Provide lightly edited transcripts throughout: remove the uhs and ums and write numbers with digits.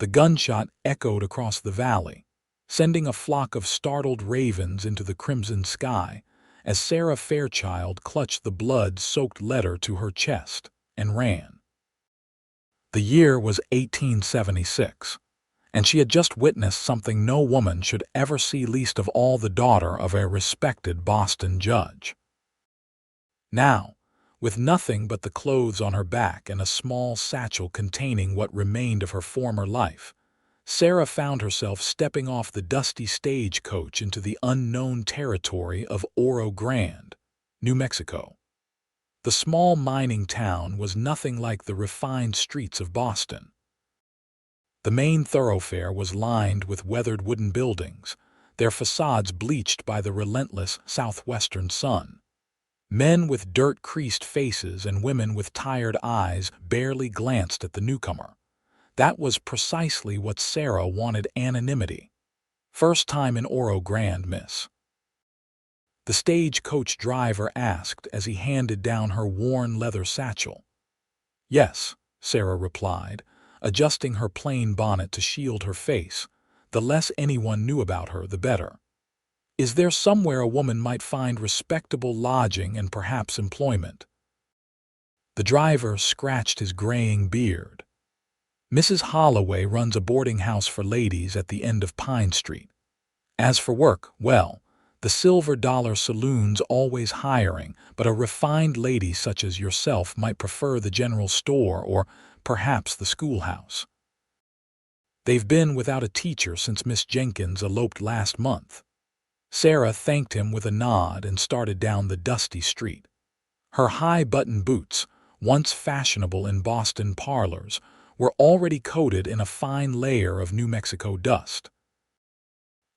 The gunshot echoed across the valley, sending a flock of startled ravens into the crimson sky as Sarah Fairchild clutched the blood-soaked letter to her chest and ran. The year was 1876, and she had just witnessed something no woman should ever see, least of all the daughter of a respected Boston judge. Now, with nothing but the clothes on her back and a small satchel containing what remained of her former life, Sarah found herself stepping off the dusty stagecoach into the unknown territory of Oro Grande, New Mexico. The small mining town was nothing like the refined streets of Boston. The main thoroughfare was lined with weathered wooden buildings, their facades bleached by the relentless southwestern sun. Men with dirt-creased faces and women with tired eyes barely glanced at the newcomer. That was precisely what Sarah wanted: anonymity. "First time in Oro Grande, miss?" the stagecoach driver asked as he handed down her worn leather satchel. "Yes," Sarah replied, adjusting her plain bonnet to shield her face. The less anyone knew about her, the better. "Is there somewhere a woman might find respectable lodging and perhaps employment?" The driver scratched his graying beard. "Mrs. Holloway runs a boarding house for ladies at the end of Pine Street. As for work, well, the Silver Dollar Saloon's always hiring, but a refined lady such as yourself might prefer the general store or perhaps the schoolhouse. They've been without a teacher since Miss Jenkins eloped last month." Sarah thanked him with a nod and started down the dusty street. Her high-button boots, once fashionable in Boston parlors, were already coated in a fine layer of New Mexico dust.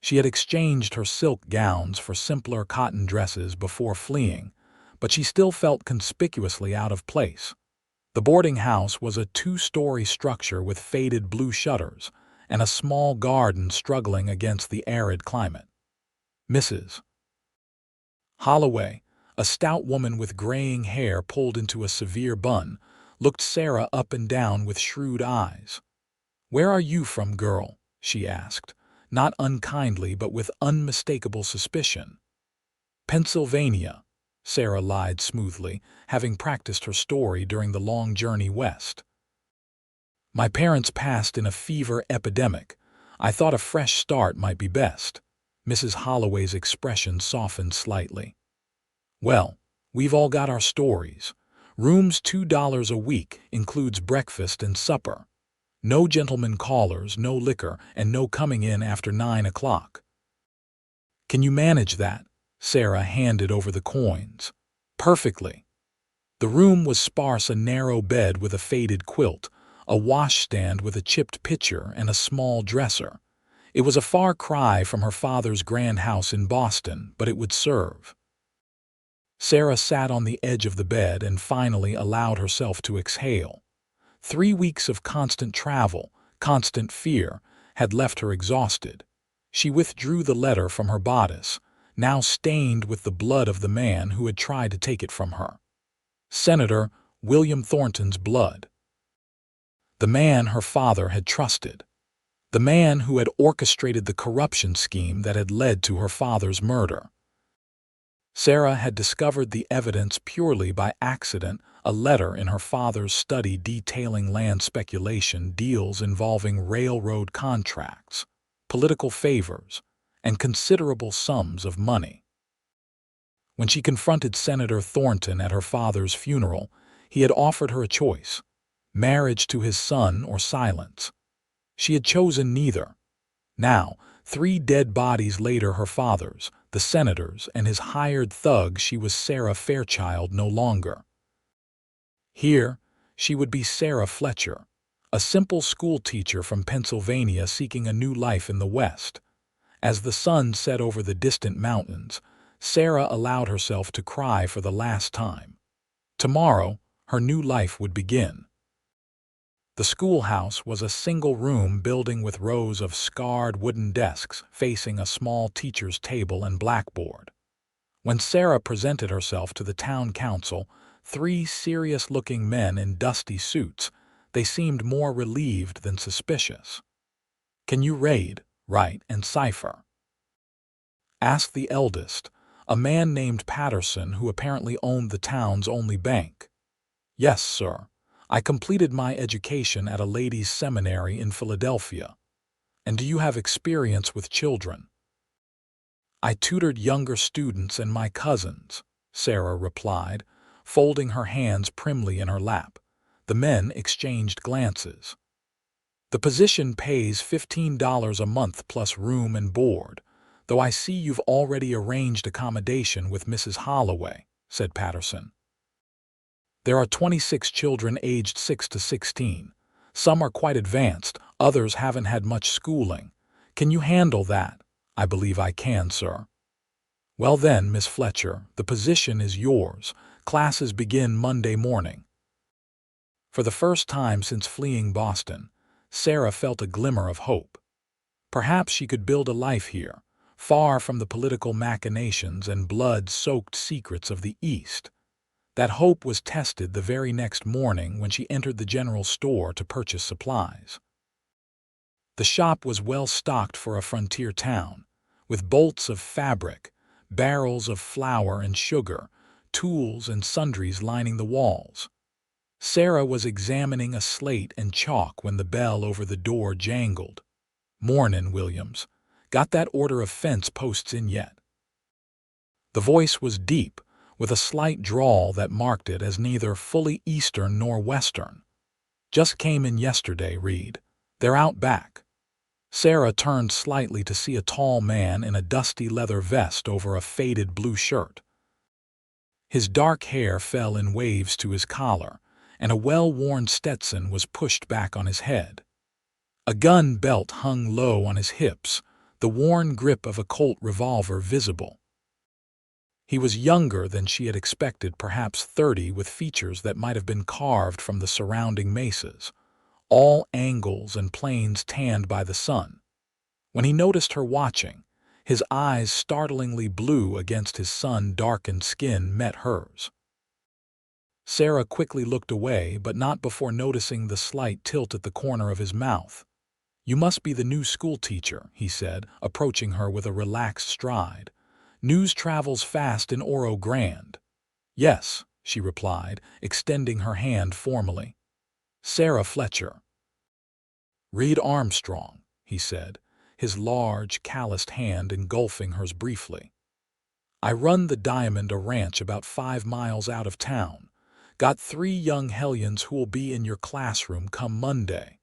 She had exchanged her silk gowns for simpler cotton dresses before fleeing, but she still felt conspicuously out of place. The boarding house was a two-story structure with faded blue shutters and a small garden struggling against the arid climate. Mrs. Holloway, a stout woman with graying hair pulled into a severe bun, looked Sarah up and down with shrewd eyes. "Where are you from, girl?" she asked, not unkindly but with unmistakable suspicion. "Pennsylvania," Sarah lied smoothly, having practiced her story during the long journey west. "My parents passed in a fever epidemic. I thought a fresh start might be best." Mrs. Holloway's expression softened slightly. "Well, we've all got our stories. Room's $2 a week, includes breakfast and supper. No gentlemen callers, no liquor, and no coming in after 9 o'clock. Can you manage that?" Sarah handed over the coins. "Perfectly." The room was sparse: a narrow bed with a faded quilt, a washstand with a chipped pitcher, and a small dresser. It was a far cry from her father's grand house in Boston, but it would serve. Sarah sat on the edge of the bed and finally allowed herself to exhale. 3 weeks of constant travel, constant fear, had left her exhausted. She withdrew the letter from her bodice, now stained with the blood of the man who had tried to take it from her. Senator William Thornton's blood. The man her father had trusted. The man who had orchestrated the corruption scheme that had led to her father's murder. Sarah had discovered the evidence purely by accident: a letter in her father's study detailing land speculation deals involving railroad contracts, political favors, and considerable sums of money. When she confronted Senator Thornton at her father's funeral, he had offered her a choice: marriage to his son or silence. She had chosen neither. Now, 3 dead bodies later, her father's, the senator's, and his hired thug, she was Sarah Fairchild no longer. Here, she would be Sarah Fletcher, a simple schoolteacher from Pennsylvania seeking a new life in the West. As the sun set over the distant mountains, Sarah allowed herself to cry for the last time. Tomorrow, her new life would begin. The schoolhouse was a single-room building with rows of scarred wooden desks facing a small teacher's table and blackboard. When Sarah presented herself to the town council, 3 serious-looking men in dusty suits, they seemed more relieved than suspicious. Can you read, write, and cipher? Asked the eldest, a man named Patterson who apparently owned the town's only bank. Yes, sir. I completed my education at a ladies' seminary in Philadelphia. And do you have experience with children? I tutored younger students and my cousins, Sarah replied, folding her hands primly in her lap. The men exchanged glances. The position pays $15 a month plus room and board, though I see you've already arranged accommodation with Mrs. Holloway, said Patterson. There are 26 children aged 6 to 16. Some are quite advanced, others haven't had much schooling. Can you handle that? I believe I can, sir. Well then, Miss Fletcher, the position is yours. Classes begin Monday morning. For the first time since fleeing Boston, Sarah felt a glimmer of hope. Perhaps she could build a life here, far from the political machinations and blood-soaked secrets of the East. That hope was tested the very next morning when she entered the general store to purchase supplies. The shop was well stocked for a frontier town, with bolts of fabric, barrels of flour and sugar, tools and sundries lining the walls. Sarah was examining a slate and chalk when the bell over the door jangled. "Mornin', Williams. Got that order of fence posts in yet?" The voice was deep, with a slight drawl that marked it as neither fully Eastern nor Western. "Just came in yesterday, Reid. They're out back." Sarah turned slightly to see a tall man in a dusty leather vest over a faded blue shirt. His dark hair fell in waves to his collar, and a well-worn Stetson was pushed back on his head. A gun belt hung low on his hips, the worn grip of a Colt revolver visible. He was younger than she had expected, perhaps 30, with features that might have been carved from the surrounding mesas, all angles and planes tanned by the sun. When he noticed her watching, his eyes, startlingly blue against his sun-darkened skin, met hers. Sarah quickly looked away, but not before noticing the slight tilt at the corner of his mouth. "You must be the new schoolteacher," he said, approaching her with a relaxed stride. "News travels fast in Oro Grande." "Yes," she replied, extending her hand formally. "Sarah Fletcher." "Reid Armstrong," he said, his large, calloused hand engulfing hers briefly. "I run the Diamond, a ranch about 5 miles out of town. Got 3 young hellions who'll be in your classroom come Monday."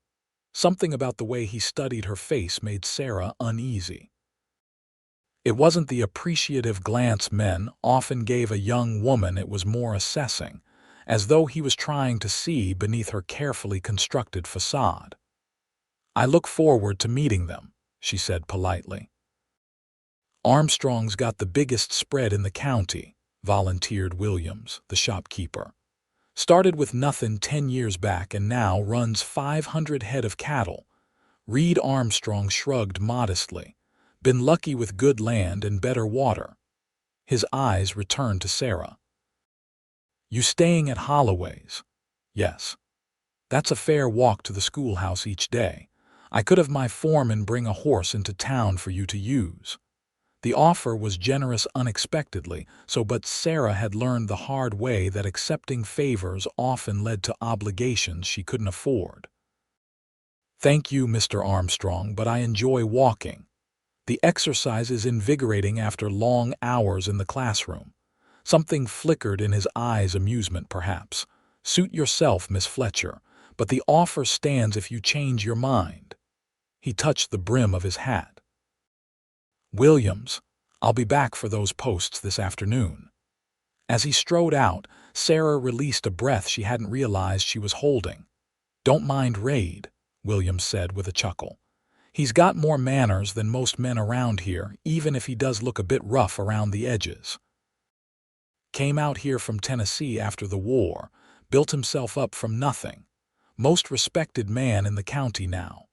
Something about the way he studied her face made Sarah uneasy. It wasn't the appreciative glance men often gave a young woman, it was more assessing, as though he was trying to see beneath her carefully constructed facade. "I look forward to meeting them," she said politely. "Armstrong's got the biggest spread in the county," volunteered Williams, the shopkeeper. "Started with nothing 10 years back and now runs 500 head of cattle." Reid Armstrong shrugged modestly. "Been lucky with good land and better water." His eyes returned to Sarah. "You staying at Holloway's?" "Yes." "That's a fair walk to the schoolhouse each day. I could have my foreman bring a horse into town for you to use." The offer was generous unexpectedly, but Sarah had learned the hard way that accepting favors often led to obligations she couldn't afford. "Thank you, Mr. Armstrong, but I enjoy walking. The exercise is invigorating after long hours in the classroom." Something flickered in his eyes, amusement perhaps. "Suit yourself, Miss Fletcher, but the offer stands if you change your mind." He touched the brim of his hat. "Williams, I'll be back for those posts this afternoon." As he strode out, Sarah released a breath she hadn't realized she was holding. "Don't mind Reid," Williams said with a chuckle. "He's got more manners than most men around here, even if he does look a bit rough around the edges. Came out here from Tennessee after the war, built himself up from nothing. Most respected man in the county now."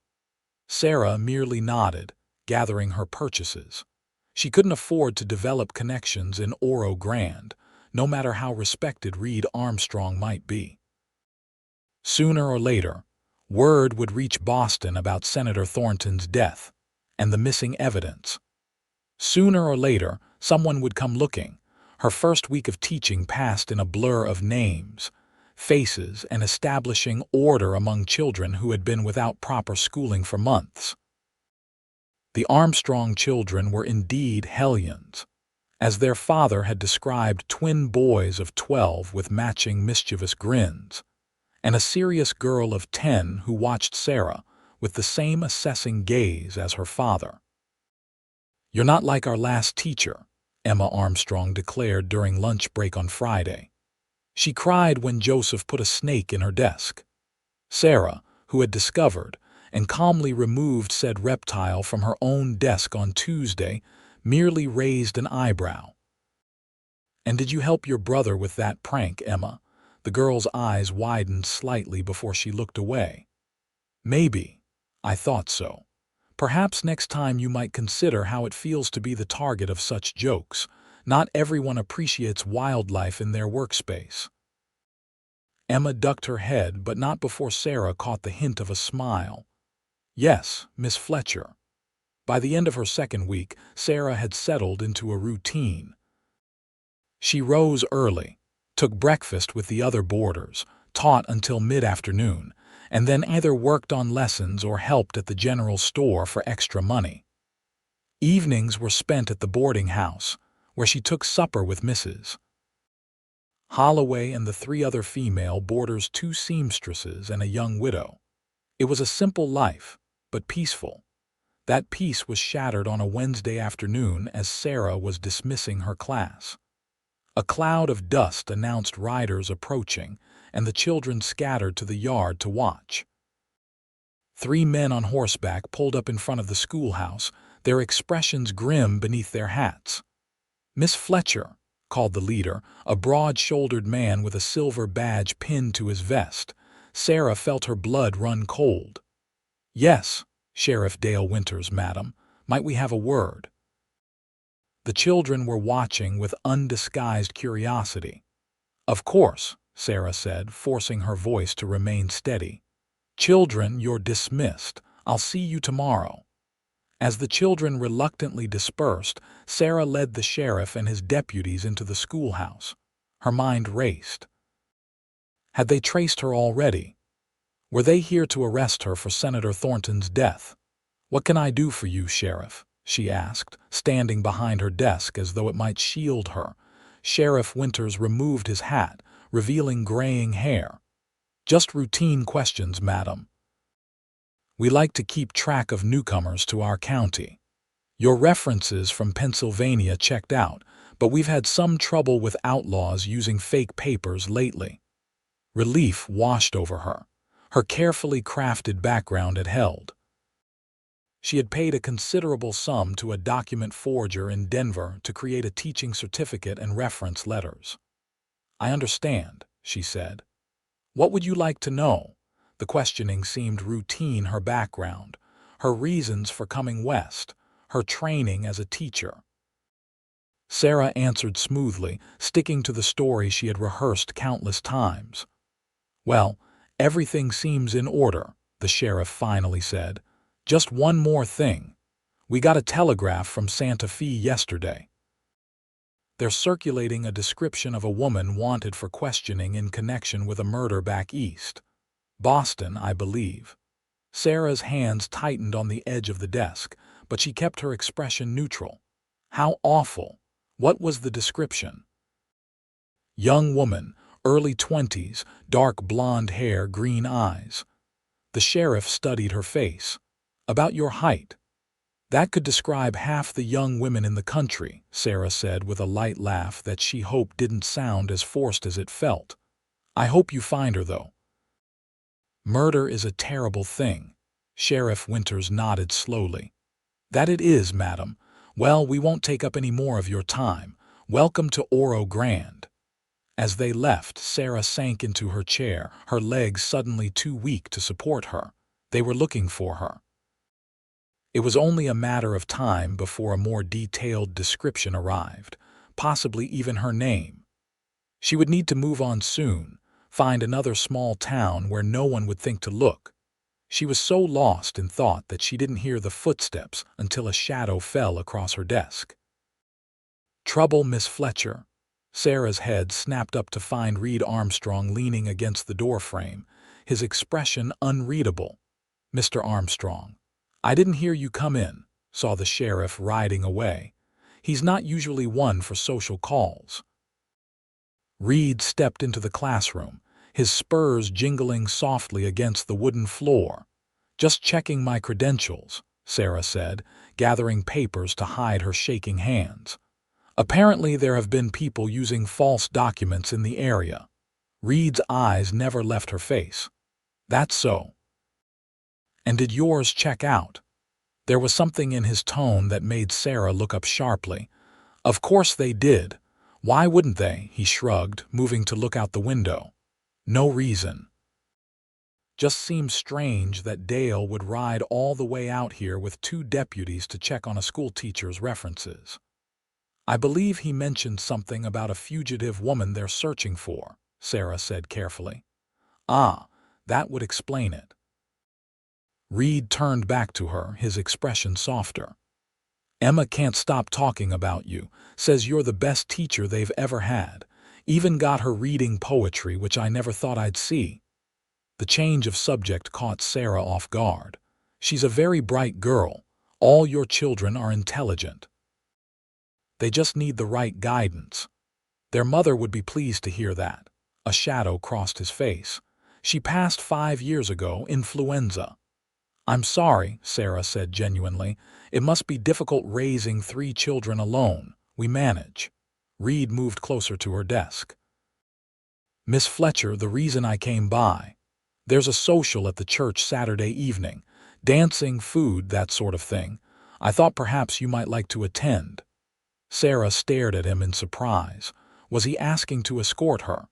Sarah merely nodded, gathering her purchases. She couldn't afford to develop connections in Oro Grande, no matter how respected Reid Armstrong might be. Sooner or later, Word would reach Boston about Senator Thornton's death and the missing evidence. Sooner or later, someone would come looking. Her first week of teaching passed in a blur of names, faces, and establishing order among children who had been without proper schooling for months. The Armstrong children were indeed hellions, as their father had described twin boys of 12 with matching mischievous grins, and a serious girl of 10 who watched Sarah with the same assessing gaze as her father. "You're not like our last teacher," Emma Armstrong declared during lunch break on Friday. She cried when Joseph put a snake in her desk. Sarah, who had discovered and calmly removed said reptile from her own desk on Tuesday, merely raised an eyebrow. "And did you help your brother with that prank, Emma?" The girl's eyes widened slightly before she looked away. "Maybe. I thought so. Perhaps next time you might consider how it feels to be the target of such jokes. Not everyone appreciates wildlife in their workspace." Emma ducked her head, but not before Sarah caught the hint of a smile. "Yes, Miss Fletcher." By the end of her second week, Sarah had settled into a routine. She rose early, took breakfast with the other boarders, taught until mid-afternoon, and then either worked on lessons or helped at the general store for extra money. Evenings were spent at the boarding house, where she took supper with Mrs. Holloway and the 3 other female boarders, 2 seamstresses and a young widow. It was a simple life, but peaceful. That peace was shattered on a Wednesday afternoon as Sarah was dismissing her class. A cloud of dust announced riders approaching, and the children scattered to the yard to watch. 3 men on horseback pulled up in front of the schoolhouse, their expressions grim beneath their hats. "Miss Fletcher," called the leader, a broad-shouldered man with a silver badge pinned to his vest. Sarah felt her blood run cold. "Yes, Sheriff Dale Winters, madam. Might we have a word?" The children were watching with undisguised curiosity. "Of course," Sarah said, forcing her voice to remain steady. "Children, you're dismissed. I'll see you tomorrow." As the children reluctantly dispersed, Sarah led the sheriff and his deputies into the schoolhouse. Her mind raced. Had they traced her already? Were they here to arrest her for Senator Thornton's death? "What can I do for you, Sheriff?" she asked, standing behind her desk as though it might shield her. Sheriff Winters removed his hat, revealing graying hair. "Just routine questions, madam. We like to keep track of newcomers to our county. Your references from Pennsylvania checked out, but we've had some trouble with outlaws using fake papers lately." Relief washed over her. Her carefully crafted background had held. She had paid a considerable sum to a document forger in Denver to create a teaching certificate and reference letters. "I understand," she said. "What would you like to know?" The questioning seemed routine. Her background, her reasons for coming west, her training as a teacher. Sarah answered smoothly, sticking to the story she had rehearsed countless times. "Well, everything seems in order," the sheriff finally said. "Just one more thing. We got a telegraph from Santa Fe yesterday. They're circulating a description of a woman wanted for questioning in connection with a murder back east. Boston, I believe." Sarah's hands tightened on the edge of the desk, but she kept her expression neutral. "How awful. What was the description?" "Young woman, early 20s, dark blonde hair, green eyes." The sheriff studied her face. "About your height." "That could describe half the young women in the country," Sarah said with a light laugh that she hoped didn't sound as forced as it felt. "I hope you find her, though." "Murder is a terrible thing." Sheriff Winters nodded slowly. "That it is, madam. Well, we won't take up any more of your time. Welcome to Oro Grande." As they left, Sarah sank into her chair, her legs suddenly too weak to support her. They were looking for her. It was only a matter of time before a more detailed description arrived, possibly even her name. She would need to move on soon, find another small town where no one would think to look. She was so lost in thought that she didn't hear the footsteps until a shadow fell across her desk. "Trouble, Miss Fletcher." Sarah's head snapped up to find Reid Armstrong leaning against the doorframe, his expression unreadable. "Mr. Armstrong, I didn't hear you come in," saw the sheriff riding away. "He's not usually one for social calls." Reid stepped into the classroom, his spurs jingling softly against the wooden floor. "Just checking my credentials," Sarah said, gathering papers to hide her shaking hands. "Apparently there have been people using false documents in the area." Reid's eyes never left her face. "That's so. And did yours check out?" There was something in his tone that made Sarah look up sharply. "Of course they did. Why wouldn't they?" he shrugged, moving to look out the window. "No reason. Just seems strange that Dale would ride all the way out here with 2 deputies to check on a schoolteacher's references. I believe he mentioned something about a fugitive woman they're searching for," Sarah said carefully. "Ah, that would explain it." Reid turned back to her, his expression softer. "Emma can't stop talking about you, says you're the best teacher they've ever had. Even got her reading poetry, which I never thought I'd see." The change of subject caught Sarah off guard. "She's a very bright girl. All your children are intelligent. They just need the right guidance." Their mother would be pleased to hear that. A shadow crossed his face. "She passed 5 years ago, influenza." "I'm sorry," Sarah said genuinely. "It must be difficult raising 3 children alone. We manage." Reid moved closer to her desk. "Miss Fletcher, the reason I came by. There's a social at the church Saturday evening. Dancing, food, that sort of thing. I thought perhaps you might like to attend." Sarah stared at him in surprise. Was he asking to escort her?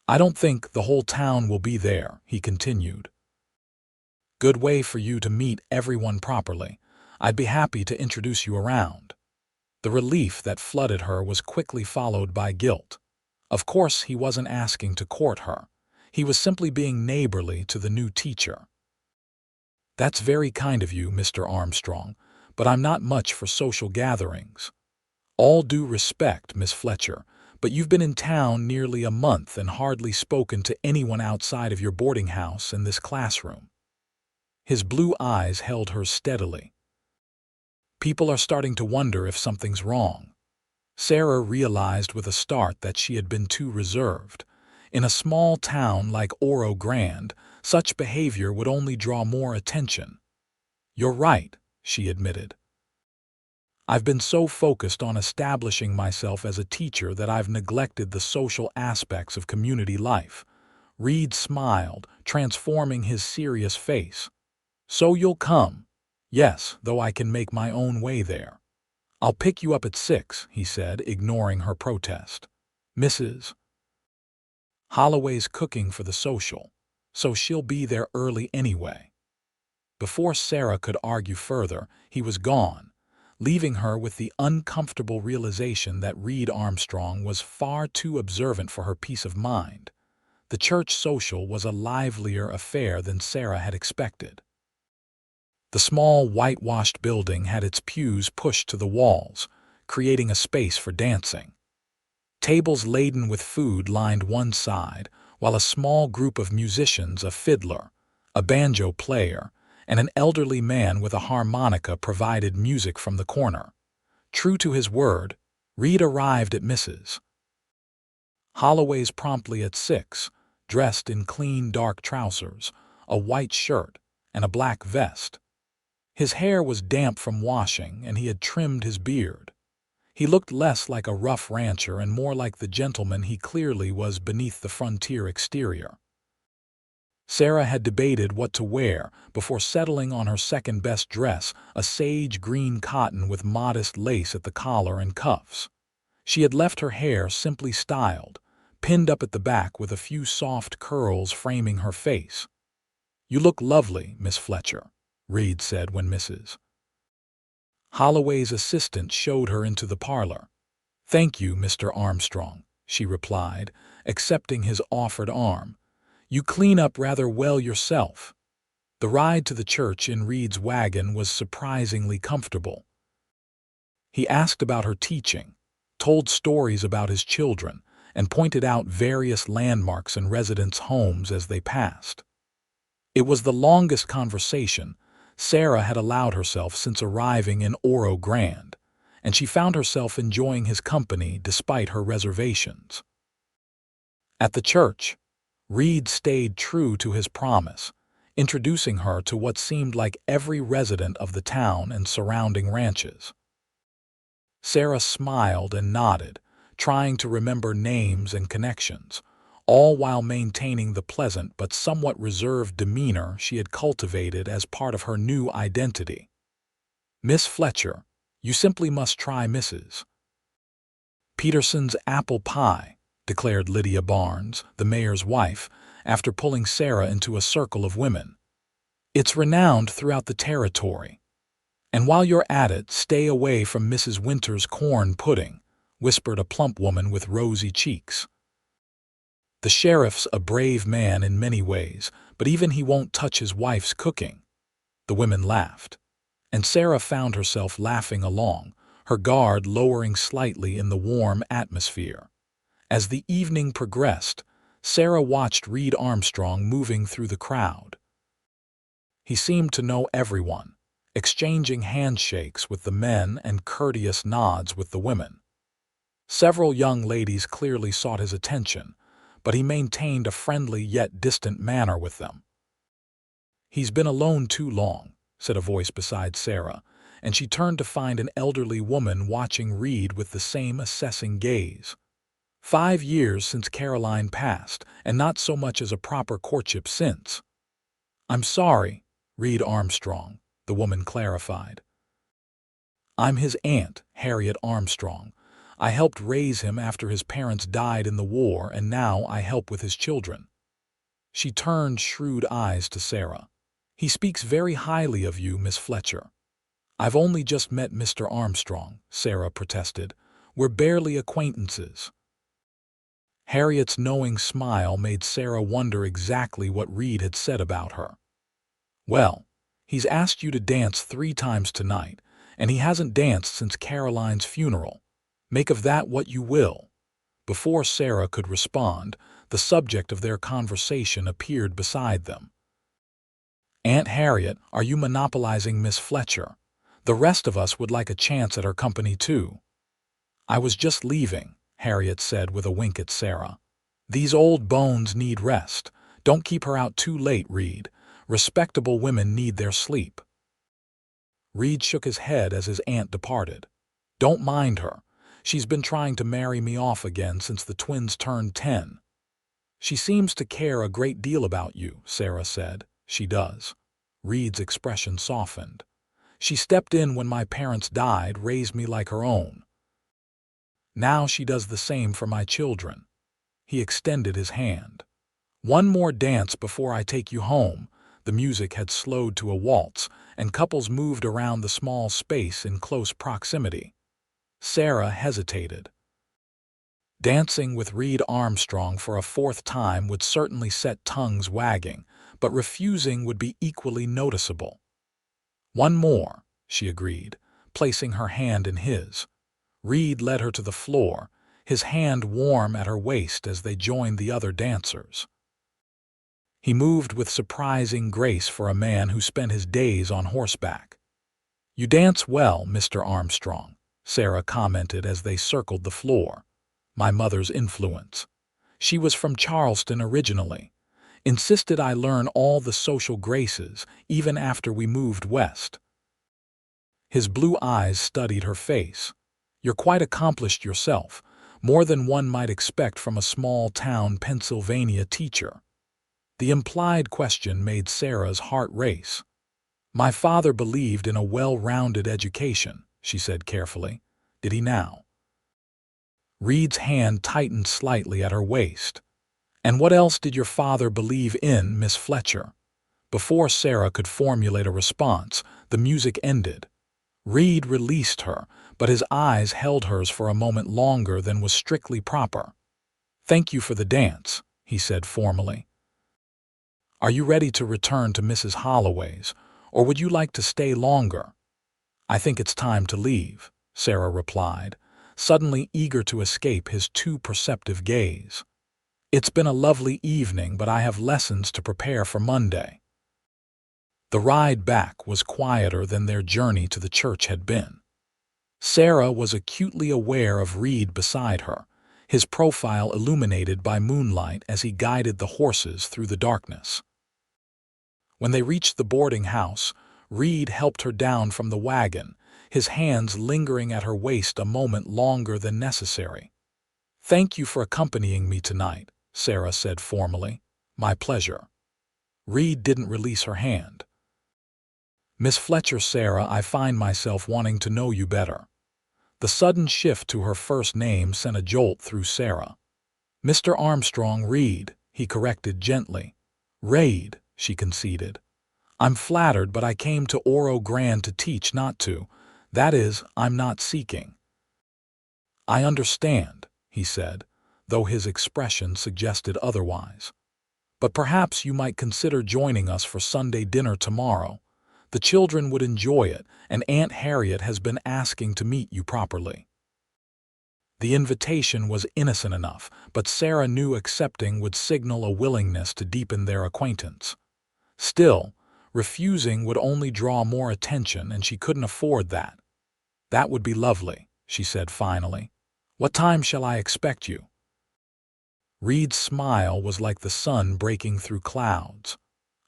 "I don't think the whole town will be there," he continued. "Good way for you to meet everyone properly. I'd be happy to introduce you around." The relief that flooded her was quickly followed by guilt. Of course he wasn't asking to court her. He was simply being neighborly to the new teacher. "That's very kind of you, Mr. Armstrong, but I'm not much for social gatherings." "All due respect, Miss Fletcher, but you've been in town nearly a month and hardly spoken to anyone outside of your boarding house and this classroom." His blue eyes held hers steadily. "People are starting to wonder if something's wrong." Sarah realized with a start that she had been too reserved. In a small town like Oro Grande, such behavior would only draw more attention. "You're right," she admitted. "I've been so focused on establishing myself as a teacher that I've neglected the social aspects of community life." Reid smiled, transforming his serious face. "So you'll come?" "Yes, though I can make my own way there." "I'll pick you up at 6, he said, ignoring her protest. "Mrs. Holloway's cooking for the social, so she'll be there early anyway." Before Sarah could argue further, he was gone, leaving her with the uncomfortable realization that Reid Armstrong was far too observant for her peace of mind. The church social was a livelier affair than Sarah had expected. The small whitewashed building had its pews pushed to the walls, creating a space for dancing. Tables laden with food lined one side, while a small group of musicians, a fiddler, a banjo player, and an elderly man with a harmonica provided music from the corner. True to his word, Reid arrived at Mrs. Holloway's promptly at 6, dressed in clean dark trousers, a white shirt, and a black vest. His hair was damp from washing, and he had trimmed his beard. He looked less like a rough rancher and more like the gentleman he clearly was beneath the frontier exterior. Sarah had debated what to wear before settling on her second-best dress, a sage green cotton with modest lace at the collar and cuffs. She had left her hair simply styled, pinned up at the back with a few soft curls framing her face. "You look lovely, Miss Fletcher," Reid said when Mrs. Holloway's assistant showed her into the parlor. "Thank you, Mr. Armstrong," she replied, accepting his offered arm. "You clean up rather well yourself." The ride to the church in Reid's wagon was surprisingly comfortable. He asked about her teaching, told stories about his children, and pointed out various landmarks and residents' homes as they passed. It was the longest conversation Sarah had allowed herself since arriving in Oro Grande, and she found herself enjoying his company despite her reservations. At the church, Reid stayed true to his promise, introducing her to what seemed like every resident of the town and surrounding ranches. Sarah smiled and nodded, trying to remember names and connections, all while maintaining the pleasant but somewhat reserved demeanor she had cultivated as part of her new identity. "Miss Fletcher, you simply must try Mrs. Peterson's apple pie," declared Lydia Barnes, the mayor's wife, after pulling Sarah into a circle of women. "It's renowned throughout the territory. And while you're at it, stay away from Mrs. Winter's corn pudding," whispered a plump woman with rosy cheeks. "The sheriff's a brave man in many ways, but even he won't touch his wife's cooking." The women laughed, and Sarah found herself laughing along, her guard lowering slightly in the warm atmosphere. As the evening progressed, Sarah watched Reid Armstrong moving through the crowd. He seemed to know everyone, exchanging handshakes with the men and courteous nods with the women. Several young ladies clearly sought his attention, but he maintained a friendly yet distant manner with them. "He's been alone too long," said a voice beside Sarah, and she turned to find an elderly woman watching Reid with the same assessing gaze. 5 years since Caroline passed, and not so much as a proper courtship since. "I'm sorry, Reid Armstrong," the woman clarified. "I'm his aunt, Harriet Armstrong. I helped raise him after his parents died in the war, and now I help with his children." She turned shrewd eyes to Sarah. "He speaks very highly of you, Miss Fletcher." "I've only just met Mr. Armstrong," Sarah protested. "We're barely acquaintances." Harriet's knowing smile made Sarah wonder exactly what Reid had said about her. "Well, he's asked you to dance 3 times tonight, and he hasn't danced since Caroline's funeral. Make of that what you will." Before Sarah could respond, the subject of their conversation appeared beside them. "Aunt Harriet, are you monopolizing Miss Fletcher? The rest of us would like a chance at her company too." "I was just leaving," Harriet said with a wink at Sarah. "These old bones need rest. Don't keep her out too late, Reid. Respectable women need their sleep." Reid shook his head as his aunt departed. "Don't mind her. She's been trying to marry me off again since the twins turned 10. "She seems to care a great deal about you," Sarah said. "She does." Reid's expression softened. "She stepped in when my parents died, raised me like her own. Now she does the same for my children." He extended his hand. "One more dance before I take you home." The music had slowed to a waltz, and couples moved around the small space in close proximity. Sarah hesitated. Dancing with Reid Armstrong for a 4th time would certainly set tongues wagging, but refusing would be equally noticeable. "One more," she agreed, placing her hand in his. Reid led her to the floor, his hand warm at her waist as they joined the other dancers. He moved with surprising grace for a man who spent his days on horseback. "You dance well, Mr. Armstrong," Sarah commented as they circled the floor. "My mother's influence. She was from Charleston originally. Insisted I learn all the social graces, even after we moved west." His blue eyes studied her face. "You're quite accomplished yourself, more than one might expect from a small-town Pennsylvania teacher." The implied question made Sarah's heart race. "My father believed in a well-rounded education," she said carefully. "Did he now?" Reid's hand tightened slightly at her waist. "And what else did your father believe in, Miss Fletcher?" Before Sarah could formulate a response, the music ended. Reid released her, but his eyes held hers for a moment longer than was strictly proper. "Thank you for the dance," he said formally. Are you ready to return to Mrs. Holloway's, or would you like to stay longer?" "I think it's time to leave," Sarah replied, suddenly eager to escape his too perceptive gaze. "It's been a lovely evening, but I have lessons to prepare for Monday." The ride back was quieter than their journey to the church had been. Sarah was acutely aware of Reid beside her, his profile illuminated by moonlight as he guided the horses through the darkness. When they reached the boarding house, Reid helped her down from the wagon, his hands lingering at her waist a moment longer than necessary. "Thank you for accompanying me tonight," Sarah said formally. "My pleasure." Reid didn't release her hand. "Miss Fletcher, Sarah, I find myself wanting to know you better." The sudden shift to her first name sent a jolt through Sarah. "Mr. Armstrong, Reid," he corrected gently. "Reid," she conceded. "I'm flattered, but I came to Oro Grande to teach, not to. That is, I'm not seeking." "I understand," he said, though his expression suggested otherwise. "But perhaps you might consider joining us for Sunday dinner tomorrow. The children would enjoy it, and Aunt Harriet has been asking to meet you properly." The invitation was innocent enough, but Sarah knew accepting would signal a willingness to deepen their acquaintance. Still, refusing would only draw more attention, and she couldn't afford that. "That would be lovely," she said finally. "What time shall I expect you?" Reid's smile was like the sun breaking through clouds.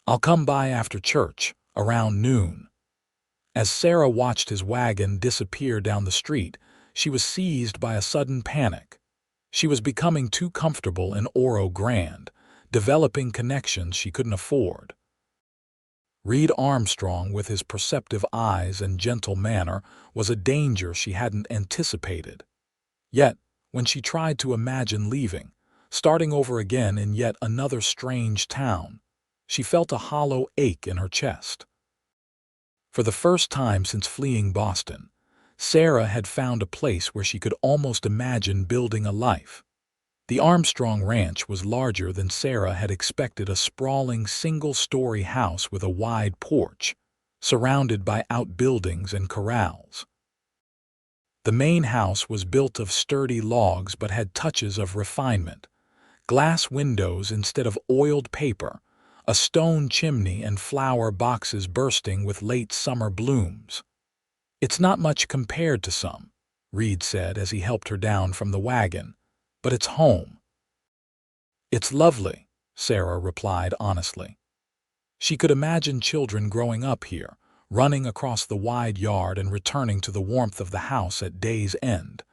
"I'll come by after church, around noon." As Sarah watched his wagon disappear down the street, she was seized by a sudden panic. She was becoming too comfortable in Oro Grande, developing connections she couldn't afford. Reid Armstrong, with his perceptive eyes and gentle manner, was a danger she hadn't anticipated. Yet, when she tried to imagine leaving, starting over again in yet another strange town, she felt a hollow ache in her chest. For the first time since fleeing Boston, Sarah had found a place where she could almost imagine building a life. The Armstrong Ranch was larger than Sarah had expected, a sprawling single-story house with a wide porch, surrounded by outbuildings and corrals. The main house was built of sturdy logs but had touches of refinement: glass windows instead of oiled paper, a stone chimney, and flower boxes bursting with late summer blooms. "It's not much compared to some," Reid said as he helped her down from the wagon, "but it's home." "It's lovely," Sarah replied honestly. She could imagine children growing up here, running across the wide yard and returning to the warmth of the house at day's end.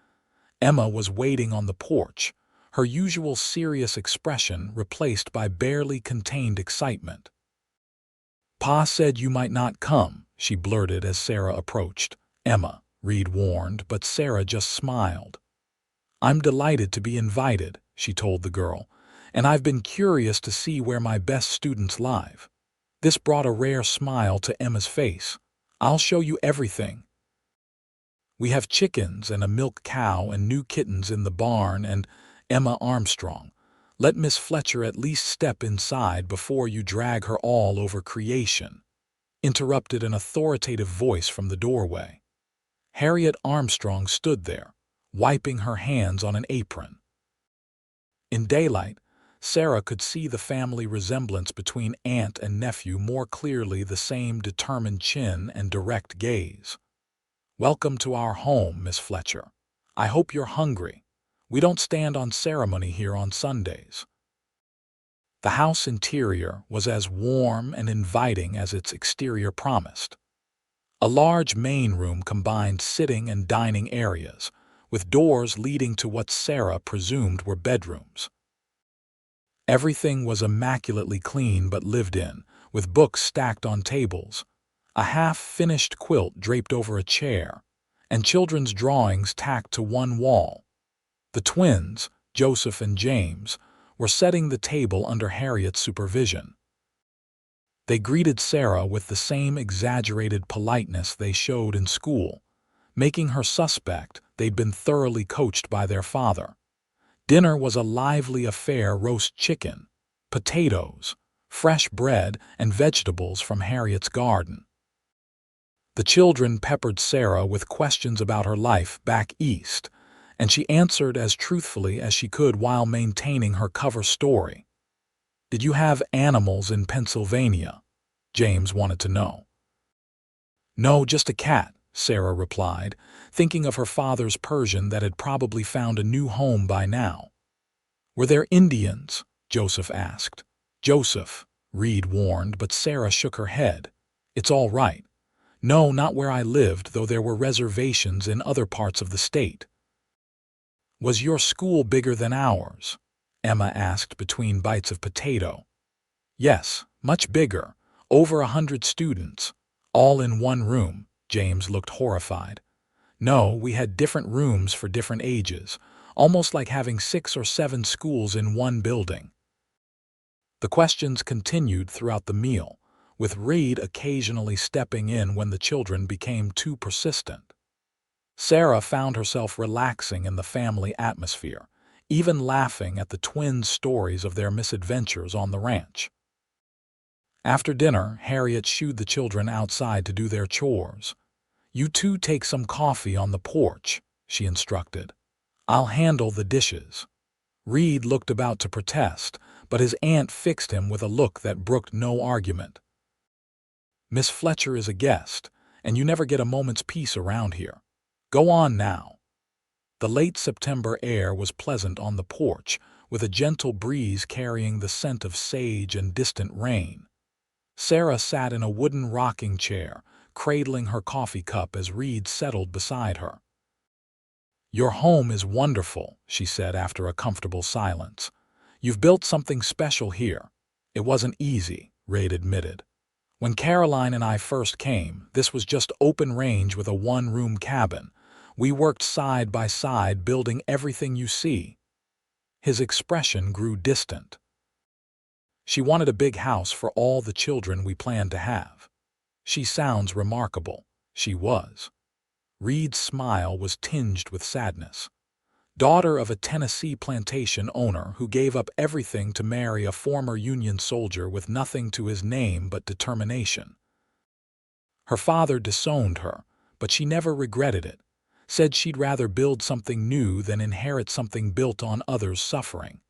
Emma was waiting on the porch, her usual serious expression replaced by barely contained excitement. "Pa said you might not come," she blurted as Sarah approached. "Emma," Reid warned, but Sarah just smiled. "I'm delighted to be invited," she told the girl, "and I've been curious to see where my best students live." This brought a rare smile to Emma's face. "I'll show you everything. We have chickens and a milk cow and new kittens in the barn and—" "Emma Armstrong, let Miss Fletcher at least step inside before you drag her all over creation," interrupted an authoritative voice from the doorway. Harriet Armstrong stood there, wiping her hands on an apron. In daylight, Sarah could see the family resemblance between aunt and nephew more clearly, the same determined chin and direct gaze. "Welcome to our home, Miss Fletcher. I hope you're hungry. We don't stand on ceremony here on Sundays." The house interior was as warm and inviting as its exterior promised. A large main room combined sitting and dining areas, with doors leading to what Sarah presumed were bedrooms. Everything was immaculately clean but lived in, with books stacked on tables, a half-finished quilt draped over a chair, and children's drawings tacked to one wall. The twins, Joseph and James, were setting the table under Harriet's supervision. They greeted Sarah with the same exaggerated politeness they showed in school, making her suspect they'd been thoroughly coached by their father. Dinner was a lively affair: roast chicken, potatoes, fresh bread and vegetables from Harriet's garden. The children peppered Sarah with questions about her life back east, and she answered as truthfully as she could while maintaining her cover story. "Did you have animals in Pennsylvania?" James wanted to know. "No, just a cat," Sarah replied, thinking of her father's Persian that had probably found a new home by now. "Were there Indians?" Joseph asked. "Joseph," Reid warned, but Sarah shook her head. "It's all right. No, not where I lived, though there were reservations in other parts of the state." "Was your school bigger than ours?" Emma asked between bites of potato. "Yes, much bigger. Over 100 students. All in one room." James looked horrified. "No, we had different rooms for different ages, almost like having 6 or 7 schools in one building." The questions continued throughout the meal, with Reid occasionally stepping in when the children became too persistent. Sarah found herself relaxing in the family atmosphere, even laughing at the twins' stories of their misadventures on the ranch. After dinner, Harriet shooed the children outside to do their chores. "You two take some coffee on the porch," she instructed. "I'll handle the dishes." Reid looked about to protest, but his aunt fixed him with a look that brooked no argument. "Miss Fletcher is a guest, and you never get a moment's peace around here. Go on now." The late September air was pleasant on the porch, with a gentle breeze carrying the scent of sage and distant rain. Sarah sat in a wooden rocking chair, cradling her coffee cup as Reid settled beside her. "Your home is wonderful," she said after a comfortable silence. "You've built something special here." "It wasn't easy," Reid admitted. "When Caroline and I first came, this was just open range with a one-room cabin. We worked side by side building everything you see." His expression grew distant. "She wanted a big house for all the children we planned to have." "She sounds remarkable." She was. Reid's smile was tinged with sadness. Daughter of a Tennessee plantation owner who gave up everything to marry a former Union soldier with nothing to his name but determination. Her father disowned her, but she never regretted it, said she'd rather build something new than inherit something built on others' suffering.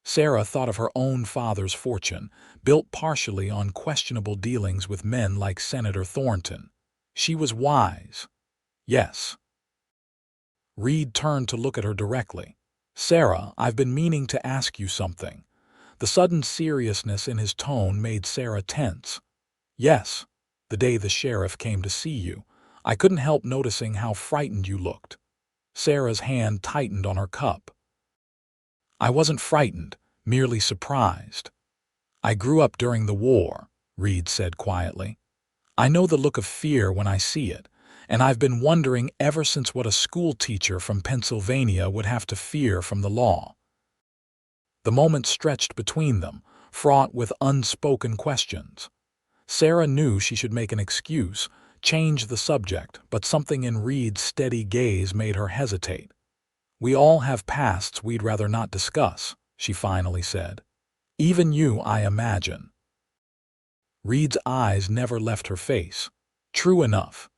Sarah thought of her own father's fortune, built partially on questionable dealings with men like Senator Thornton. She was wise. Yes. Reid turned to look at her directly. "Sarah, I've been meaning to ask you something." The sudden seriousness in his tone made Sarah tense. "Yes. The day the sheriff came to see you, I couldn't help noticing how frightened you looked." Sarah's hand tightened on her cup. "I wasn't frightened, merely surprised." "I grew up during the war," Reid said quietly. "I know the look of fear when I see it, and I've been wondering ever since what a schoolteacher from Pennsylvania would have to fear from the law." The moment stretched between them, fraught with unspoken questions. Sarah knew she should make an excuse, change the subject, but something in Reid's steady gaze made her hesitate. "We all have pasts we'd rather not discuss," she finally said. "Even you, I imagine." Reid's eyes never left her face. "True enough.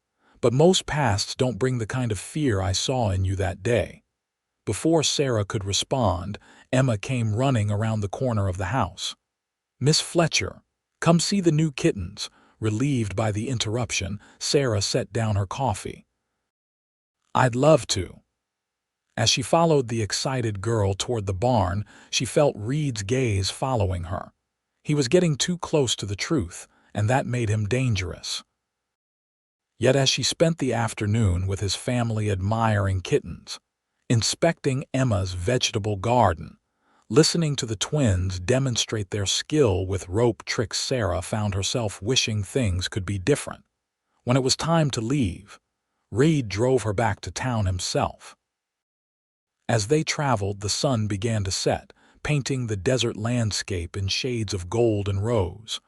But most pasts don't bring the kind of fear I saw in you that day." Before Sarah could respond, Emma came running around the corner of the house. "Miss Fletcher, come see the new kittens." Relieved by the interruption, Sarah set down her coffee. "I'd love to." As she followed the excited girl toward the barn, she felt Reid's gaze following her. He was getting too close to the truth, and that made him dangerous. Yet as she spent the afternoon with his family admiring kittens, inspecting Emma's vegetable garden, listening to the twins demonstrate their skill with rope tricks, Sarah found herself wishing things could be different. When it was time to leave, Reid drove her back to town himself. As they traveled, the sun began to set, painting the desert landscape in shades of gold and rose.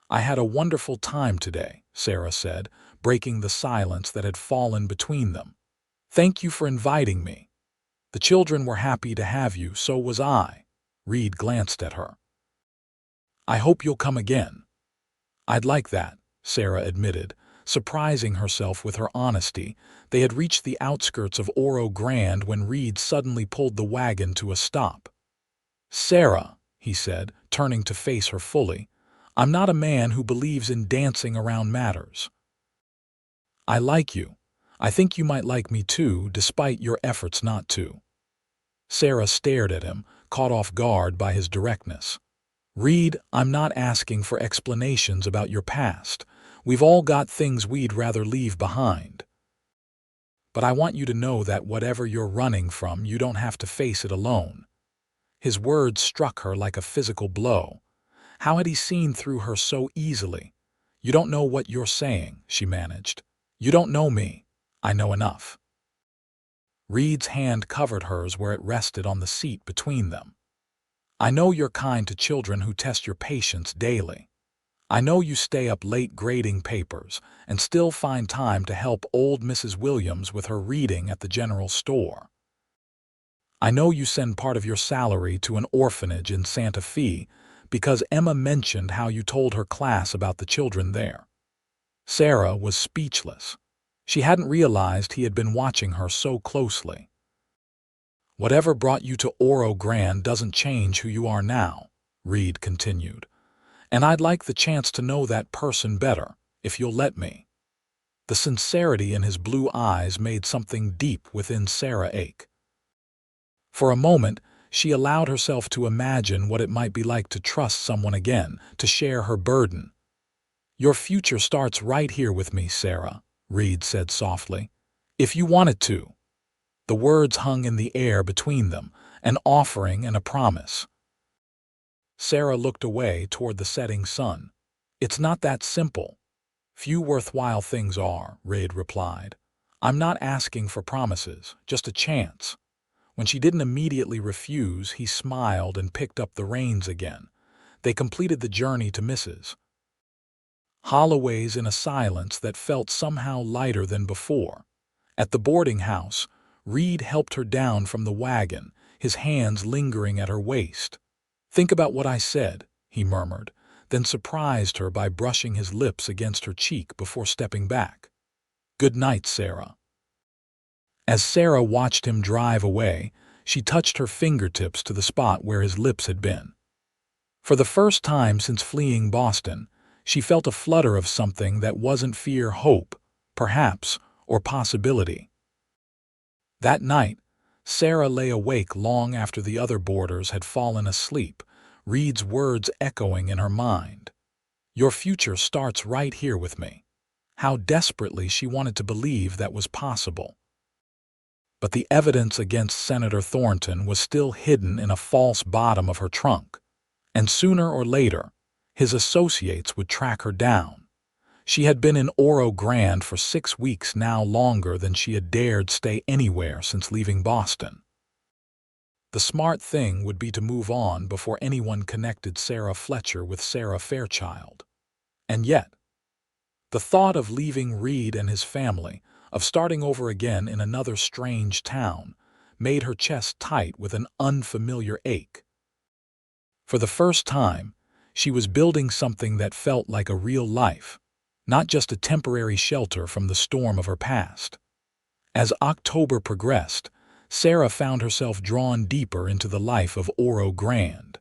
"I had a wonderful time today," Sarah said, breaking the silence that had fallen between them. "Thank you for inviting me." "The children were happy to have you, so was I." Reid glanced at her. I hope you'll come again." "I'd like that," Sarah admitted, surprising herself with her honesty. They had reached the outskirts of Oro Grande when Reid suddenly pulled the wagon to a stop. "Sarah," he said, turning to face her fully, "I'm not a man who believes in dancing around matters. I like you. I think you might like me too, despite your efforts not to." Sarah stared at him, caught off guard by his directness. "Reid, I'm not asking for explanations about your past. We've all got things we'd rather leave behind. But I want you to know that whatever you're running from, you don't have to face it alone." His words struck her like a physical blow. How had he seen through her so easily? "You don't know what you're saying," she managed. "You don't know me. I know enough." Reid's hand covered hers where it rested on the seat between them. "I know you're kind to children who test your patience daily. I know you stay up late grading papers and still find time to help old Mrs. Williams with her reading at the general store. I know you send part of your salary to an orphanage in Santa Fe because Emma mentioned how you told her class about the children there." Sarah was speechless. She hadn't realized he had been watching her so closely. "Whatever brought you to Oro Grande doesn't change who you are now," Reid continued. "And I'd like the chance to know that person better, if you'll let me." The sincerity in his blue eyes made something deep within Sarah ache. For a moment, she allowed herself to imagine what it might be like to trust someone again, to share her burden. "Your future starts right here with me, Sarah," Reid said softly. "If you wanted to." The words hung in the air between them, an offering and a promise. Sarah looked away toward the setting sun. "It's not that simple." "Few worthwhile things are," Reid replied. "I'm not asking for promises, just a chance." When she didn't immediately refuse, he smiled and picked up the reins again. They completed the journey to Mrs. Holloway's in a silence that felt somehow lighter than before. At the boarding house, Reid helped her down from the wagon, his hands lingering at her waist. "Think about what I said," he murmured, then surprised her by brushing his lips against her cheek before stepping back. "Good night, Sarah." As Sarah watched him drive away, she touched her fingertips to the spot where his lips had been. For the first time since fleeing Boston, she felt a flutter of something that wasn't fear, hope, perhaps, or possibility. That night, Sarah lay awake long after the other boarders had fallen asleep, Reid's words echoing in her mind. "Your future starts right here with me." How desperately she wanted to believe that was possible. But the evidence against Senator Thornton was still hidden in a false bottom of her trunk. And sooner or later, his associates would track her down. She had been in Oro Grande for 6 weeks now, longer than she had dared stay anywhere since leaving Boston. The smart thing would be to move on before anyone connected Sarah Fletcher with Sarah Fairchild. And yet, the thought of leaving Reid and his family, of starting over again in another strange town, made her chest tight with an unfamiliar ache. For the first time, she was building something that felt like a real life, not just a temporary shelter from the storm of her past. As October progressed, Sarah found herself drawn deeper into the life of Oro Grande.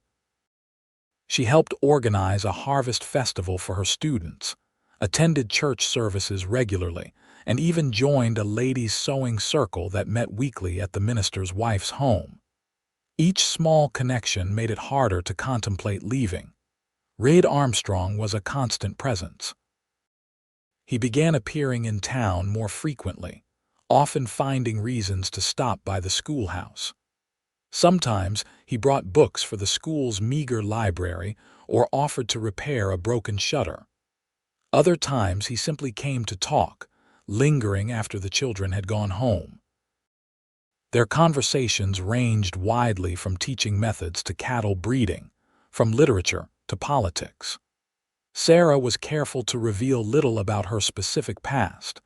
She helped organize a harvest festival for her students, attended church services regularly, and even joined a ladies' sewing circle that met weekly at the minister's wife's home. Each small connection made it harder to contemplate leaving. Reid Armstrong was a constant presence. He began appearing in town more frequently, often finding reasons to stop by the schoolhouse. Sometimes he brought books for the school's meager library or offered to repair a broken shutter. Other times he simply came to talk, lingering after the children had gone home. Their conversations ranged widely from teaching methods to cattle breeding, from literature to politics. Sarah was careful to reveal little about her specific past,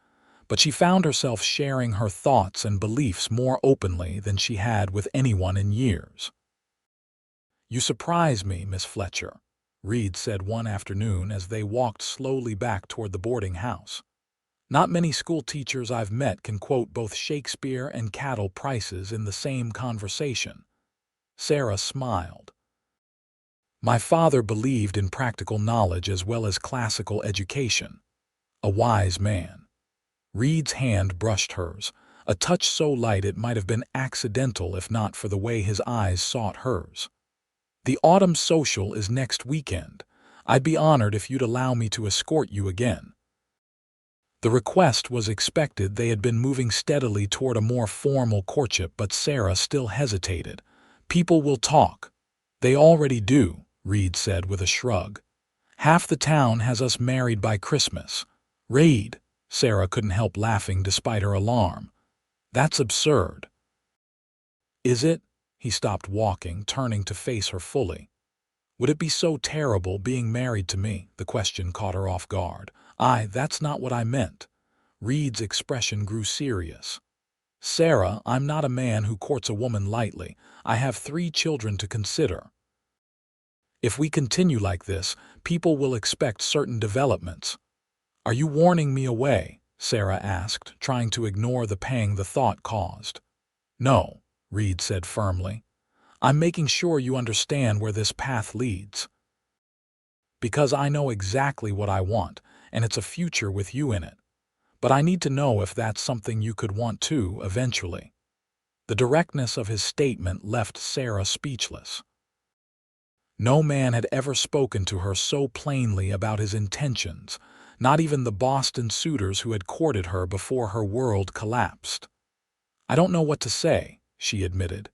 but she found herself sharing her thoughts and beliefs more openly than she had with anyone in years. "You surprise me, Miss Fletcher," Reid said one afternoon as they walked slowly back toward the boarding house. Not many school teachers I've met can quote both Shakespeare and cattle prices in the same conversation. Sarah smiled. My father believed in practical knowledge as well as classical education. A wise man. Reid's hand brushed hers, a touch so light it might have been accidental if not for the way his eyes sought hers. The autumn social is next weekend. I'd be honored if you'd allow me to escort you again. The request was expected. They had been moving steadily toward a more formal courtship, but Sarah still hesitated. People will talk. They already do, Reid said with a shrug. Half the town has us married by Christmas. Reid, Sarah couldn't help laughing despite her alarm. That's absurd. Is it? He stopped walking, turning to face her fully. Would it be so terrible being married to me? The question caught her off guard. That's not what I meant. Reid's expression grew serious. Sarah, I'm not a man who courts a woman lightly. I have 3 children to consider. If we continue like this, people will expect certain developments. Are you warning me away? Sarah asked, trying to ignore the pang the thought caused. No, Reid said firmly. I'm making sure you understand where this path leads. Because I know exactly what I want, and it's a future with you in it. But I need to know if that's something you could want too, eventually. The directness of his statement left Sarah speechless. No man had ever spoken to her so plainly about his intentions, not even the Boston suitors who had courted her before her world collapsed. I don't know what to say, she admitted.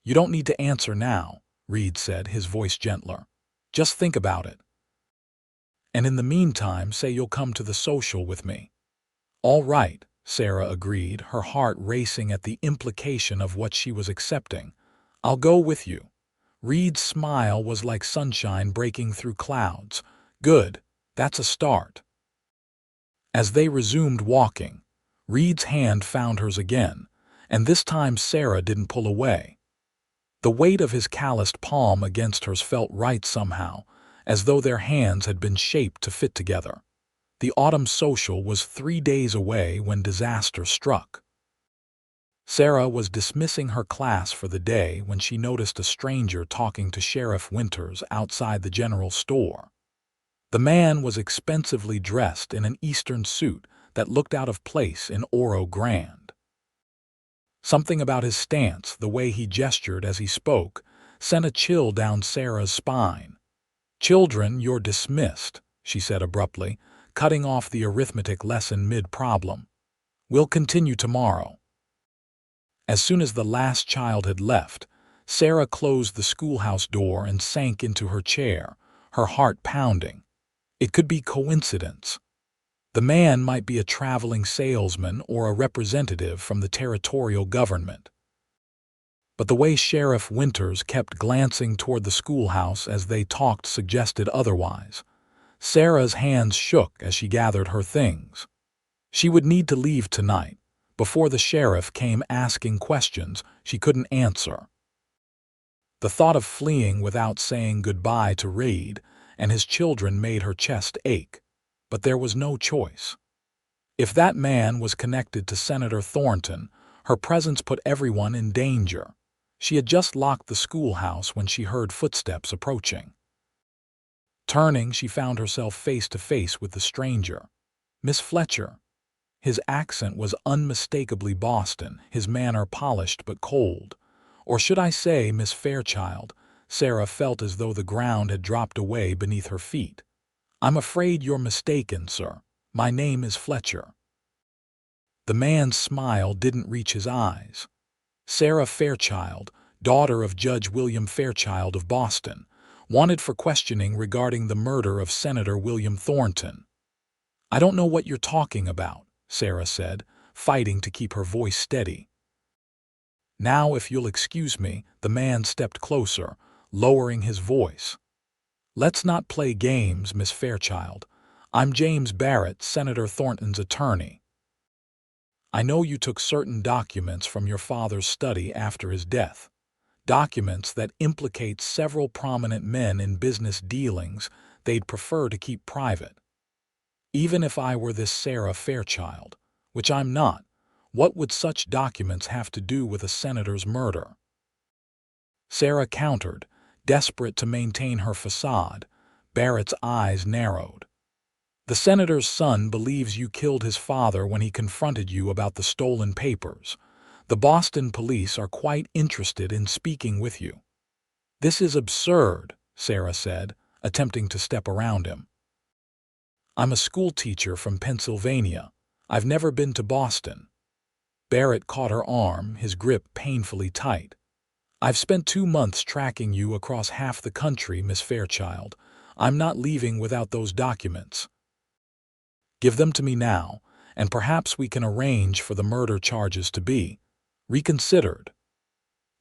You don't need to answer now, Reid said, his voice gentler. Just think about it. And in the meantime, say you'll come to the social with me. All right, Sarah agreed, her heart racing at the implication of what she was accepting. I'll go with you. Reid's smile was like sunshine breaking through clouds. Good, that's a start. As they resumed walking, Reid's hand found hers again, and this time Sarah didn't pull away. The weight of his calloused palm against hers felt right somehow, as though their hands had been shaped to fit together. The autumn social was 3 days away when disaster struck. Sarah was dismissing her class for the day when she noticed a stranger talking to Sheriff Winters outside the general store. The man was expensively dressed in an Eastern suit that looked out of place in Oro Grande. Something about his stance, the way he gestured as he spoke, sent a chill down Sarah's spine. Children, you're dismissed, she said abruptly, cutting off the arithmetic lesson mid-problem. We'll continue tomorrow. As soon as the last child had left, Sarah closed the schoolhouse door and sank into her chair, her heart pounding. It could be coincidence. The man might be a traveling salesman or a representative from the territorial government. But the way Sheriff Winters kept glancing toward the schoolhouse as they talked suggested otherwise. Sarah's hands shook as she gathered her things. She would need to leave tonight, before the sheriff came asking questions she couldn't answer. The thought of fleeing without saying goodbye to Reid and his children made her chest ache, but there was no choice. If that man was connected to Senator Thornton, her presence put everyone in danger. She had just locked the schoolhouse when she heard footsteps approaching. Turning, she found herself face to face with the stranger. Miss Fletcher. His accent was unmistakably Boston, his manner polished but cold. Or should I say, Miss Fairchild? Sarah felt as though the ground had dropped away beneath her feet. I'm afraid you're mistaken, sir. My name is Fletcher. The man's smile didn't reach his eyes. Sarah Fairchild, daughter of Judge William Fairchild of Boston, wanted for questioning regarding the murder of Senator William Thornton. I don't know what you're talking about, Sarah said, fighting to keep her voice steady. Now, if you'll excuse me, the man stepped closer, lowering his voice. Let's not play games, Miss Fairchild. I'm James Barrett, Senator Thornton's attorney. I know you took certain documents from your father's study after his death. documents that implicate several prominent men in business dealings they'd prefer to keep private. Even if I were this Sarah Fairchild, which I'm not, what would such documents have to do with a senator's murder? Sarah countered, desperate to maintain her facade. Barrett's eyes narrowed. The senator's son believes you killed his father when he confronted you about the stolen papers. The Boston police are quite interested in speaking with you. This is absurd, Sarah said, attempting to step around him. I'm a schoolteacher from Pennsylvania. I've never been to Boston. Barrett caught her arm, his grip painfully tight. I've spent 2 months tracking you across half the country, Miss Fairchild. I'm not leaving without those documents. Give them to me now, and perhaps we can arrange for the murder charges to be reconsidered.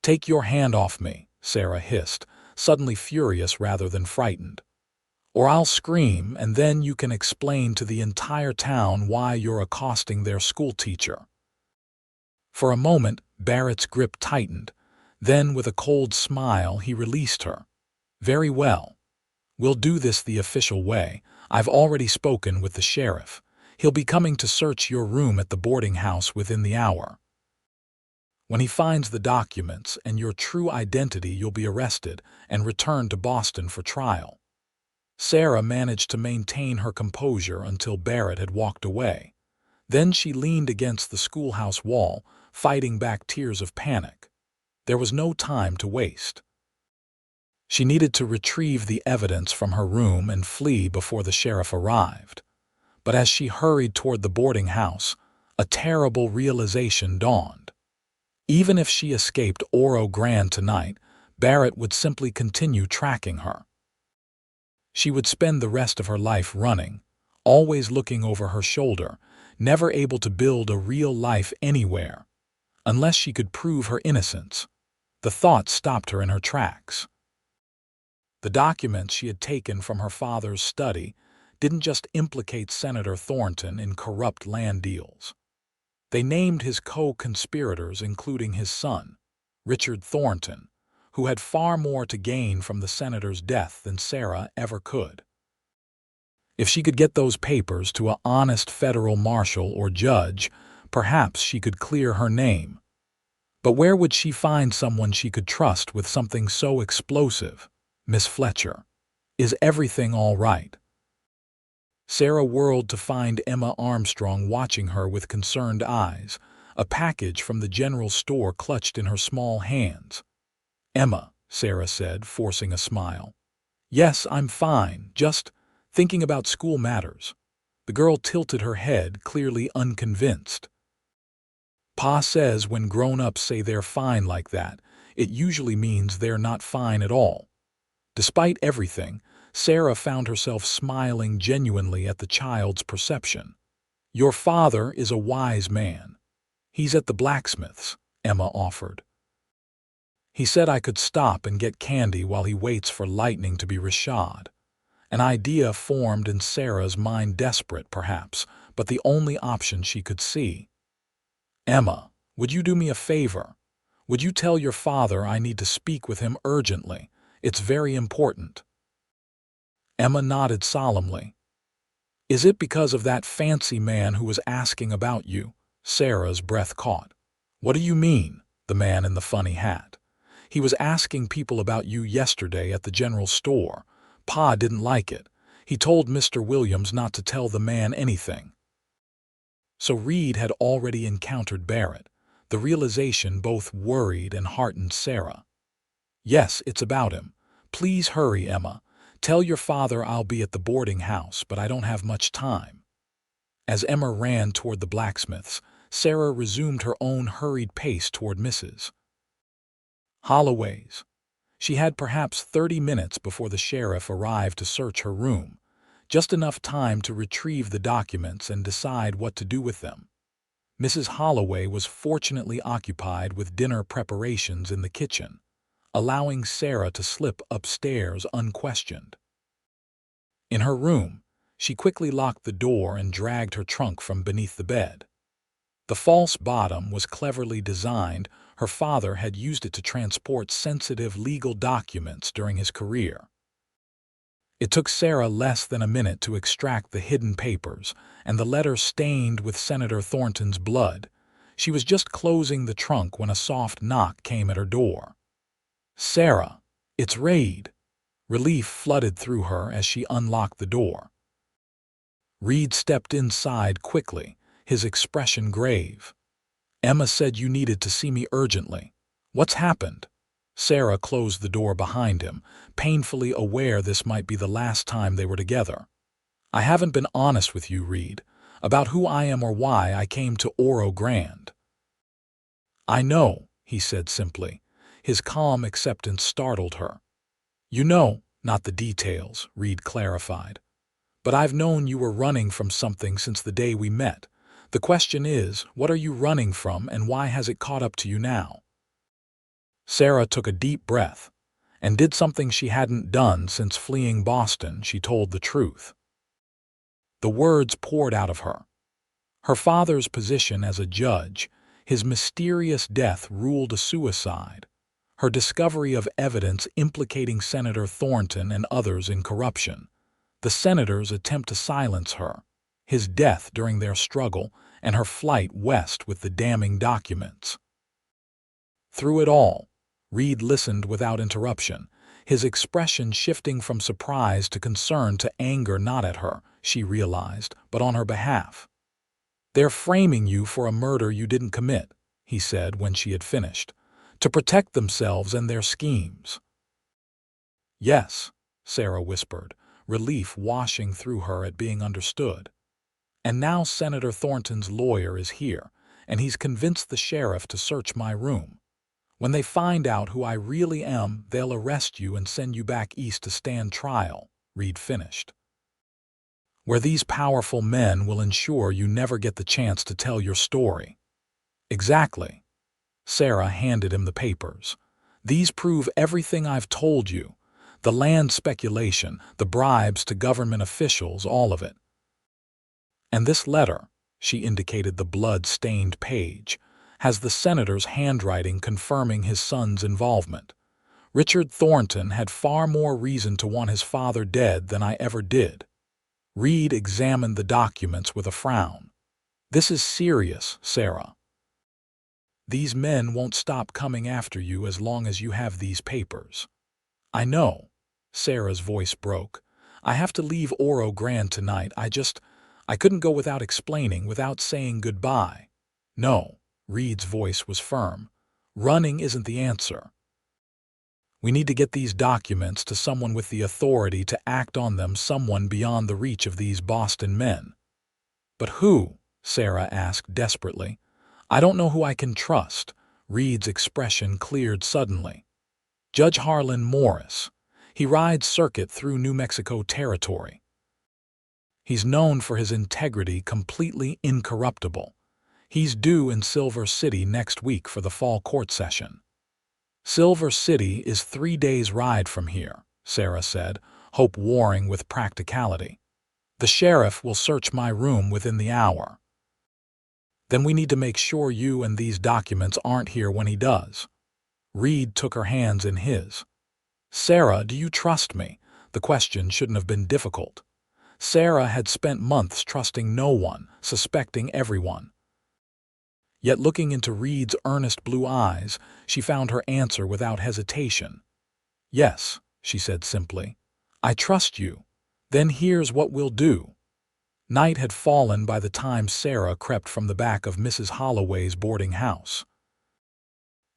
Take your hand off me, Sarah hissed, suddenly furious rather than frightened. Or I'll scream, and then you can explain to the entire town why you're accosting their schoolteacher. For a moment, Barrett's grip tightened. Then, with a cold smile, he released her. Very well. We'll do this the official way. I've already spoken with the sheriff. He'll be coming to search your room at the boarding house within the hour. When he finds the documents and your true identity, you'll be arrested and returned to Boston for trial. Sarah managed to maintain her composure until Barrett had walked away. Then she leaned against the schoolhouse wall, fighting back tears of panic. There was no time to waste. She needed to retrieve the evidence from her room and flee before the sheriff arrived. But as she hurried toward the boarding house, a terrible realization dawned. Even if she escaped Oro Grande tonight, Barrett would simply continue tracking her. She would spend the rest of her life running, always looking over her shoulder, never able to build a real life anywhere. Unless she could prove her innocence. The thought stopped her in her tracks. The documents she had taken from her father's study didn't just implicate Senator Thornton in corrupt land deals. They named his co-conspirators, including his son, Richard Thornton, who had far more to gain from the senator's death than Sarah ever could. If she could get those papers to an honest federal marshal or judge, perhaps she could clear her name. But where would she find someone she could trust with something so explosive? Miss Fletcher, is everything all right? Sarah whirled to find Emma Armstrong watching her with concerned eyes, a package from the general store clutched in her small hands. Emma, Sarah said, forcing a smile. Yes, I'm fine, just thinking about school matters. The girl tilted her head, clearly unconvinced. Pa says when grown-ups say they're fine like that, it usually means they're not fine at all. Despite everything, Sarah found herself smiling genuinely at the child's perception. Your father is a wise man. He's at the blacksmith's, Emma offered. He said I could stop and get candy while he waits for lightning to be reshod. An idea formed in Sarah's mind, desperate perhaps, but the only option she could see. Emma, would you do me a favor? Would you tell your father I need to speak with him urgently? It's very important. Emma nodded solemnly. Is it because of that fancy man who was asking about you? Sarah's breath caught. What do you mean, the man in the funny hat? He was asking people about you yesterday at the general store. Pa didn't like it. He told Mr. Williams not to tell the man anything. So Reid had already encountered Barrett. The realization both worried and heartened Sarah. Yes, it's about him. Please hurry, Emma. Tell your father I'll be at the boarding house, but I don't have much time. As Emma ran toward the blacksmith's, Sarah resumed her own hurried pace toward Mrs. Holloway's. She had perhaps 30 minutes before the sheriff arrived to search her room, just enough time to retrieve the documents and decide what to do with them. Mrs. Holloway was fortunately occupied with dinner preparations in the kitchen, allowing Sarah to slip upstairs unquestioned. In her room, she quickly locked the door and dragged her trunk from beneath the bed. The false bottom was cleverly designed. Her father had used it to transport sensitive legal documents during his career. It took Sarah less than a minute to extract the hidden papers, and the letter stained with Senator Thornton's blood. She was just closing the trunk when a soft knock came at her door. "Sarah, it's Reid." Relief flooded through her as she unlocked the door. Reid stepped inside quickly, his expression grave. "Emma said you needed to see me urgently. What's happened?" Sarah closed the door behind him, painfully aware this might be the last time they were together. "I haven't been honest with you, Reid, about who I am or why I came to Oro Grande." "I know," he said simply. His calm acceptance startled her. "You know, not the details," Reid clarified. "But I've known you were running from something since the day we met. The question is, what are you running from and why has it caught up to you now?" Sarah took a deep breath and did something she hadn't done since fleeing Boston. She told the truth. The words poured out of her. Her father's position as a judge, his mysterious death ruled a suicide, her discovery of evidence implicating Senator Thornton and others in corruption, the senator's attempt to silence her, his death during their struggle, and her flight west with the damning documents. Through it all, Reid listened without interruption, his expression shifting from surprise to concern to anger, not at her, she realized, but on her behalf. "They're framing you for a murder you didn't commit," he said when she had finished, "to protect themselves and their schemes." "Yes," Sarah whispered, relief washing through her at being understood. "And now Senator Thornton's lawyer is here, and he's convinced the sheriff to search my room. When they find out who I really am, they'll arrest you and send you back east to stand trial," Reid finished. "Where these powerful men will ensure you never get the chance to tell your story." "Exactly." Sarah handed him the papers. "These prove everything I've told you. The land speculation, the bribes to government officials, all of it. And this letter," she indicated the blood-stained page, "has the senator's handwriting confirming his son's involvement. Richard Thornton had far more reason to want his father dead than I ever did." Reid examined the documents with a frown. "This is serious, Sarah. These men won't stop coming after you as long as you have these papers." "I know." Sarah's voice broke. "I have to leave Oro Grande tonight. I couldn't go without explaining, without saying goodbye." "No." Reid's voice was firm. "Running isn't the answer. We need to get these documents to someone with the authority to act on them, someone beyond the reach of these Boston men." "But who?" Sarah asked desperately. "I don't know who I can trust." Reid's expression cleared suddenly. "Judge Harlan Morris. He rides circuit through New Mexico territory. He's known for his integrity, completely incorruptible. He's due in Silver City next week for the fall court session." "Silver City is 3 days' ride from here," Sarah said, hope warring with practicality. "The sheriff will search my room within the hour." "Then we need to make sure you and these documents aren't here when he does." Reid took her hands in his. "Sarah, do you trust me?" The question shouldn't have been difficult. Sarah had spent months trusting no one, suspecting everyone. Yet looking into Reid's earnest blue eyes, she found her answer without hesitation. "Yes," she said simply. "I trust you. Then here's what we'll do." Night had fallen by the time Sarah crept from the back of Mrs. Holloway's boarding house.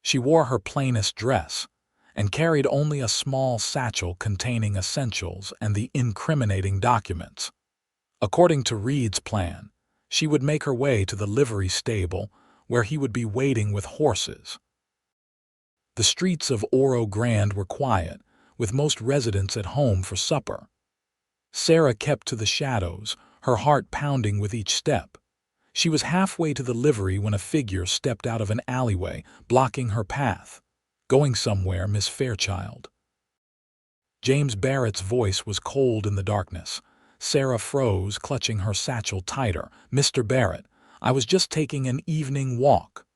She wore her plainest dress and carried only a small satchel containing essentials and the incriminating documents. According to Reid's plan, she would make her way to the livery stable, where he would be waiting with horses. The streets of Oro Grande were quiet, with most residents at home for supper. Sarah kept to the shadows, her heart pounding with each step. She was halfway to the livery when a figure stepped out of an alleyway, blocking her path. "Going somewhere, Miss Fairchild?" James Barrett's voice was cold in the darkness. Sarah froze, clutching her satchel tighter. "Mr. Barrett, I was just taking an evening walk."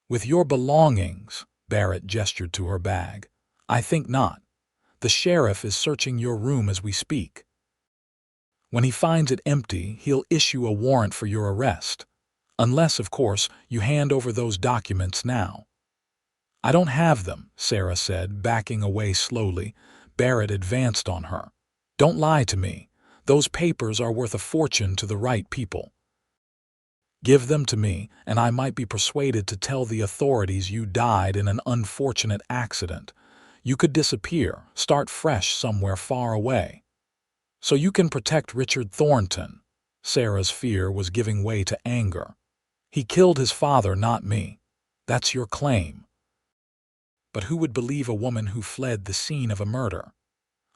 "With your belongings," Barrett gestured to her bag. "I think not. The sheriff is searching your room as we speak. When he finds it empty, he'll issue a warrant for your arrest. Unless, of course, you hand over those documents now." "I don't have them," Sarah said, backing away slowly. Barrett advanced on her. "Don't lie to me. Those papers are worth a fortune to the right people. Give them to me, and I might be persuaded to tell the authorities you died in an unfortunate accident. You could disappear, start fresh somewhere far away. So you can protect Richard Thornton." Sarah's fear was giving way to anger. "He killed his father, not me. That's your claim. But who would believe a woman who fled the scene of a murder?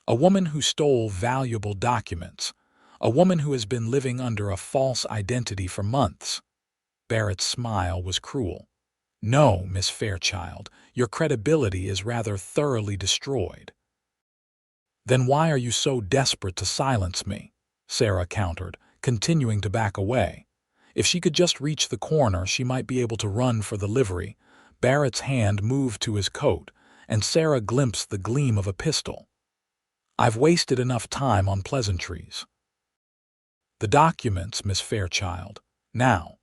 A woman who stole valuable documents? A woman who has been living under a false identity for months?" Barrett's smile was cruel. "No, Miss Fairchild, your credibility is rather thoroughly destroyed." "Then why are you so desperate to silence me?" Sarah countered, continuing to back away. If she could just reach the corner, she might be able to run for the livery. Barrett's hand moved to his coat, and Sarah glimpsed the gleam of a pistol. "I've wasted enough time on pleasantries. The documents, Miss Fairchild. Now."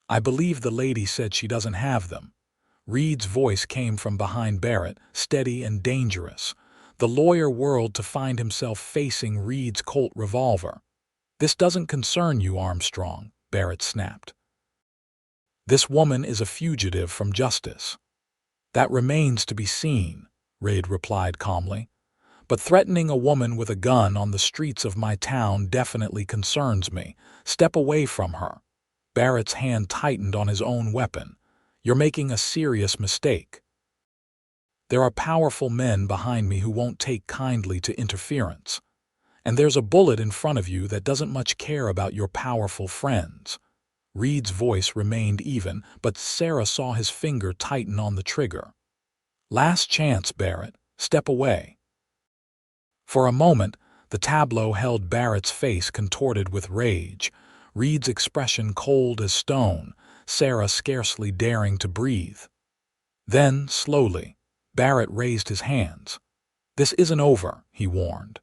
"I believe the lady said she doesn't have them." Reid's voice came from behind Barrett, steady and dangerous. The lawyer whirled to find himself facing Reid's Colt revolver. "This doesn't concern you, Armstrong," Barrett snapped. "This woman is a fugitive from justice." "That remains to be seen," Reid replied calmly. "But threatening a woman with a gun on the streets of my town definitely concerns me. Step away from her." Barrett's hand tightened on his own weapon. "You're making a serious mistake. There are powerful men behind me who won't take kindly to interference. And there's a bullet in front of you that doesn't much care about your powerful friends." Reid's voice remained even, but Sarah saw his finger tighten on the trigger. "Last chance, Barrett. Step away." For a moment, the tableau held Barrett's face contorted with rage, Reid's expression cold as stone, Sarah scarcely daring to breathe. Then, slowly, Barrett raised his hands. "This isn't over," he warned.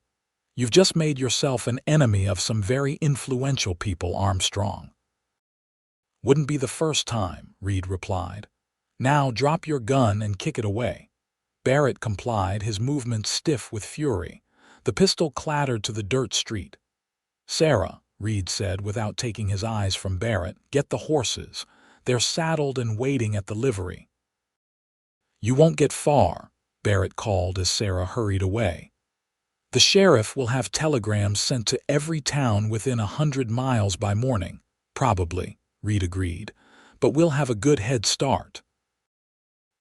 "You've just made yourself an enemy of some very influential people, Armstrong." "Wouldn't be the first time," Reid replied. "Now drop your gun and kick it away." Barrett complied, his movements stiff with fury. The pistol clattered to the dirt street. "Sarah," Reid said without taking his eyes from Barrett, "get the horses. They're saddled and waiting at the livery." "You won't get far," Barrett called as Sarah hurried away. "The sheriff will have telegrams sent to every town within 100 miles by morning." "Probably," Reid agreed, "but we'll have a good head start."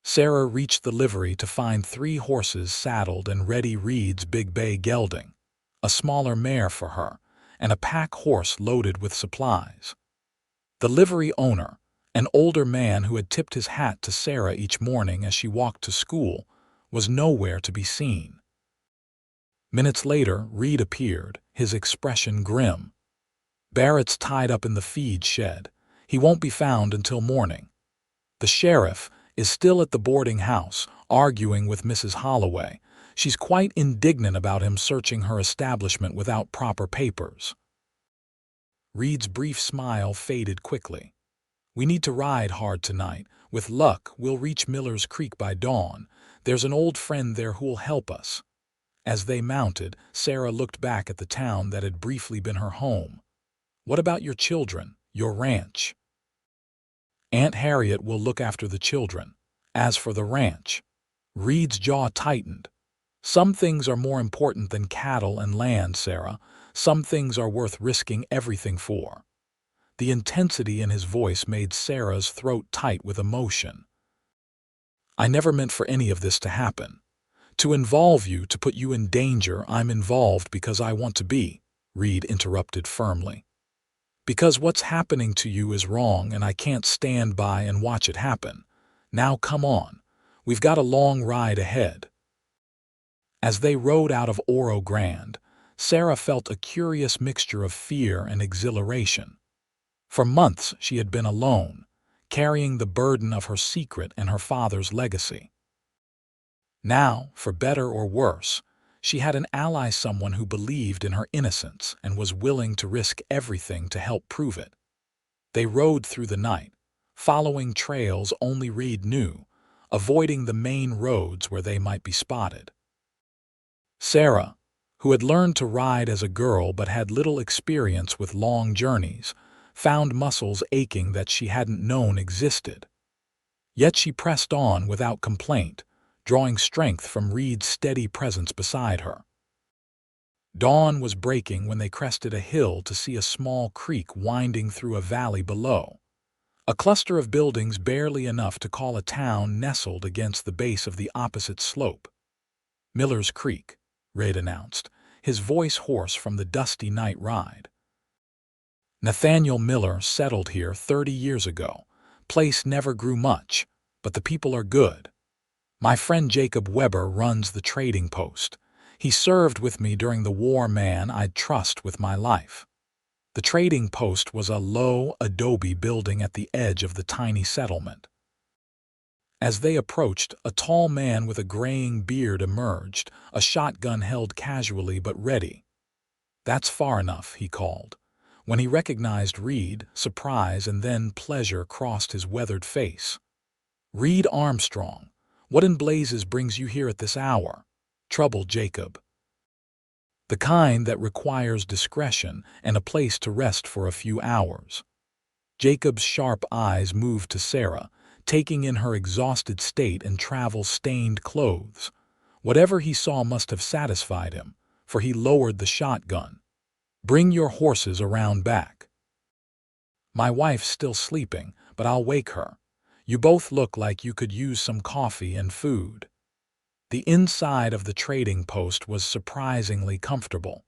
Sarah reached the livery to find 3 horses saddled and ready, Reid's big bay gelding, a smaller mare for her, and a pack horse loaded with supplies. The livery owner, an older man who had tipped his hat to Sarah each morning as she walked to school, was nowhere to be seen. Minutes later, Reid appeared, his expression grim. "Barrett's tied up in the feed shed. He won't be found until morning. The sheriff is still at the boarding house, arguing with Mrs. Holloway. She's quite indignant about him searching her establishment without proper papers." Reid's brief smile faded quickly. "We need to ride hard tonight. With luck, we'll reach Miller's Creek by dawn. There's an old friend there who'll help us." As they mounted, Sarah looked back at the town that had briefly been her home. "What about your children, your ranch?" "Aunt Harriet will look after the children. As for the ranch," Reid's jaw tightened. "Some things are more important than cattle and land, Sarah. Some things are worth risking everything for." The intensity in his voice made Sarah's throat tight with emotion. "I never meant for any of this to happen. To involve you, to put you in danger. I'm involved because I want to be," Reid interrupted firmly. "Because what's happening to you is wrong and I can't stand by and watch it happen. Now come on. We've got a long ride ahead." As they rode out of Oro Grande, Sarah felt a curious mixture of fear and exhilaration. For months she had been alone, carrying the burden of her secret and her father's legacy. Now, for better or worse, she had an ally, someone who believed in her innocence and was willing to risk everything to help prove it. They rode through the night, following trails only Reid knew, avoiding the main roads where they might be spotted. Sarah, who had learned to ride as a girl but had little experience with long journeys, found muscles aching that she hadn't known existed. Yet she pressed on without complaint, drawing strength from Reid's steady presence beside her. Dawn was breaking when they crested a hill to see a small creek winding through a valley below. A cluster of buildings barely enough to call a town nestled against the base of the opposite slope. "Miller's Creek," Reid announced, his voice hoarse from the dusty night ride. "Nathaniel Miller settled here 30 years ago. Place never grew much, but the people are good. My friend Jacob Weber runs the trading post. He served with me during the war, man I'd trust with my life." The trading post was a low adobe building at the edge of the tiny settlement. As they approached, a tall man with a graying beard emerged, a shotgun held casually but ready. "That's far enough," he called. When he recognized Reid, surprise and then pleasure crossed his weathered face. "Reid Armstrong, what in blazes brings you here at this hour?" troubled Jacob. "The kind that requires discretion and a place to rest for a few hours." Jacob's sharp eyes moved to Sarah, taking in her exhausted state and travel-stained clothes. Whatever he saw must have satisfied him, for he lowered the shotgun. "Bring your horses around back." "My wife's still sleeping, but I'll wake her. You both look like you could use some coffee and food." The inside of the trading post was surprisingly comfortable.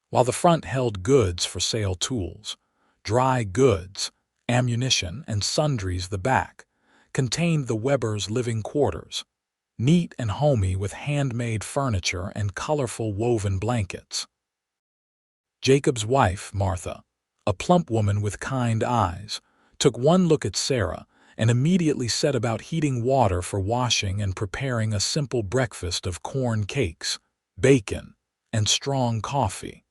While the front held goods for sale, tools, dry goods, ammunition, and sundries, the back contained the Webers' living quarters, neat and homey with handmade furniture and colorful woven blankets. Jacob's wife, Martha, a plump woman with kind eyes, took one look at Sarah and immediately set about heating water for washing and preparing a simple breakfast of corn cakes, bacon, and strong coffee.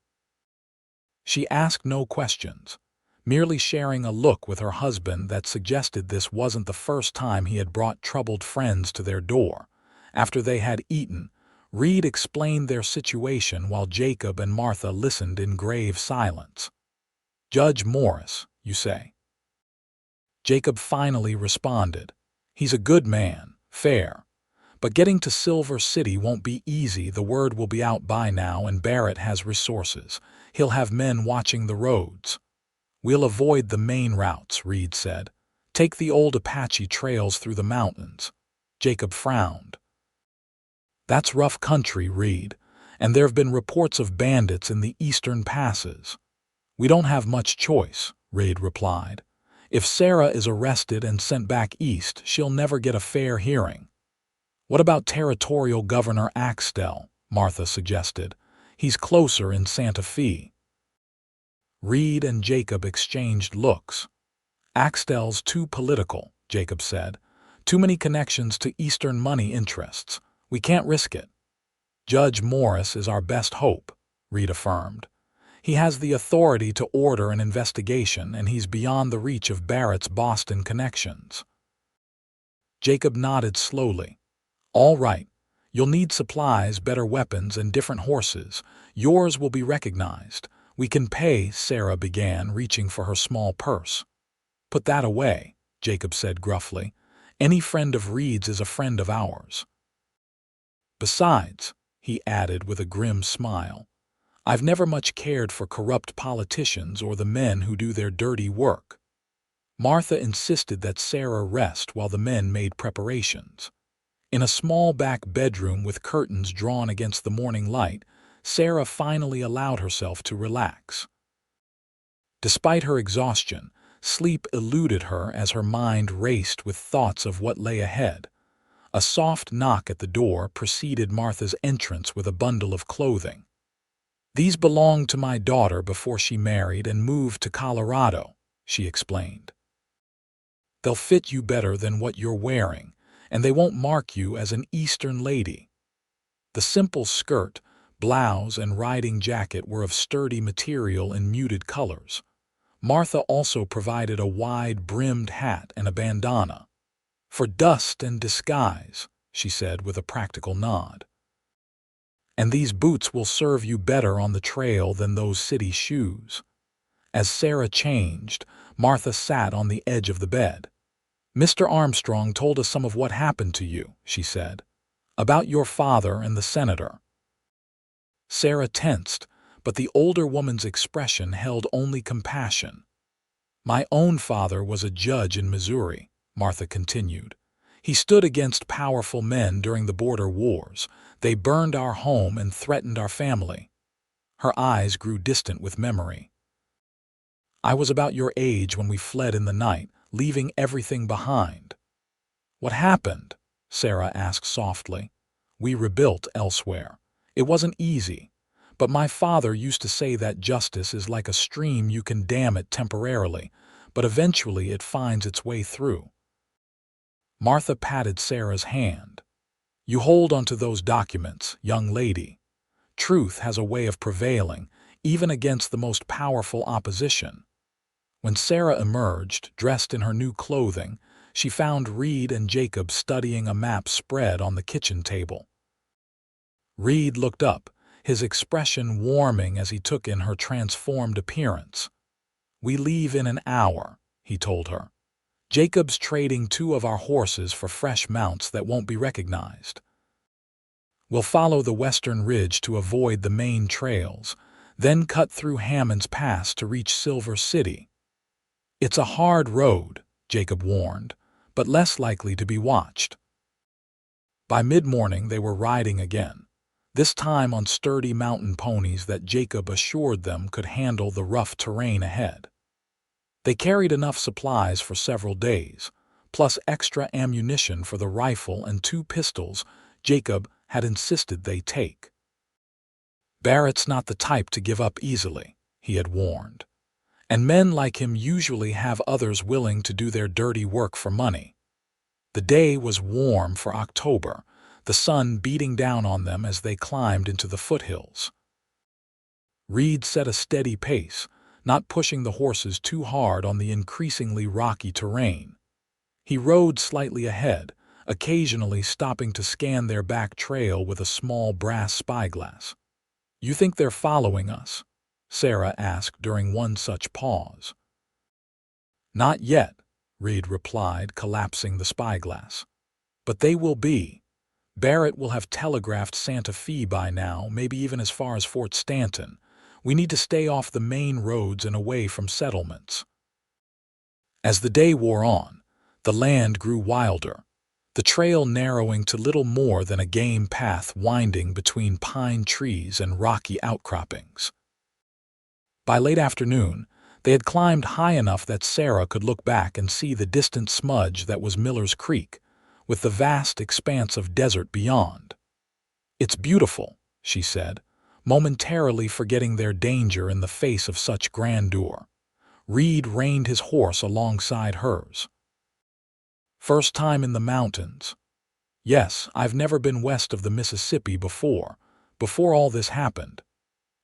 She asked no questions, merely sharing a look with her husband that suggested this wasn't the first time he had brought troubled friends to their door. After they had eaten, Reid explained their situation while Jacob and Martha listened in grave silence. "Judge Morris, you say?" Jacob finally responded. "He's a good man, fair. But getting to Silver City won't be easy. The word will be out by now, and Barrett has resources. He'll have men watching the roads." "We'll avoid the main routes," Reid said. "Take the old Apache trails through the mountains." Jacob frowned. "That's rough country, Reid, and there have been reports of bandits in the eastern passes." "We don't have much choice," Reid replied. "If Sarah is arrested and sent back east, she'll never get a fair hearing." "What about Territorial Governor Axtell?" Martha suggested. "He's closer in Santa Fe." Reid and Jacob exchanged looks. "Axtell's too political," Jacob said. "Too many connections to Eastern money interests. We can't risk it." "Judge Morris is our best hope," Reid affirmed. "He has the authority to order an investigation, and he's beyond the reach of Barrett's Boston connections." Jacob nodded slowly. "All right. You'll need supplies, better weapons, and different horses. Yours will be recognized. We can pay," Sarah began, reaching for her small purse. "Put that away," Jacob said gruffly. "Any friend of Reid's is a friend of ours." "Besides," he added with a grim smile, "I've never much cared for corrupt politicians or the men who do their dirty work." Martha insisted that Sarah rest while the men made preparations. In a small back bedroom with curtains drawn against the morning light, Sarah finally allowed herself to relax. Despite her exhaustion, sleep eluded her as her mind raced with thoughts of what lay ahead. A soft knock at the door preceded Martha's entrance with a bundle of clothing. "These belonged to my daughter before she married and moved to Colorado," she explained. "They'll fit you better than what you're wearing, and they won't mark you as an Eastern lady." The simple skirt, blouse, and riding jacket were of sturdy material in muted colors. Martha also provided a wide-brimmed hat and a bandana. "For dust and disguise," she said with a practical nod. "And these boots will serve you better on the trail than those city shoes." As Sarah changed, Martha sat on the edge of the bed. "Mr. Armstrong told us some of what happened to you," she said. "About your father and the senator." Sarah tensed, but the older woman's expression held only compassion. "My own father was a judge in Missouri," Martha continued. "He stood against powerful men during the border wars. They burned our home and threatened our family." Her eyes grew distant with memory. "I was about your age when we fled in the night, leaving everything behind." "What happened?" Sarah asked softly. "We rebuilt elsewhere. It wasn't easy, but my father used to say that justice is like a stream. You can dam it temporarily, but eventually it finds its way through." Martha patted Sarah's hand. "You hold onto those documents, young lady. Truth has a way of prevailing, even against the most powerful opposition." When Sarah emerged, dressed in her new clothing, she found Reid and Jacob studying a map spread on the kitchen table. Reid looked up, his expression warming as he took in her transformed appearance. "We leave in an hour," he told her. "Jacob's trading 2 of our horses for fresh mounts that won't be recognized. We'll follow the western ridge to avoid the main trails, then cut through Hammond's Pass to reach Silver City." "It's a hard road," Jacob warned, "but less likely to be watched." By mid-morning they were riding again, this time on sturdy mountain ponies that Jacob assured them could handle the rough terrain ahead. They carried enough supplies for several days, plus extra ammunition for the rifle and 2 pistols Jacob had insisted they take. "Barrett's not the type to give up easily," he had warned. "And men like him usually have others willing to do their dirty work for money." The day was warm for October, the sun beating down on them as they climbed into the foothills. Reid set a steady pace, not pushing the horses too hard on the increasingly rocky terrain. He rode slightly ahead, occasionally stopping to scan their back trail with a small brass spyglass. "You think they're following us?" Sarah asked during one such pause. "Not yet," Reid replied, collapsing the spyglass. "But they will be. Barrett will have telegraphed Santa Fe by now, maybe even as far as Fort Stanton. We need to stay off the main roads and away from settlements." As the day wore on, the land grew wilder, the trail narrowing to little more than a game path winding between pine trees and rocky outcroppings. By late afternoon, they had climbed high enough that Sarah could look back and see the distant smudge that was Miller's Creek, with the vast expanse of desert beyond. "It's beautiful," she said, momentarily forgetting their danger in the face of such grandeur. Reid reined his horse alongside hers. "First time in the mountains?" "Yes, I've never been west of the Mississippi before all this happened."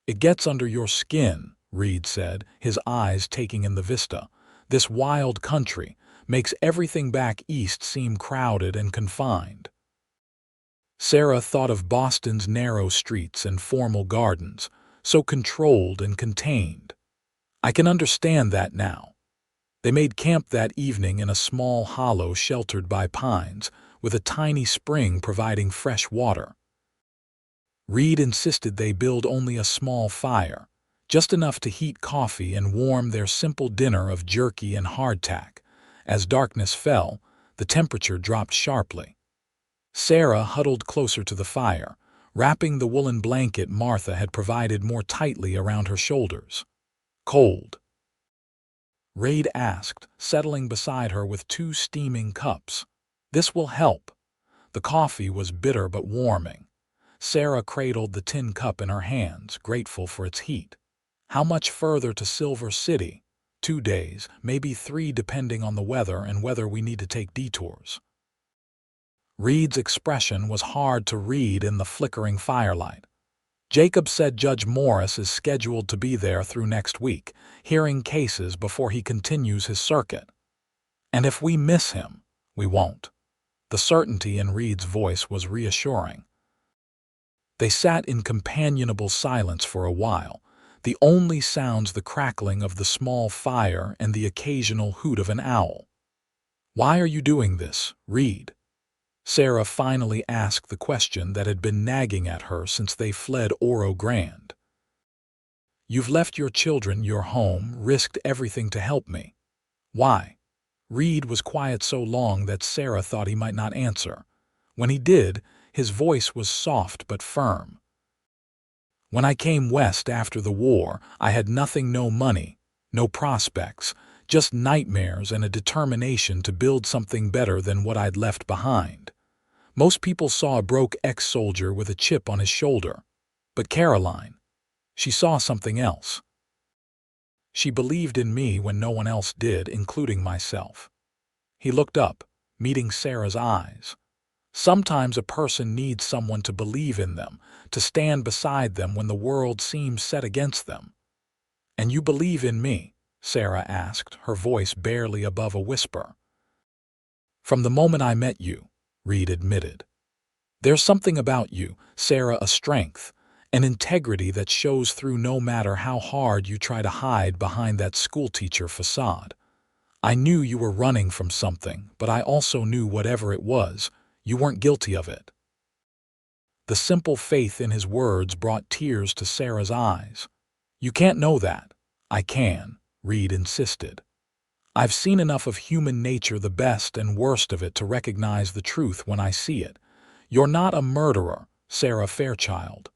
"It gets under your skin," Reid said, his eyes taking in the vista. "This wild country makes everything back east seem crowded and confined." Sarah thought of Boston's narrow streets and formal gardens, so controlled and contained. "I can understand that now." They made camp that evening in a small hollow sheltered by pines, with a tiny spring providing fresh water. Reid insisted they build only a small fire, just enough to heat coffee and warm their simple dinner of jerky and hardtack. As darkness fell, the temperature dropped sharply. Sarah huddled closer to the fire, wrapping the woolen blanket Martha had provided more tightly around her shoulders. "Cold?" Reid asked, settling beside her with 2 steaming cups. "This will help." The coffee was bitter but warming. Sarah cradled the tin cup in her hands, grateful for its heat. "How much further to Silver City?" 2 days, maybe 3 depending on the weather and whether we need to take detours." Reid's expression was hard to read in the flickering firelight. Jacob said Judge Morris is scheduled to be there through next week, hearing cases before he continues his circuit. "And if we miss him, we won't." The certainty in Reid's voice was reassuring. They sat in companionable silence for a while, the only sounds the crackling of the small fire and the occasional hoot of an owl. "Why are you doing this, Reid?" Sarah finally asked the question that had been nagging at her since they fled Oro Grande. "You've left your children, your home, risked everything to help me. Why?" Reid was quiet so long that Sarah thought he might not answer. When he did, his voice was soft but firm. "When I came west after the war, I had nothing, no money, no prospects, just nightmares and a determination to build something better than what I'd left behind. Most people saw a broke ex-soldier with a chip on his shoulder. But Caroline, she saw something else. She believed in me when no one else did, including myself." He looked up, meeting Sarah's eyes. Sometimes a person needs someone to believe in them, to stand beside them when the world seems set against them. "And you believe in me?" Sarah asked, her voice barely above a whisper. "From the moment I met you," Reid admitted. "There's something about you, Sarah, a strength, an integrity that shows through no matter how hard you try to hide behind that schoolteacher facade. I knew you were running from something, but I also knew whatever it was, you weren't guilty of it." The simple faith in his words brought tears to Sarah's eyes. "You can't know that." "I can," Reid insisted. "I've seen enough of human nature, the best and worst of it, to recognize the truth when I see it. You're not a murderer, Sarah Fairchild.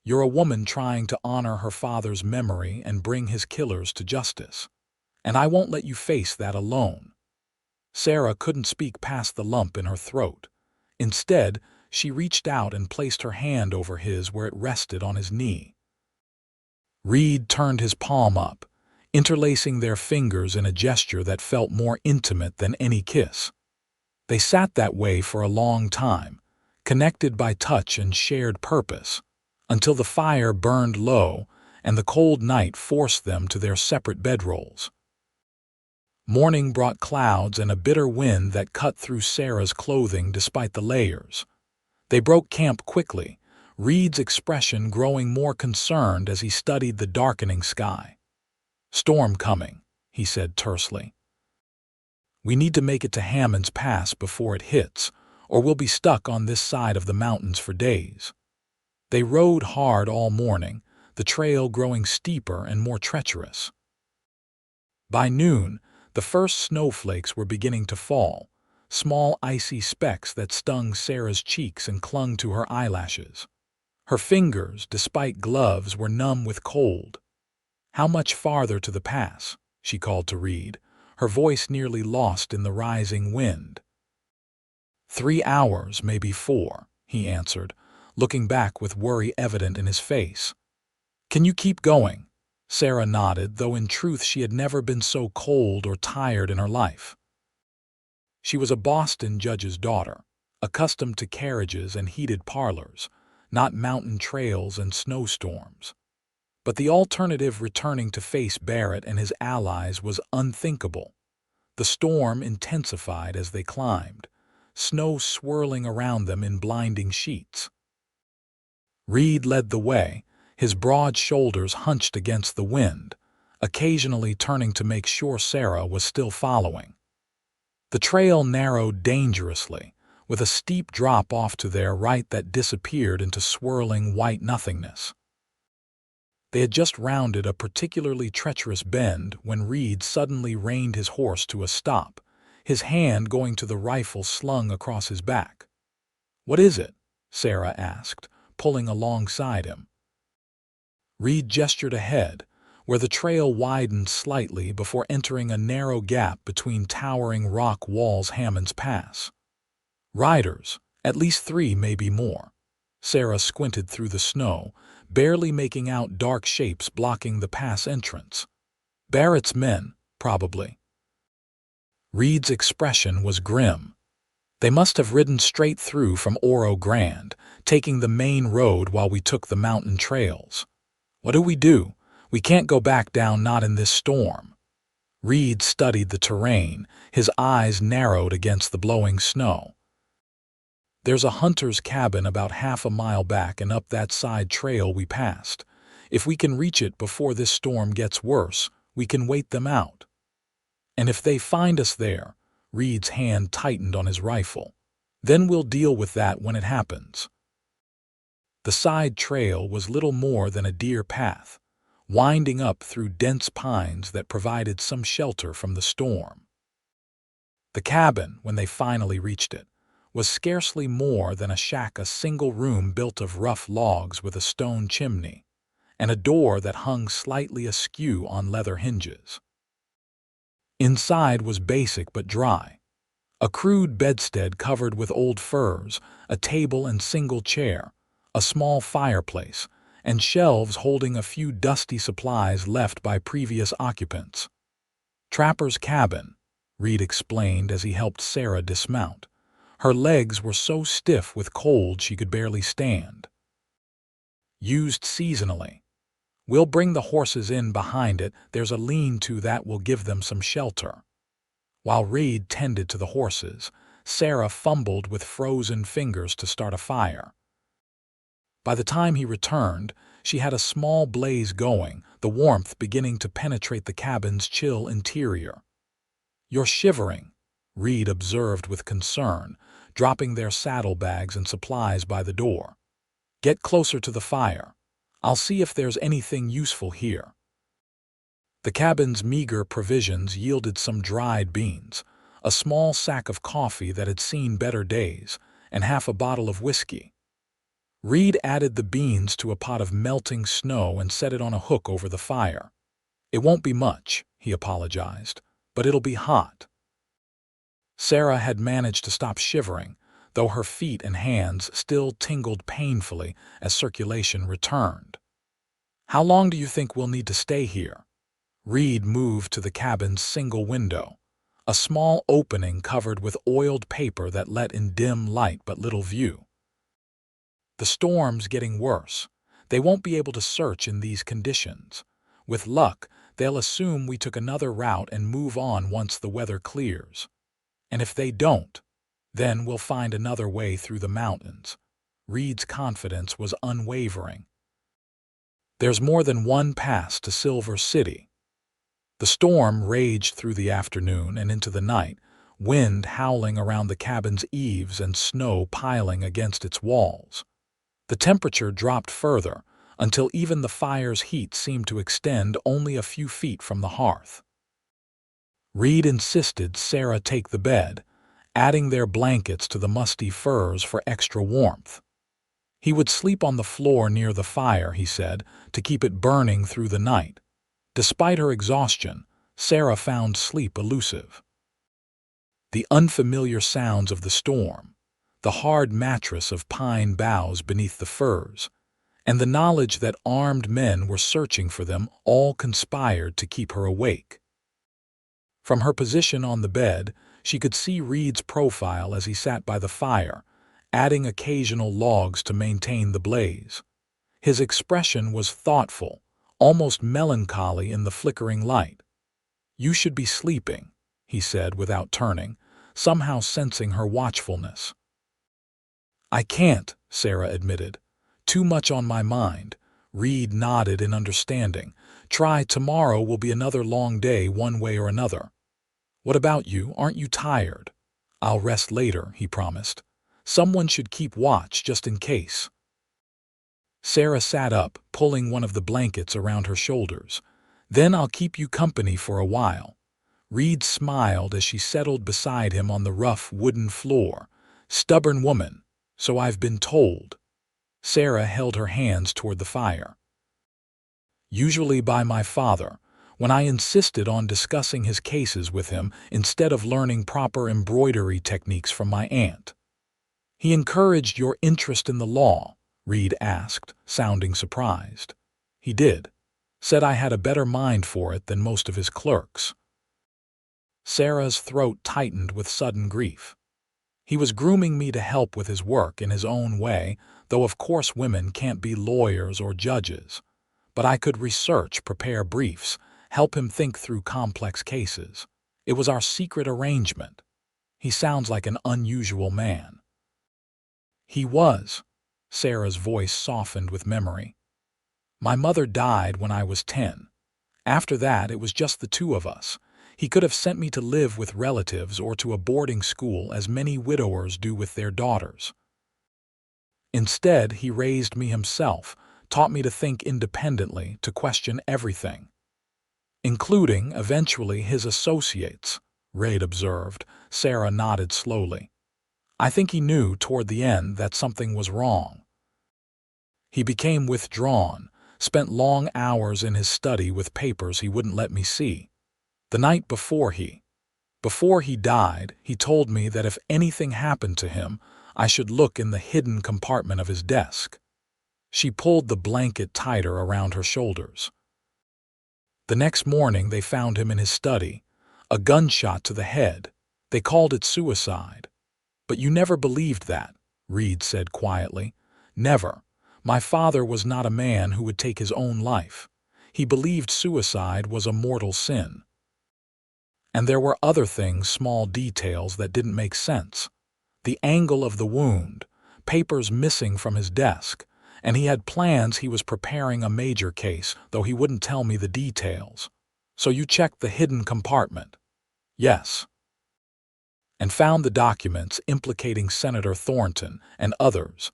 You're a woman trying to honor her father's memory and bring his killers to justice. And I won't let you face that alone." Sarah couldn't speak past the lump in her throat. Instead, she reached out and placed her hand over his where it rested on his knee. Reid turned his palm up, interlacing their fingers in a gesture that felt more intimate than any kiss. They sat that way for a long time, connected by touch and shared purpose, until the fire burned low and the cold night forced them to their separate bedrolls. Morning brought clouds and a bitter wind that cut through Sarah's clothing despite the layers. They broke camp quickly, Reid's expression growing more concerned as he studied the darkening sky. "Storm coming," he said tersely. "We need to make it to Hammond's Pass before it hits, or we'll be stuck on this side of the mountains for days." They rode hard all morning, the trail growing steeper and more treacherous. By noon, the first snowflakes were beginning to fall, small icy specks that stung Sarah's cheeks and clung to her eyelashes. Her fingers, despite gloves, were numb with cold. "How much farther to the pass?" she called to Reid, her voice nearly lost in the rising wind. 3 hours, maybe 4, he answered, looking back with worry evident in his face. "Can you keep going?" Sarah nodded, though in truth she had never been so cold or tired in her life. She was a Boston judge's daughter, accustomed to carriages and heated parlors, not mountain trails and snowstorms. But the alternative, returning to face Barrett and his allies, was unthinkable. The storm intensified as they climbed, snow swirling around them in blinding sheets. Reid led the way, his broad shoulders hunched against the wind, occasionally turning to make sure Sarah was still following. The trail narrowed dangerously, with a steep drop off to their right that disappeared into swirling white nothingness. They had just rounded a particularly treacherous bend when Reid suddenly reined his horse to a stop, his hand going to the rifle slung across his back. "What is it?" Sarah asked, pulling alongside him. Reid gestured ahead, where the trail widened slightly before entering a narrow gap between towering rock walls. "Hammond's Pass." "Riders, at least 3, maybe more." Sarah squinted through the snow, barely making out dark shapes blocking the pass entrance. Barrett's men, probably. Reid's expression was grim. They must have ridden straight through from Oro Grande, taking the main road while we took the mountain trails. What do? We can't go back down, not in this storm. Reid studied the terrain, his eyes narrowed against the blowing snow. There's a hunter's cabin about half a mile back and up that side trail we passed. If we can reach it before this storm gets worse, we can wait them out. And if they find us there, Reid's hand tightened on his rifle, then we'll deal with that when it happens. The side trail was little more than a deer path, winding up through dense pines that provided some shelter from the storm. The cabin, when they finally reached it, was scarcely more than a shack, a single room built of rough logs with a stone chimney, and a door that hung slightly askew on leather hinges. Inside was basic but dry. A crude bedstead covered with old furs, a table and single chair, a small fireplace, and shelves holding a few dusty supplies left by previous occupants. "Trapper's cabin," Reid explained as he helped Sarah dismount. Her legs were so stiff with cold she could barely stand. "Used seasonally. We'll bring the horses in behind it. There's a lean-to that will give them some shelter." While Reid tended to the horses, Sarah fumbled with frozen fingers to start a fire. By the time he returned, she had a small blaze going, the warmth beginning to penetrate the cabin's chill interior. "You're shivering," Reid observed with concern, dropping their saddlebags and supplies by the door. "Get closer to the fire. I'll see if there's anything useful here." The cabin's meager provisions yielded some dried beans, a small sack of coffee that had seen better days, and half a bottle of whiskey. Reid added the beans to a pot of melting snow and set it on a hook over the fire. "It won't be much," he apologized, "but it'll be hot." Sarah had managed to stop shivering, though her feet and hands still tingled painfully as circulation returned. "How long do you think we'll need to stay here?" Reid moved to the cabin's single window, a small opening covered with oiled paper that let in dim light but little view. "The storm's getting worse. They won't be able to search in these conditions. With luck, they'll assume we took another route and move on once the weather clears. And if they don't, then we'll find another way through the mountains." Reid's confidence was unwavering. "There's more than one pass to Silver City." The storm raged through the afternoon and into the night, wind howling around the cabin's eaves and snow piling against its walls. The temperature dropped further, until even the fire's heat seemed to extend only a few feet from the hearth. Reid insisted Sarah take the bed, adding their blankets to the musty furs for extra warmth. He would sleep on the floor near the fire, he said, to keep it burning through the night. Despite her exhaustion, Sarah found sleep elusive. The unfamiliar sounds of the storm, the hard mattress of pine boughs beneath the furs, and the knowledge that armed men were searching for them all conspired to keep her awake. From her position on the bed, she could see Reid's profile as he sat by the fire, adding occasional logs to maintain the blaze. His expression was thoughtful, almost melancholy in the flickering light. "You should be sleeping," he said without turning, somehow sensing her watchfulness. "I can't," Sarah admitted. "Too much on my mind." Reid nodded in understanding. "Try tomorrow will be another long day one way or another." "What about you? Aren't you tired?" "I'll rest later," he promised. "Someone should keep watch just in case." Sarah sat up, pulling one of the blankets around her shoulders. "Then I'll keep you company for a while." Reid smiled as she settled beside him on the rough wooden floor. "Stubborn woman, so I've been told." Sarah held her hands toward the fire. "Usually by my father, when I insisted on discussing his cases with him instead of learning proper embroidery techniques from my aunt." "He encouraged your interest in the law?" Reid asked, sounding surprised. "He did." Said I had a better mind for it than most of his clerks. Sarah's throat tightened with sudden grief. He was grooming me to help with his work in his own way, though of course women can't be lawyers or judges. But I could research, prepare briefs, help him think through complex cases. It was our secret arrangement. He sounds like an unusual man. He was. Sarah's voice softened with memory. My mother died when I was 10. After that, it was just the two of us. He could have sent me to live with relatives or to a boarding school, as many widowers do with their daughters. Instead, he raised me himself, taught me to think independently, to question everything. Including, eventually, his associates, Reid observed. Sarah nodded slowly. I think he knew toward the end that something was wrong. He became withdrawn, spent long hours in his study with papers he wouldn't let me see. The night before he died, he told me that if anything happened to him, I should look in the hidden compartment of his desk. She pulled the blanket tighter around her shoulders. The next morning they found him in his study, a gunshot to the head. They called it suicide. But you never believed that, Reid said quietly. Never. My father was not a man who would take his own life. He believed suicide was a mortal sin. And there were other things, small details that didn't make sense. The angle of the wound, papers missing from his desk, and he had plans. He was preparing a major case, though he wouldn't tell me the details. So you checked the hidden compartment? Yes. And found the documents implicating Senator Thornton and others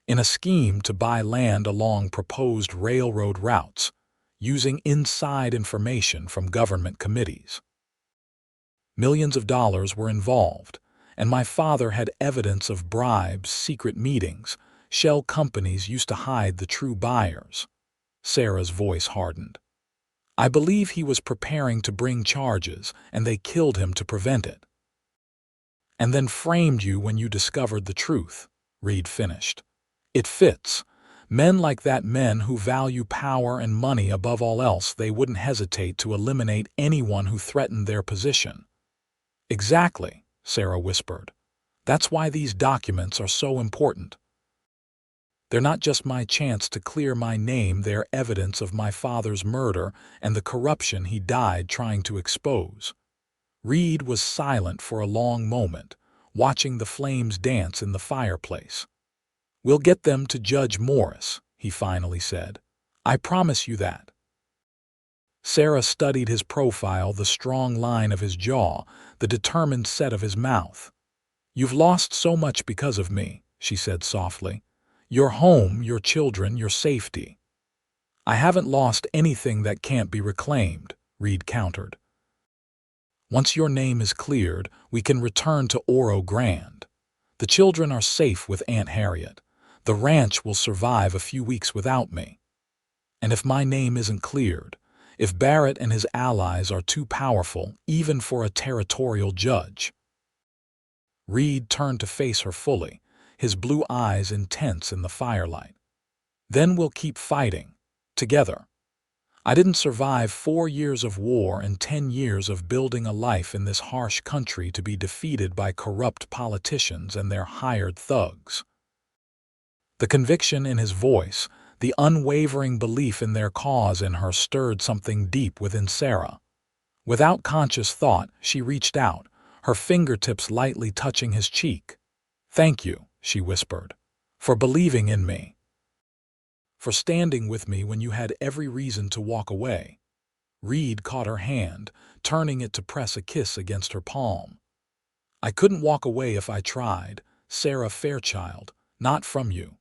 in a scheme to buy land along proposed railroad routes, using inside information from government committees. Millions of dollars were involved, and my father had evidence of bribes, secret meetings. Shell companies used to hide the true buyers. Sarah's voice hardened. I believe he was preparing to bring charges, and they killed him to prevent it. And then framed you when you discovered the truth, Reid finished. It fits. Men like that, men who value power and money above all else, they wouldn't hesitate to eliminate anyone who threatened their position. Exactly, Sarah whispered. That's why these documents are so important. They're not just my chance to clear my name, they're evidence of my father's murder and the corruption he died trying to expose. Reid was silent for a long moment, watching the flames dance in the fireplace. We'll get them to Judge Morris, he finally said. I promise you that. Sarah studied his profile, the strong line of his jaw, the determined set of his mouth. You've lost so much because of me, she said softly. Your home, your children, your safety. I haven't lost anything that can't be reclaimed, Reid countered. Once your name is cleared, we can return to Oro Grande. The children are safe with Aunt Harriet. The ranch will survive a few weeks without me. And if my name isn't cleared, if Barrett and his allies are too powerful, even for a territorial judge. Reid turned to face her fully, his blue eyes intense in the firelight. Then we'll keep fighting, together. I didn't survive 4 years of war and 10 years of building a life in this harsh country to be defeated by corrupt politicians and their hired thugs. The conviction in his voice, the unwavering belief in their cause in her, stirred something deep within Sarah. Without conscious thought, she reached out, her fingertips lightly touching his cheek. Thank you, she whispered, for believing in me. For standing with me when you had every reason to walk away. Reid caught her hand, turning it to press a kiss against her palm. I couldn't walk away if I tried, Sarah Fairchild, not from you.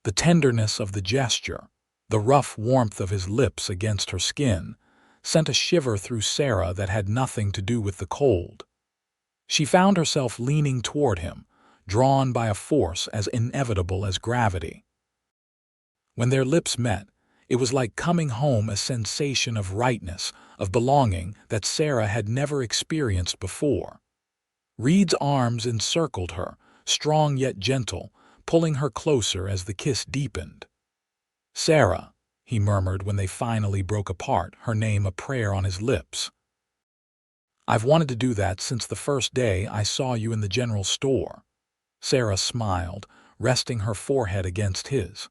The tenderness of the gesture, the rough warmth of his lips against her skin, sent a shiver through Sarah that had nothing to do with the cold. She found herself leaning toward him, drawn by a force as inevitable as gravity. When their lips met, it was like coming home, a sensation of rightness, of belonging that Sarah had never experienced before. Reid's arms encircled her, strong yet gentle, pulling her closer as the kiss deepened. Sarah, he murmured when they finally broke apart, her name a prayer on his lips. "I've wanted to do that since the first day I saw you in the general store." Sarah smiled, resting her forehead against his.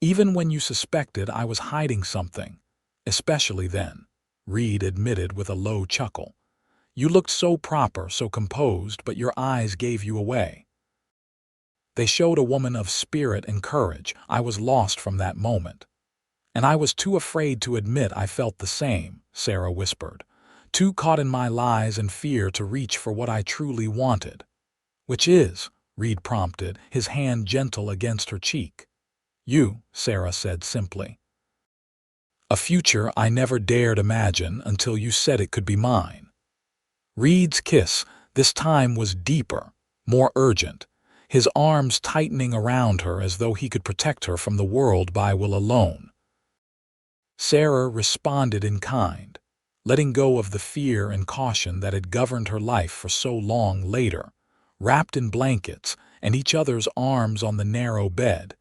"Even when you suspected I was hiding something, especially then," Reid admitted with a low chuckle. "You looked so proper, so composed, but your eyes gave you away. They showed a woman of spirit and courage. I was lost from that moment. And I was too afraid to admit I felt the same," Sarah whispered. "Too caught in my lies and fear to reach for what I truly wanted." "Which is?" Reid prompted, his hand gentle against her cheek. "You," Sarah said simply. "A future I never dared imagine until you said it could be mine." Reid's kiss, this time, was deeper, more urgent, his arms tightening around her as though he could protect her from the world by will alone. Sarah responded in kind, letting go of the fear and caution that had governed her life for so long. Later, wrapped in blankets and each other's arms on the narrow bed,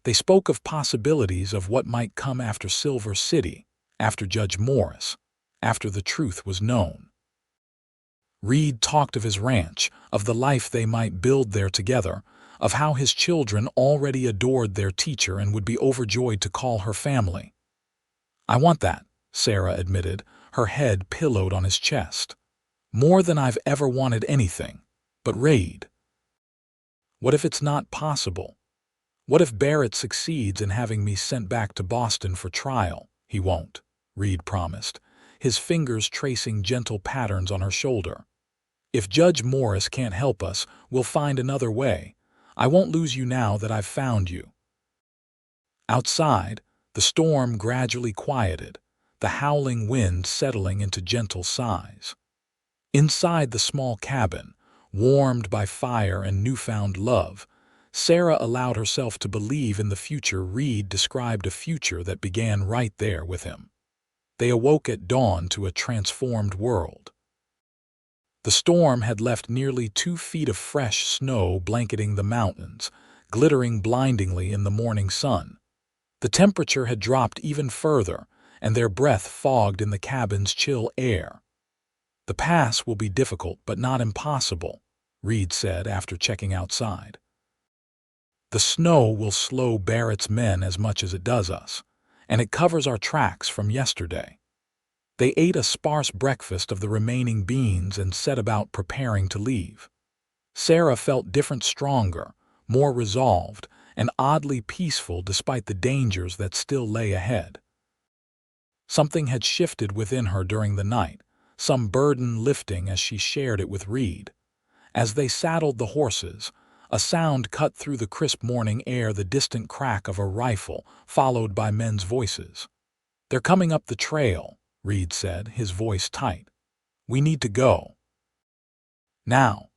they spoke of possibilities of what might come after Silver City, after Judge Morris, after the truth was known. Reid talked of his ranch, of the life they might build there together, of how his children already adored their teacher and would be overjoyed to call her family. "I want that," Sarah admitted, her head pillowed on his chest. "More than I've ever wanted anything. But Reid, what if it's not possible? What if Barrett succeeds in having me sent back to Boston for trial?" "He won't," Reid promised, his fingers tracing gentle patterns on her shoulder. "If Judge Morris can't help us, we'll find another way. I won't lose you now that I've found you." Outside, the storm gradually quieted, the howling wind settling into gentle sighs. Inside the small cabin, warmed by fire and newfound love, Sarah allowed herself to believe in the future. Reid described a future that began right there with him. They awoke at dawn to a transformed world. The storm had left nearly 2 feet of fresh snow blanketing the mountains, glittering blindingly in the morning sun. The temperature had dropped even further, and their breath fogged in the cabin's chill air. "The pass will be difficult but not impossible," Reid said after checking outside. "The snow will slow Barrett's men as much as it does us, and it covers our tracks from yesterday." They ate a sparse breakfast of the remaining beans and set about preparing to leave. Sarah felt different, stronger, more resolved, and oddly peaceful despite the dangers that still lay ahead. Something had shifted within her during the night, some burden lifting as she shared it with Reid. As they saddled the horses, a sound cut through the crisp morning air, the distant crack of a rifle, followed by men's voices. "They're coming up the trail," Reid said, his voice tight. "We need to go. Now."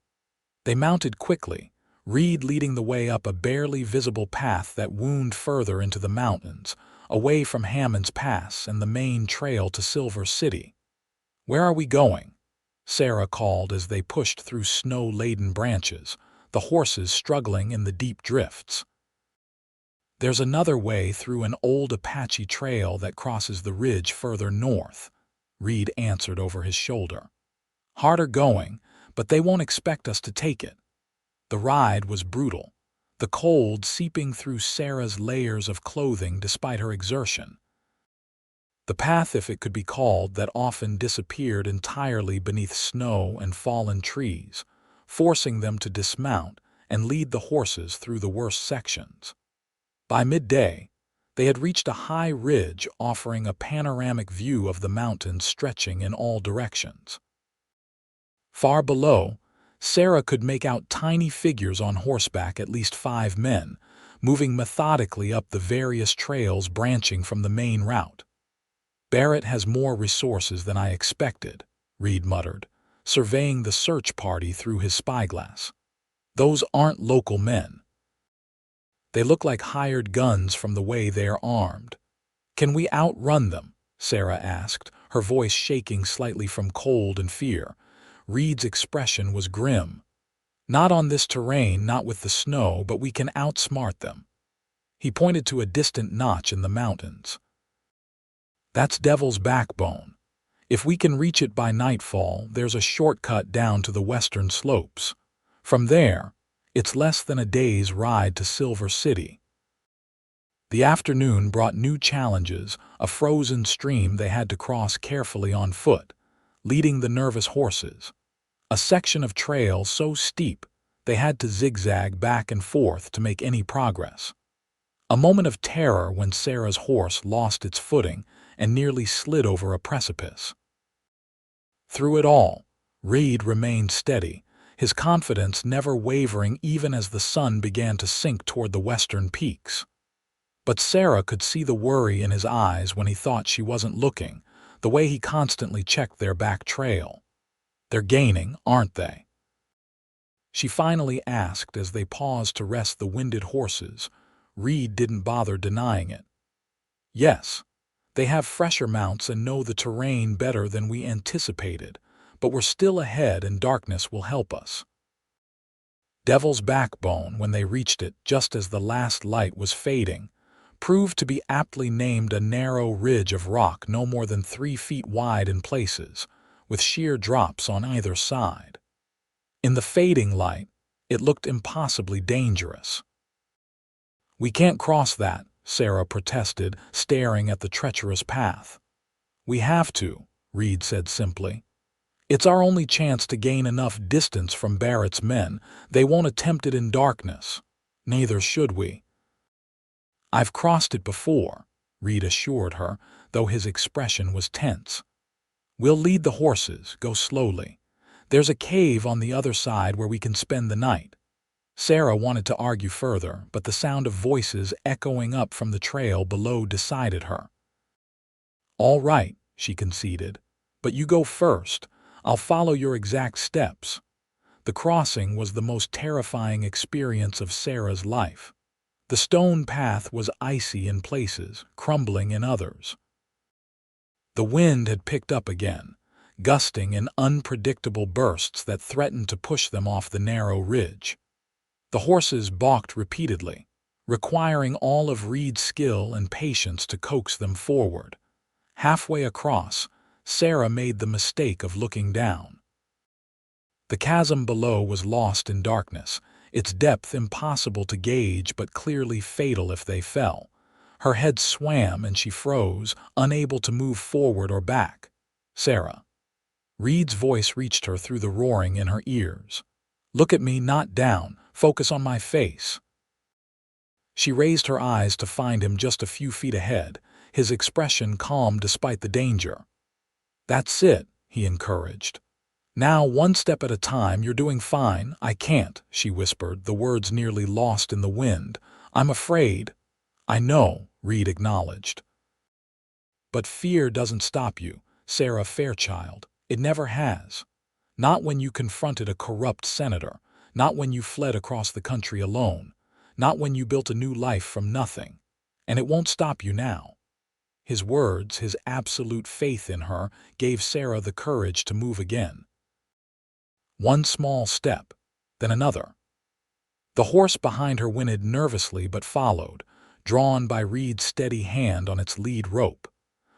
They mounted quickly, Reid leading the way up a barely visible path that wound further into the mountains, away from Hammond's Pass and the main trail to Silver City. "Where are we going?" Sarah called as they pushed through snow-laden branches, the horses struggling in the deep drifts. "There's another way through an old Apache trail that crosses the ridge further north," Reid answered over his shoulder. "Harder going, but they won't expect us to take it." The ride was brutal, the cold seeping through Sarah's layers of clothing despite her exertion. The path, if it could be called that, often disappeared entirely beneath snow and fallen trees, forcing them to dismount and lead the horses through the worst sections. By midday, they had reached a high ridge offering a panoramic view of the mountains stretching in all directions. Far below, Sarah could make out tiny figures on horseback, at least 5 men, moving methodically up the various trails branching from the main route. "Barrett has more resources than I expected," Reid muttered, surveying the search party through his spyglass. "Those aren't local men. They look like hired guns from the way they are armed." "Can we outrun them?" Sarah asked, her voice shaking slightly from cold and fear. Reid's expression was grim. "Not on this terrain, not with the snow, but we can outsmart them." He pointed to a distant notch in the mountains. That's Devil's Backbone. If we can reach it by nightfall, there's a shortcut down to the western slopes. From there, it's less than a day's ride to Silver City. The afternoon brought new challenges, a frozen stream they had to cross carefully on foot, leading the nervous horses. A section of trail so steep they had to zigzag back and forth to make any progress. A moment of terror when Sarah's horse lost its footing and nearly slid over a precipice. Through it all, Reid remained steady, his confidence never wavering even as the sun began to sink toward the western peaks. But Sarah could see the worry in his eyes when he thought she wasn't looking, the way he constantly checked their back trail. "They're gaining, aren't they?" She finally asked as they paused to rest the winded horses. Reid didn't bother denying it. "Yes, they have fresher mounts and know the terrain better than we anticipated, but we're still ahead and darkness will help us." Devil's Backbone, when they reached it just as the last light was fading, proved to be aptly named a narrow ridge of rock no more than 3 feet wide in places, with sheer drops on either side. In the fading light, it looked impossibly dangerous. "We can't cross that," Sarah protested, staring at the treacherous path. "We have to," Reid said simply. "It's our only chance to gain enough distance from Barrett's men. They won't attempt it in darkness. Neither should we." "I've crossed it before," Reid assured her, though his expression was tense. "We'll lead the horses, go slowly. There's a cave on the other side where we can spend the night." Sarah wanted to argue further, but the sound of voices echoing up from the trail below decided her. "All right," she conceded, "but you go first. I'll follow your exact steps." The crossing was the most terrifying experience of Sarah's life. The stone path was icy in places, crumbling in others. The wind had picked up again, gusting in unpredictable bursts that threatened to push them off the narrow ridge. The horses balked repeatedly, requiring all of Reid's skill and patience to coax them forward. Halfway across, Sarah made the mistake of looking down. The chasm below was lost in darkness, its depth impossible to gauge but clearly fatal if they fell. Her head swam and she froze, unable to move forward or back. "Sarah." Reid's voice reached her through the roaring in her ears. "Look at me, not down. Focus on my face." She raised her eyes to find him just a few feet ahead, his expression calm despite the danger. "That's it," he encouraged. "Now, one step at a time. You're doing fine." "I can't," she whispered, the words nearly lost in the wind. "I'm afraid." "I know," Reid acknowledged. "But fear doesn't stop you, Sarah Fairchild. It never has. Not when you confronted a corrupt senator, not when you fled across the country alone, not when you built a new life from nothing. And it won't stop you now." His words, his absolute faith in her, gave Sarah the courage to move again. One small step, then another. The horse behind her whinnied nervously but followed, drawn by Reid's steady hand on its lead rope.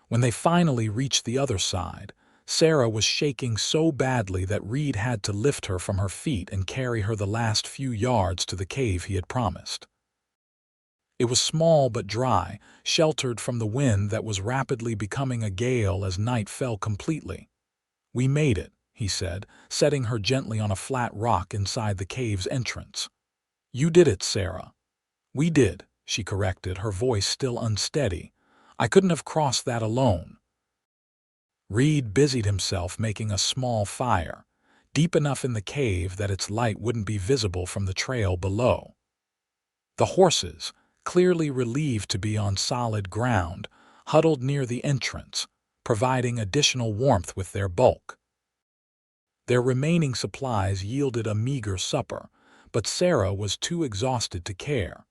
When they finally reached the other side, Sarah was shaking so badly that Reid had to lift her from her feet and carry her the last few yards to the cave he had promised. It was small but dry, sheltered from the wind that was rapidly becoming a gale as night fell completely. "We made it," he said, setting her gently on a flat rock inside the cave's entrance. "You did it, Sarah." "We did," she corrected, her voice still unsteady. "I couldn't have crossed that alone." Reid busied himself making a small fire, deep enough in the cave that its light wouldn't be visible from the trail below. The horses, clearly relieved to be on solid ground, huddled near the entrance, providing additional warmth with their bulk. Their remaining supplies yielded a meager supper, but Sarah was too exhausted to care.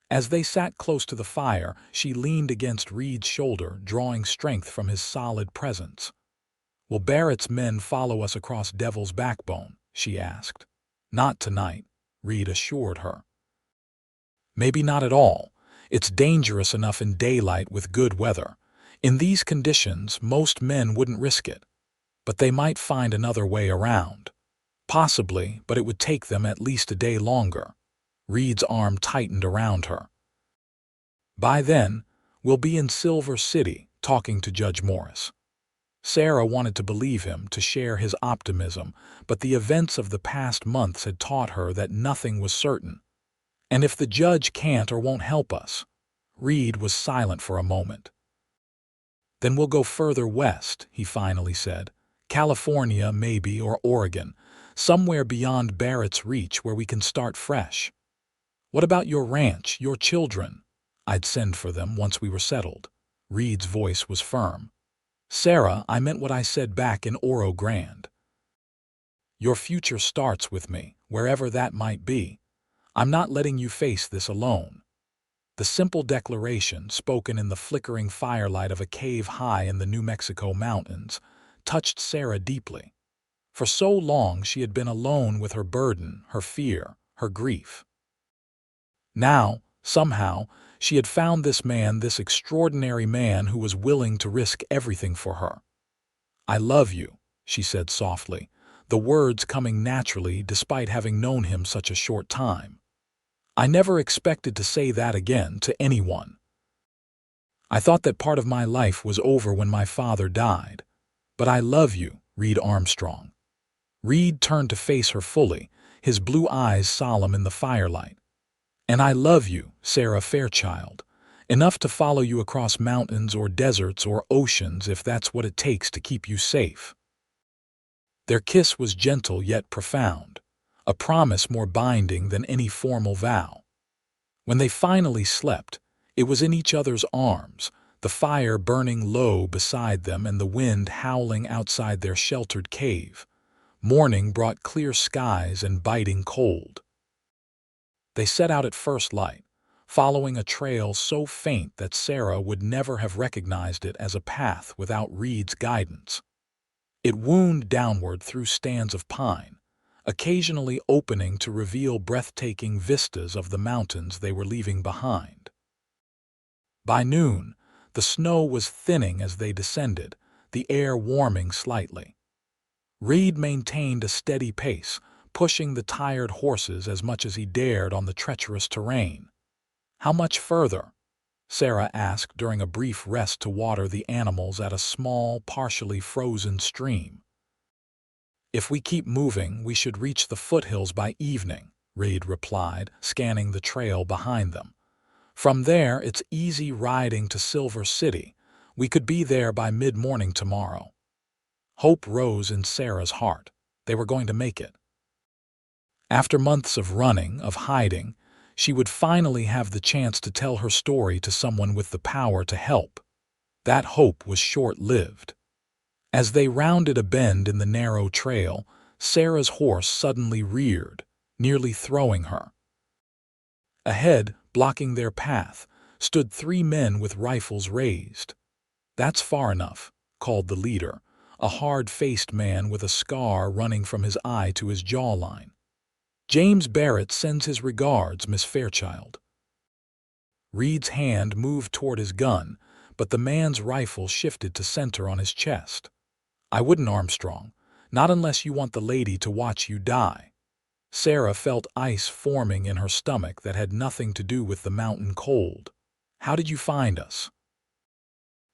As they sat close to the fire, she leaned against Reid's shoulder, drawing strength from his solid presence. "Will Barrett's men follow us across Devil's Backbone?" she asked. "Not tonight," Reid assured her. "Maybe not at all. It's dangerous enough in daylight with good weather. In these conditions, most men wouldn't risk it, but they might find another way around. Possibly, but it would take them at least a day longer. Reid's arm tightened around her. By then, we'll be in Silver City, talking to Judge Morris. Sarah wanted to believe him, to share his optimism, but the events of the past months had taught her that nothing was certain. And if the judge can't or won't help us? Reid was silent for a moment. Then we'll go further west, he finally said. California, maybe, or Oregon. Somewhere beyond Barrett's reach where we can start fresh. What about your ranch, your children? I'd send for them once we were settled. Reid's voice was firm. Sarah, I meant what I said back in Oro Grande. Your future starts with me, wherever that might be. I'm not letting you face this alone. The simple declaration, spoken in the flickering firelight of a cave high in the New Mexico mountains, touched Sarah deeply. For so long she had been alone with her burden, her fear, her grief. Now, somehow, she had found this man, this extraordinary man who was willing to risk everything for her. I love you, she said softly, the words coming naturally despite having known him such a short time. I never expected to say that again to anyone. I thought that part of my life was over when my father died. But I love you, Reid Armstrong. Reid turned to face her fully, his blue eyes solemn in the firelight. And I love you, Sarah Fairchild, enough to follow you across mountains or deserts or oceans if that's what it takes to keep you safe. Their kiss was gentle yet profound, a promise more binding than any formal vow. When they finally slept, it was in each other's arms, the fire burning low beside them and the wind howling outside their sheltered cave. Morning brought clear skies and biting cold. They set out at first light, following a trail so faint that Sarah would never have recognized it as a path without Reid's guidance. It wound downward through stands of pine, occasionally opening to reveal breathtaking vistas of the mountains they were leaving behind. By noon, the snow was thinning as they descended, the air warming slightly. Reid maintained a steady pace, pushing the tired horses as much as he dared on the treacherous terrain. How much further? Sarah asked during a brief rest to water the animals at a small, partially frozen stream. If we keep moving, we should reach the foothills by evening, Reid replied, scanning the trail behind them. From there, it's easy riding to Silver City. We could be there by mid-morning tomorrow. Hope rose in Sarah's heart. They were going to make it. After months of running, of hiding, she would finally have the chance to tell her story to someone with the power to help. That hope was short-lived. As they rounded a bend in the narrow trail, Sarah's horse suddenly reared, nearly throwing her. Ahead, blocking their path, stood 3 men with rifles raised. That's far enough, called the leader, a hard-faced man with a scar running from his eye to his jawline. James Barrett sends his regards, Miss Fairchild. Reid's hand moved toward his gun, but the man's rifle shifted to center on his chest. I wouldn't, Armstrong, not unless you want the lady to watch you die. Sarah felt ice forming in her stomach that had nothing to do with the mountain cold. How did you find us?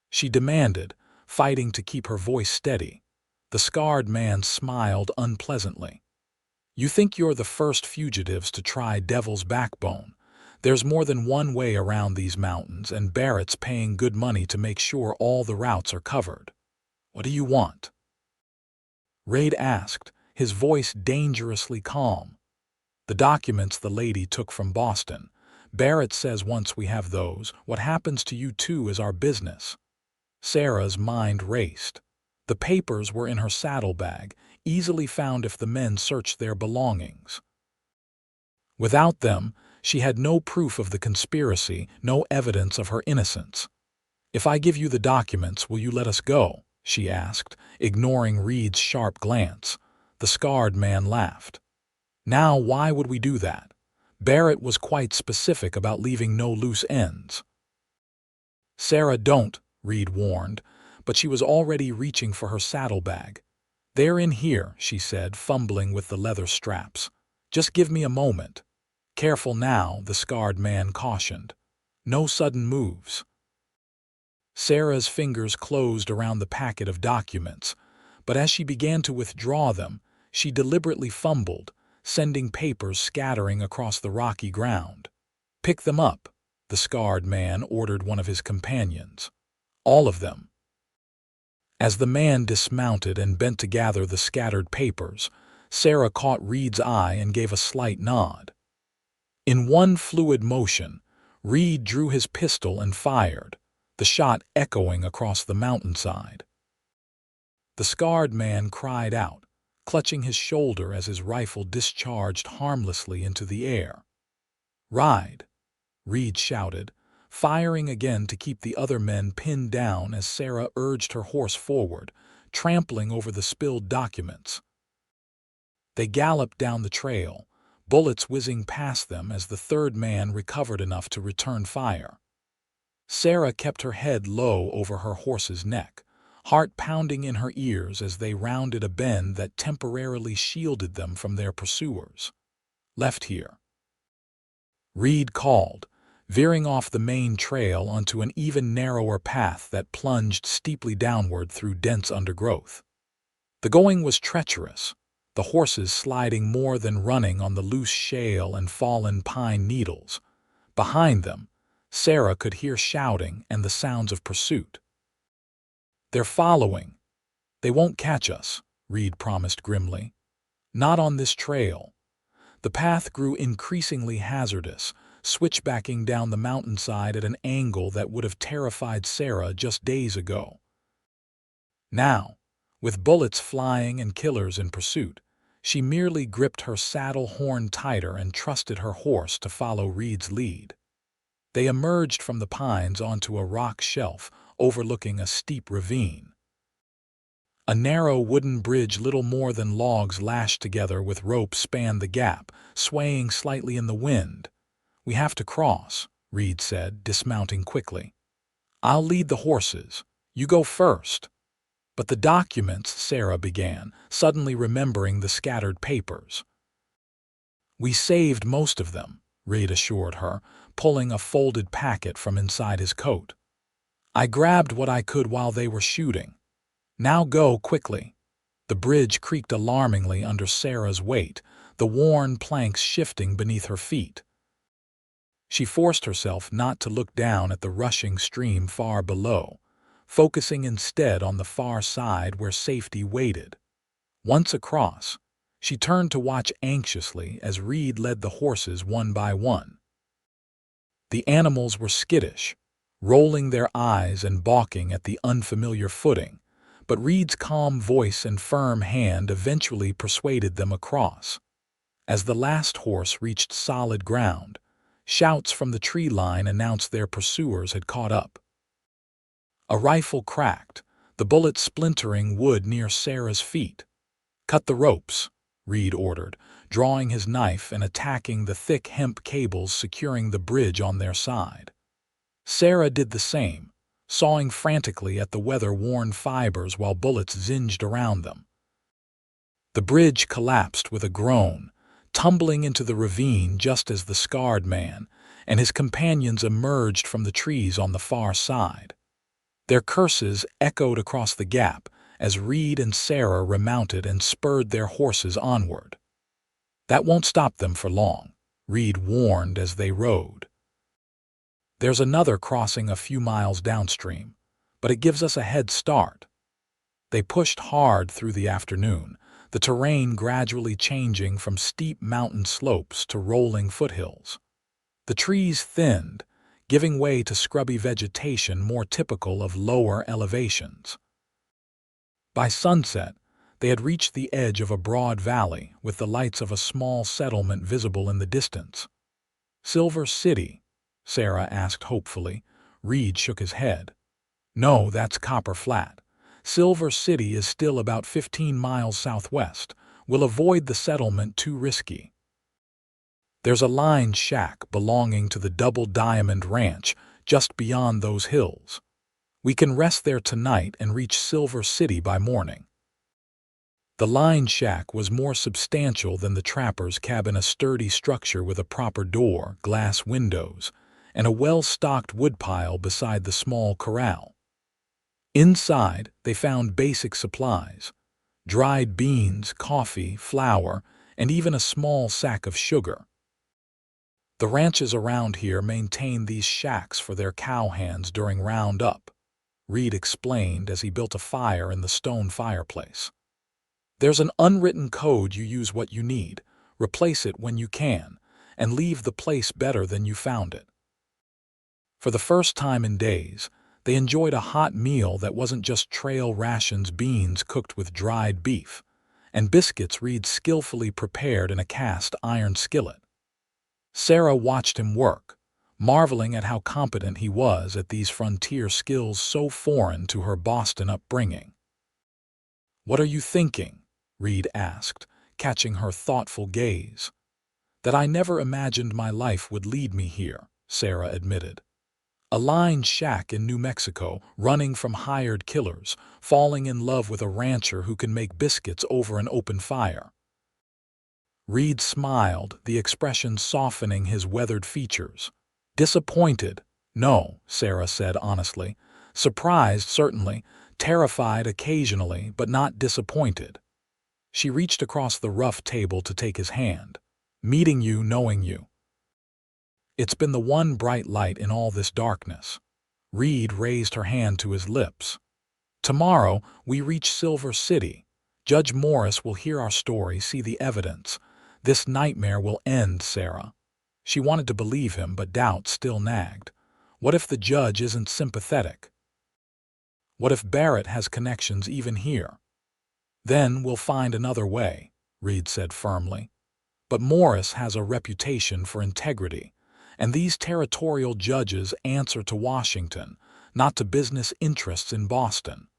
She demanded, fighting to keep her voice steady. The scarred man smiled unpleasantly. You think you're the first fugitives to try Devil's Backbone. There's more than one way around these mountains, and Barrett's paying good money to make sure all the routes are covered. What do you want? Reid asked, his voice dangerously calm. The documents the lady took from Boston. Barrett says once we have those, what happens to you two is our business. Sarah's mind raced. The papers were in her saddlebag, easily found if the men searched their belongings. Without them, she had no proof of the conspiracy, no evidence of her innocence. If I give you the documents, will you let us go? She asked, ignoring Reid's sharp glance. The scarred man laughed. Now, why would we do that? Barrett was quite specific about leaving no loose ends. Sarah, don't, Reid warned, but she was already reaching for her saddlebag. "They're in here," she said, fumbling with the leather straps. "Just give me a moment." "Careful now," the scarred man cautioned. "No sudden moves." Sarah's fingers closed around the packet of documents, but as she began to withdraw them, she deliberately fumbled, sending papers scattering across the rocky ground. "Pick them up," the scarred man ordered one of his companions. "All of them." As the man dismounted and bent to gather the scattered papers, Sarah caught Reid's eye and gave a slight nod. In one fluid motion, Reid drew his pistol and fired, the shot echoing across the mountainside. The scarred man cried out, clutching his shoulder as his rifle discharged harmlessly into the air. "Ride!" Reid shouted, firing again to keep the other men pinned down as Sarah urged her horse forward, trampling over the spilled documents. They galloped down the trail, bullets whizzing past them as the third man recovered enough to return fire. Sarah kept her head low over her horse's neck, heart pounding in her ears as they rounded a bend that temporarily shielded them from their pursuers. "Left here," Reid called, veering off the main trail onto an even narrower path that plunged steeply downward through dense undergrowth. The going was treacherous, the horses sliding more than running on the loose shale and fallen pine needles. Behind them, Sarah could hear shouting and the sounds of pursuit. "They're following. They won't catch us," Reid promised grimly. "Not on this trail." The path grew increasingly hazardous, switchbacking down the mountainside at an angle that would have terrified Sarah just days ago. Now, with bullets flying and killers in pursuit, she merely gripped her saddle horn tighter and trusted her horse to follow Reid's lead. They emerged from the pines onto a rock shelf overlooking a steep ravine. A narrow wooden bridge little more than logs lashed together with rope spanned the gap, swaying slightly in the wind. "We have to cross," Reid said, dismounting quickly. "I'll lead the horses. You go first." "But the documents," Sarah began, suddenly remembering the scattered papers. "We saved most of them," Reid assured her, pulling a folded packet from inside his coat. "I grabbed what I could while they were shooting. Now go quickly." The bridge creaked alarmingly under Sarah's weight, the worn planks shifting beneath her feet. She forced herself not to look down at the rushing stream far below, focusing instead on the far side where safety waited. Once across, she turned to watch anxiously as Reid led the horses one by one. The animals were skittish, rolling their eyes and balking at the unfamiliar footing, but Reid's calm voice and firm hand eventually persuaded them across. As the last horse reached solid ground, shouts from the tree line announced their pursuers had caught up. A rifle cracked, the bullet splintering wood near Sarah's feet. "Cut the ropes," Reid ordered, drawing his knife and attacking the thick hemp cables securing the bridge on their side. Sarah did the same, sawing frantically at the weather-worn fibers while bullets zinged around them. The bridge collapsed with a groan, tumbling into the ravine just as the scarred man and his companions emerged from the trees on the far side. Their curses echoed across the gap as Reid and Sarah remounted and spurred their horses onward. "That won't stop them for long," Reid warned as they rode. "There's another crossing a few miles downstream, but it gives us a head start." They pushed hard through the afternoon, the terrain gradually changing from steep mountain slopes to rolling foothills. The trees thinned, giving way to scrubby vegetation more typical of lower elevations. By sunset, they had reached the edge of a broad valley with the lights of a small settlement visible in the distance. "Silver City?" Sarah asked hopefully. Reid shook his head. "No, that's Copper Flat. Silver City is still about 15 miles southwest. We'll avoid the settlement, too risky. There's a lined shack belonging to the Double Diamond Ranch just beyond those hills. We can rest there tonight and reach Silver City by morning." The line shack was more substantial than the trapper's cabin, a sturdy structure with a proper door, glass windows, and a well-stocked woodpile beside the small corral. Inside, they found basic supplies: dried beans, coffee, flour, and even a small sack of sugar. The ranches around here maintain these shacks for their cowhands during roundup, Reid explained as he built a fire in the stone fireplace. "There's an unwritten code: you use what you need, replace it when you can, and leave the place better than you found it." For the first time in days, they enjoyed a hot meal that wasn't just trail rations, beans cooked with dried beef, and biscuits Reid skillfully prepared in a cast iron skillet. Sarah watched him work, marveling at how competent he was at these frontier skills so foreign to her Boston upbringing. "What are you thinking?" Reid asked, catching her thoughtful gaze. "That I never imagined my life would lead me here," Sarah admitted. "A line shack in New Mexico, running from hired killers, falling in love with a rancher who can make biscuits over an open fire." Reid smiled, the expression softening his weathered features. "Disappointed? No," Sarah said honestly. "Surprised, certainly. Terrified occasionally, but not disappointed." She reached across the rough table to take his hand. "Meeting you, knowing you. It's been the one bright light in all this darkness." Reid raised her hand to his lips. "Tomorrow, we reach Silver City. Judge Morris will hear our story, see the evidence. This nightmare will end, Sarah." She wanted to believe him, but doubt still nagged. What if the judge isn't sympathetic? What if Barrett has connections even here? "Then we'll find another way," Reid said firmly. "But Morris has a reputation for integrity, and these territorial judges answer to Washington, not to business interests in Boston."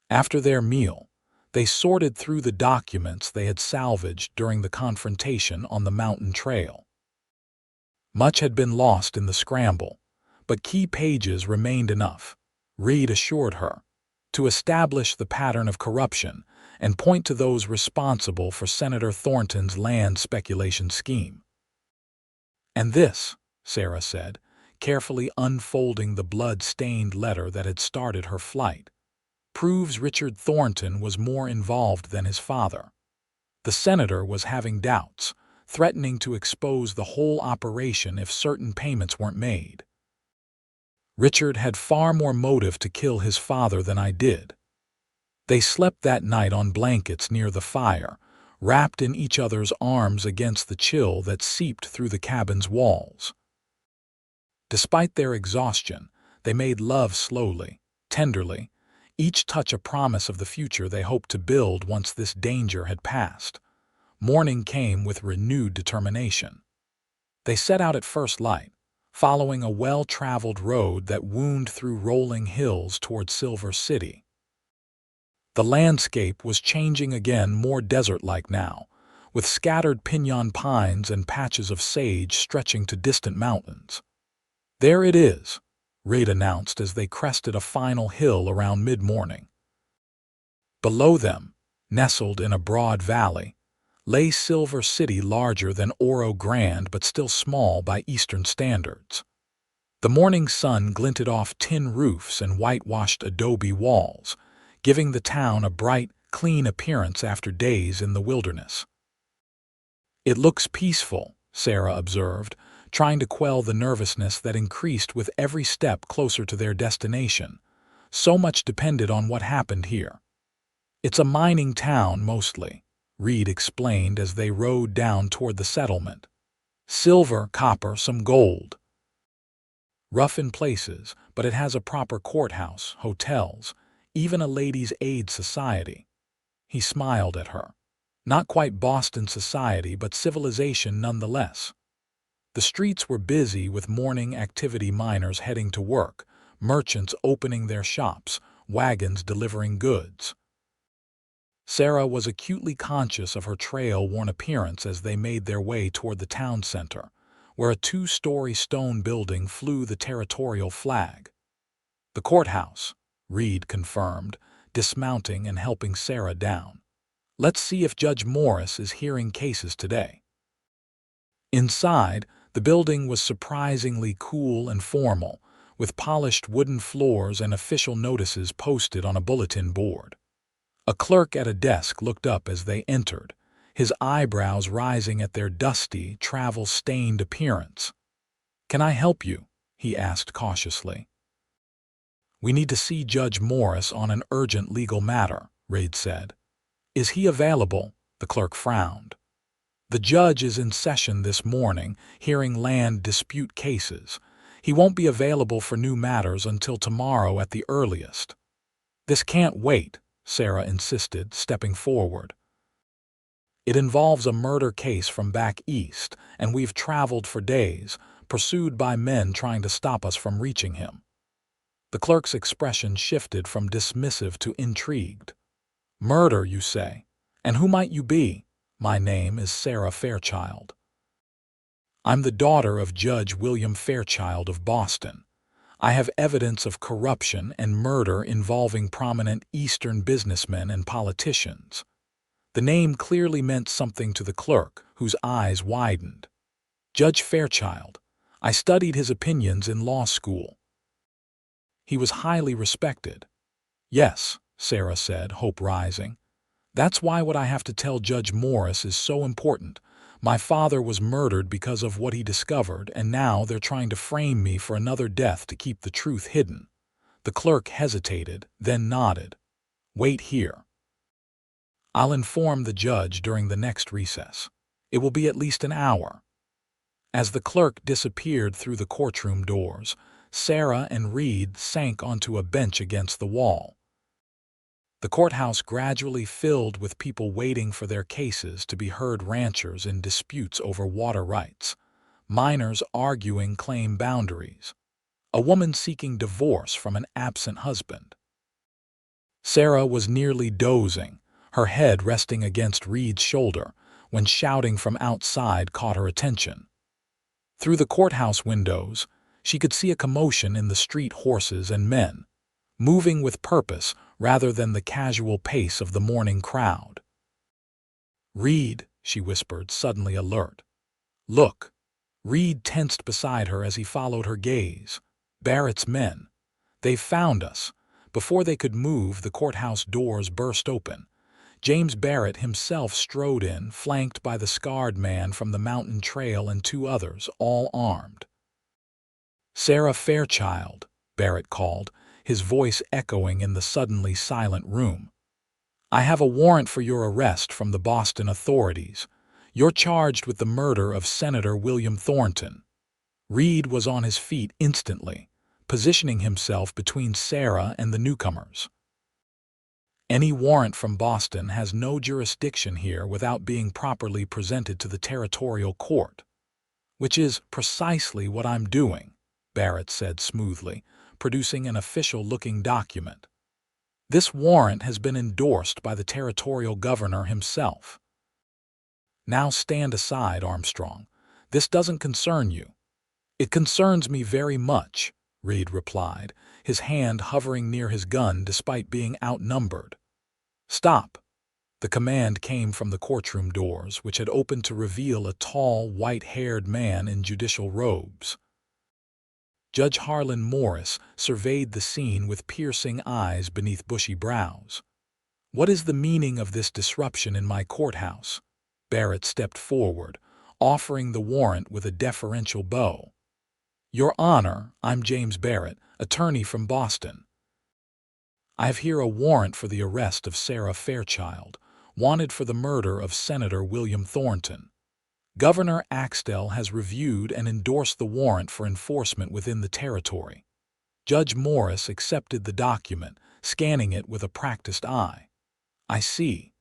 After their meal, they sorted through the documents they had salvaged during the confrontation on the mountain trail. Much had been lost in the scramble, but key pages remained enough, Reid assured her, to establish the pattern of corruption and point to those responsible for Senator Thornton's land speculation scheme. "And this," Sarah said, carefully unfolding the blood-stained letter that had started her flight, "proves Richard Thornton was more involved than his father. The senator was having doubts, threatening to expose the whole operation if certain payments weren't made. Richard had far more motive to kill his father than I did." They slept that night on blankets near the fire, wrapped in each other's arms against the chill that seeped through the cabin's walls. Despite their exhaustion, they made love slowly, tenderly, each touch a promise of the future they hoped to build once this danger had passed. Morning came with renewed determination. They set out at first light, following a well-traveled road that wound through rolling hills toward Silver City. The landscape was changing again, more desert-like now, with scattered piñon pines and patches of sage stretching to distant mountains. "There it is," Reid announced as they crested a final hill around mid-morning. Below them, nestled in a broad valley, lay Silver City, larger than Oro Grande but still small by Eastern standards. The morning sun glinted off tin roofs and whitewashed adobe walls, giving the town a bright, clean appearance after days in the wilderness. "It looks peaceful," Sarah observed, trying to quell the nervousness that increased with every step closer to their destination. So much depended on what happened here. "It's a mining town, mostly," Reid explained as they rode down toward the settlement. "Silver, copper, some gold. Rough in places, but it has a proper courthouse, hotels, even a ladies' aid society." He smiled at her. "Not quite Boston society, but civilization nonetheless." The streets were busy with morning activity, miners heading to work, merchants opening their shops, wagons delivering goods. Sarah was acutely conscious of her trail-worn appearance as they made their way toward the town center, where a two-story stone building flew the territorial flag. "The courthouse," Reid confirmed, dismounting and helping Sarah down. "Let's see if Judge Morris is hearing cases today." Inside, the building was surprisingly cool and formal, with polished wooden floors and official notices posted on a bulletin board. A clerk at a desk looked up as they entered, his eyebrows rising at their dusty, travel-stained appearance. "Can I help you?" he asked cautiously. "We need to see Judge Morris on an urgent legal matter," Reid said. "Is he available?" The clerk frowned. "The judge is in session this morning, hearing land dispute cases. He won't be available for new matters until tomorrow at the earliest." "This can't wait," Sarah insisted, stepping forward. "It involves a murder case from back east, and we've traveled for days, pursued by men trying to stop us from reaching him." The clerk's expression shifted from dismissive to intrigued. "Murder, you say? And who might you be?" "My name is Sarah Fairchild. I'm the daughter of Judge William Fairchild of Boston. I have evidence of corruption and murder involving prominent Eastern businessmen and politicians." The name clearly meant something to the clerk, whose eyes widened. "Judge Fairchild. I studied his opinions in law school. He was highly respected." "Yes," Sarah said, hope rising. "That's why what I have to tell Judge Morris is so important. My father was murdered because of what he discovered, and now they're trying to frame me for another death to keep the truth hidden." The clerk hesitated, then nodded. "Wait here. I'll inform the judge during the next recess. It will be at least an hour." As the clerk disappeared through the courtroom doors, Sarah and Reid sank onto a bench against the wall. The courthouse gradually filled with people waiting for their cases to be heard: ranchers in disputes over water rights, minors arguing claim boundaries, a woman seeking divorce from an absent husband. Sarah was nearly dozing, her head resting against Reid's shoulder, when shouting from outside caught her attention. Through the courthouse windows, she could see a commotion in the street: horses and men, moving with purpose rather than the casual pace of the morning crowd. "Reid," she whispered, suddenly alert. "Look." Reid tensed beside her as he followed her gaze. "Barrett's men. They've found us." Before they could move, the courthouse doors burst open. James Barrett himself strode in, flanked by the scarred man from the mountain trail and two others, all armed. "Sarah Fairchild," Barrett called, his voice echoing in the suddenly silent room. "I have a warrant for your arrest from the Boston authorities. You're charged with the murder of Senator William Thornton." Reid was on his feet instantly, positioning himself between Sarah and the newcomers. "Any warrant from Boston has no jurisdiction here without being properly presented to the territorial court." "Which is precisely what I'm doing," Barrett said smoothly, producing an official-looking document. "This warrant has been endorsed by the territorial governor himself." "Now stand aside, Armstrong. This doesn't concern you." "It concerns me very much," Reid replied, his hand hovering near his gun despite being outnumbered. "Stop." The command came from the courtroom doors, which had opened to reveal a tall, white-haired man in judicial robes. Judge Harlan Morris surveyed the scene with piercing eyes beneath bushy brows. "What is the meaning of this disruption in my courthouse?" Barrett stepped forward, offering the warrant with a deferential bow. "Your Honor, I'm James Barrett, attorney from Boston. I have here a warrant for the arrest of Sarah Fairchild, wanted for the murder of Senator William Thornton. Governor Axtell has reviewed and endorsed the warrant for enforcement within the territory." Judge Morris accepted the document, scanning it with a practiced eye. "I see."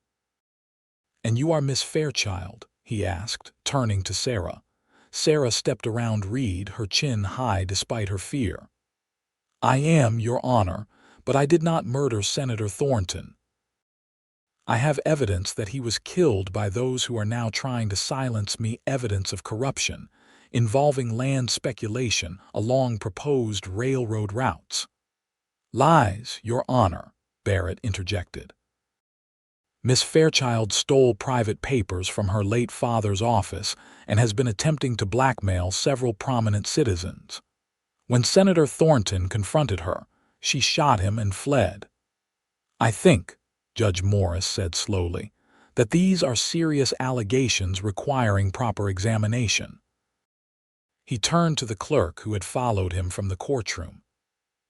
"And you are Miss Fairchild?" he asked, turning to Sarah. Sarah stepped around Reid, her chin high despite her fear. "I am, Your Honor, but I did not murder Senator Thornton. I have evidence that he was killed by those who are now trying to silence me, evidence of corruption involving land speculation along proposed railroad routes." "Lies, Your Honor," Barrett interjected. "Miss Fairchild stole private papers from her late father's office and has been attempting to blackmail several prominent citizens. When Senator Thornton confronted her, she shot him and fled." "I think," Judge Morris said slowly, "that these are serious allegations requiring proper examination." He turned to the clerk who had followed him from the courtroom.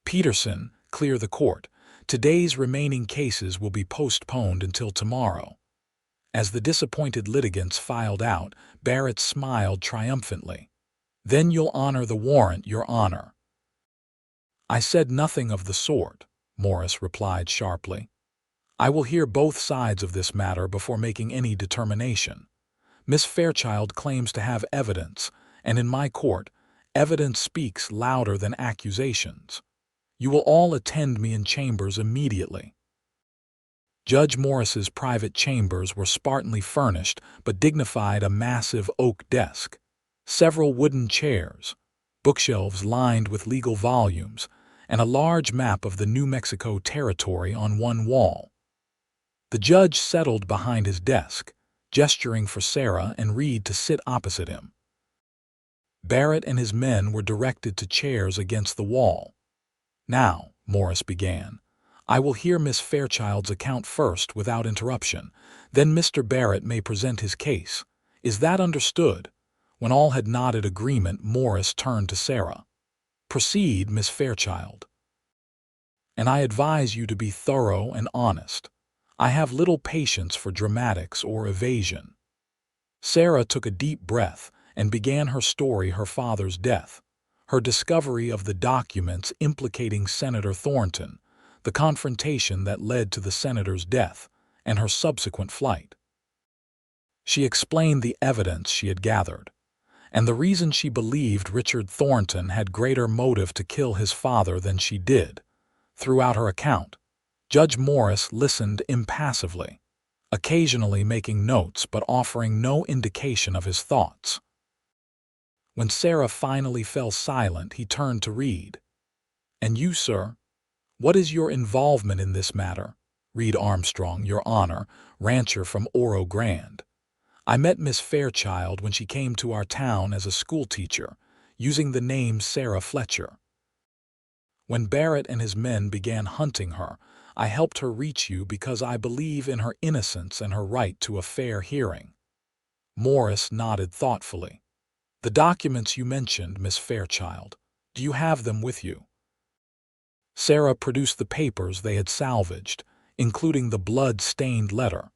"Peterson, clear the court. Today's remaining cases will be postponed until tomorrow." As the disappointed litigants filed out, Barrett smiled triumphantly. "Then you'll honor the warrant, Your Honor." "I said nothing of the sort," Morris replied sharply. "I will hear both sides of this matter before making any determination. Miss Fairchild claims to have evidence, and in my court, evidence speaks louder than accusations. You will all attend me in chambers immediately." Judge Morris's private chambers were spartanly furnished but dignified a massive oak desk, several wooden chairs, bookshelves lined with legal volumes, and a large map of the New Mexico Territory on one wall. The judge settled behind his desk, gesturing for Sarah and Reid to sit opposite him. Barrett and his men were directed to chairs against the wall. "Now," Morris began, "I will hear Miss Fairchild's account first without interruption. Then Mr. Barrett may present his case. Is that understood?" When all had nodded agreement, Morris turned to Sarah. "Proceed, Miss Fairchild. And I advise you to be thorough and honest. I have little patience for dramatics or evasion." Sarah took a deep breath and began her story: her father's death, her discovery of the documents implicating Senator Thornton, the confrontation that led to the senator's death, and her subsequent flight. She explained the evidence she had gathered, and the reason she believed Richard Thornton had greater motive to kill his father than she did. Throughout her account, Judge Morris listened impassively, occasionally making notes but offering no indication of his thoughts. When Sarah finally fell silent, he turned to Reid. "And you, sir? What is your involvement in this matter?" "Reid Armstrong, Your Honor, rancher from Oro Grande. I met Miss Fairchild when she came to our town as a schoolteacher, using the name Sarah Fletcher. When Barrett and his men began hunting her, I helped her reach you because I believe in her innocence and her right to a fair hearing." Morris nodded thoughtfully. "The documents you mentioned, Miss Fairchild, do you have them with you?" Sarah produced the papers they had salvaged, including the blood-stained letter.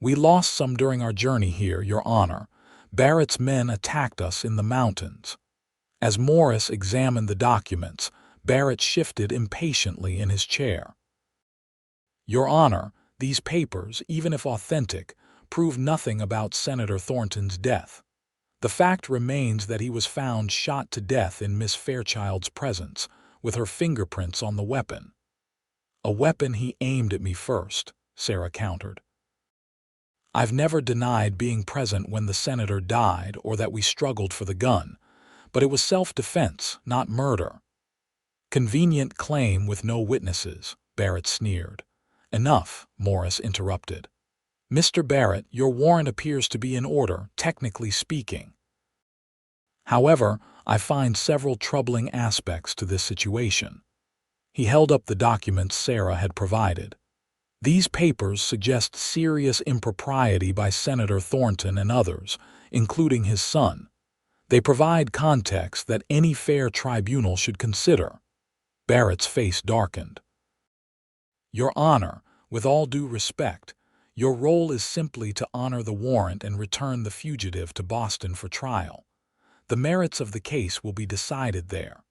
"We lost some during our journey here, Your Honor. Barrett's men attacked us in the mountains." As Morris examined the documents, Barrett shifted impatiently in his chair. "Your Honor, these papers, even if authentic, prove nothing about Senator Thornton's death. The fact remains that he was found shot to death in Miss Fairchild's presence, with her fingerprints on the weapon." "A weapon he aimed at me first," Sarah countered. "I've never denied being present when the senator died or that we struggled for the gun, but it was self-defense, not murder." "Convenient claim with no witnesses," Barrett sneered. "Enough," Morris interrupted. "Mr. Barrett, your warrant appears to be in order, technically speaking. However, I find several troubling aspects to this situation." He held up the documents Sarah had provided. "These papers suggest serious impropriety by Senator Thornton and others, including his son. They provide context that any fair tribunal should consider." Barrett's face darkened. "Your Honor, with all due respect, your role is simply to honor the warrant and return the fugitive to Boston for trial. The merits of the case will be decided there."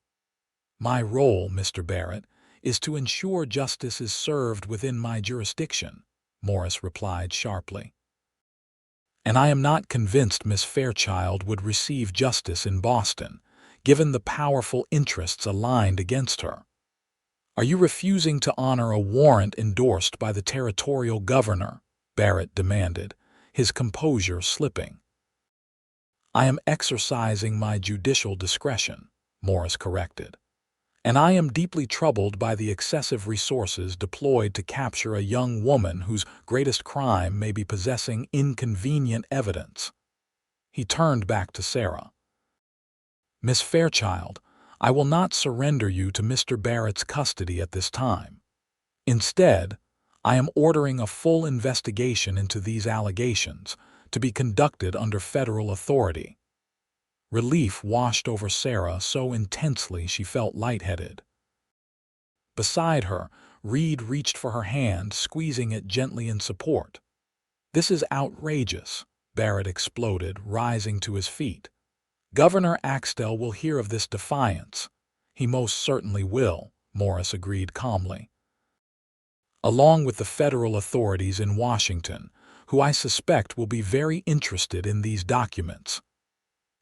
"My role, Mr. Barrett, is to ensure justice is served within my jurisdiction," Morris replied sharply. "And I am not convinced Miss Fairchild would receive justice in Boston, given the powerful interests aligned against her." "Are you refusing to honor a warrant endorsed by the territorial governor?" Barrett demanded, his composure slipping. "I am exercising my judicial discretion," Morris corrected. and I am deeply troubled by the excessive resources deployed to capture a young woman whose greatest crime may be possessing inconvenient evidence." He turned back to Sarah. "Miss Fairchild, I will not surrender you to Mr. Barrett's custody at this time. Instead, I am ordering a full investigation into these allegations to be conducted under federal authority." Relief washed over Sarah so intensely she felt lightheaded. Beside her, Reid reached for her hand, squeezing it gently in support. "This is outrageous," Barrett exploded, rising to his feet. "Governor Axtell will hear of this defiance." "He most certainly will," Morris agreed calmly. "Along with the federal authorities in Washington, who I suspect will be very interested in these documents."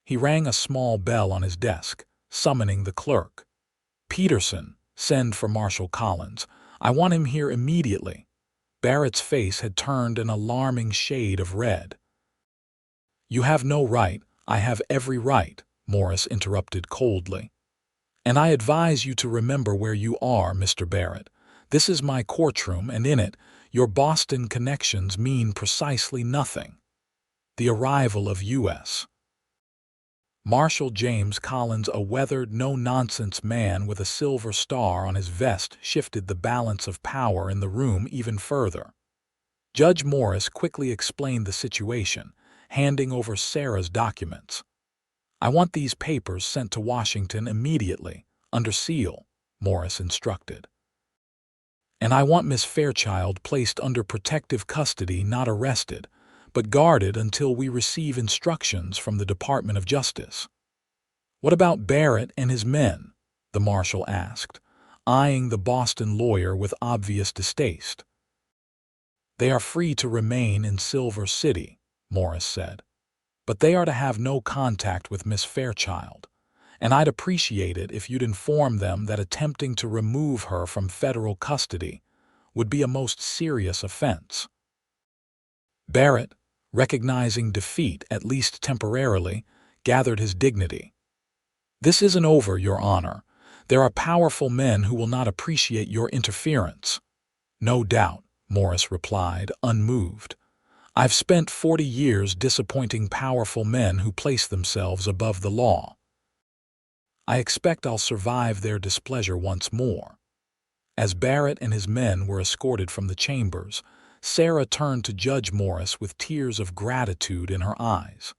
He rang a small bell on his desk, summoning the clerk. "Peterson, send for Marshal Collins. I want him here immediately." Barrett's face had turned an alarming shade of red. "You have no right." "I have every right," Morris interrupted coldly. "And I advise you to remember where you are, Mr. Barrett. This is my courtroom, and in it, your Boston connections mean precisely nothing." The arrival of U.S. Marshal James Collins, a weathered, no-nonsense man with a silver star on his vest, shifted the balance of power in the room even further. Judge Morris quickly explained the situation, handing over Sarah's documents. "I want these papers sent to Washington immediately, under seal," Morris instructed. "And I want Miss Fairchild placed under protective custody, not arrested, but guarded until we receive instructions from the Department of Justice." "What about Barrett and his men?" the marshal asked, eyeing the Boston lawyer with obvious distaste. "They are free to remain in Silver City," Morris said. "But they are to have no contact with Miss Fairchild, and I'd appreciate it if you'd inform them that attempting to remove her from federal custody would be a most serious offense." Barrett, recognizing defeat, at least temporarily, gathered his dignity. "This isn't over, Your Honor. There are powerful men who will not appreciate your interference." "No doubt," Morris replied, unmoved. "I've spent 40 years disappointing powerful men who place themselves above the law. I expect I'll survive their displeasure once more." As Barrett and his men were escorted from the chambers, Sarah turned to Judge Morris with tears of gratitude in her eyes.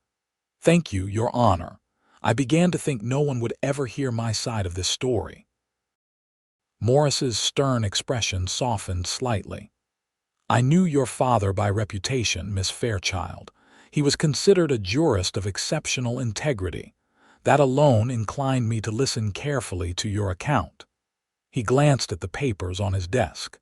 "Thank you, Your Honor. I began to think no one would ever hear my side of this story." Morris's stern expression softened slightly. "I knew your father by reputation, Miss Fairchild. He was considered a jurist of exceptional integrity. That alone inclined me to listen carefully to your account." He glanced at the papers on his desk.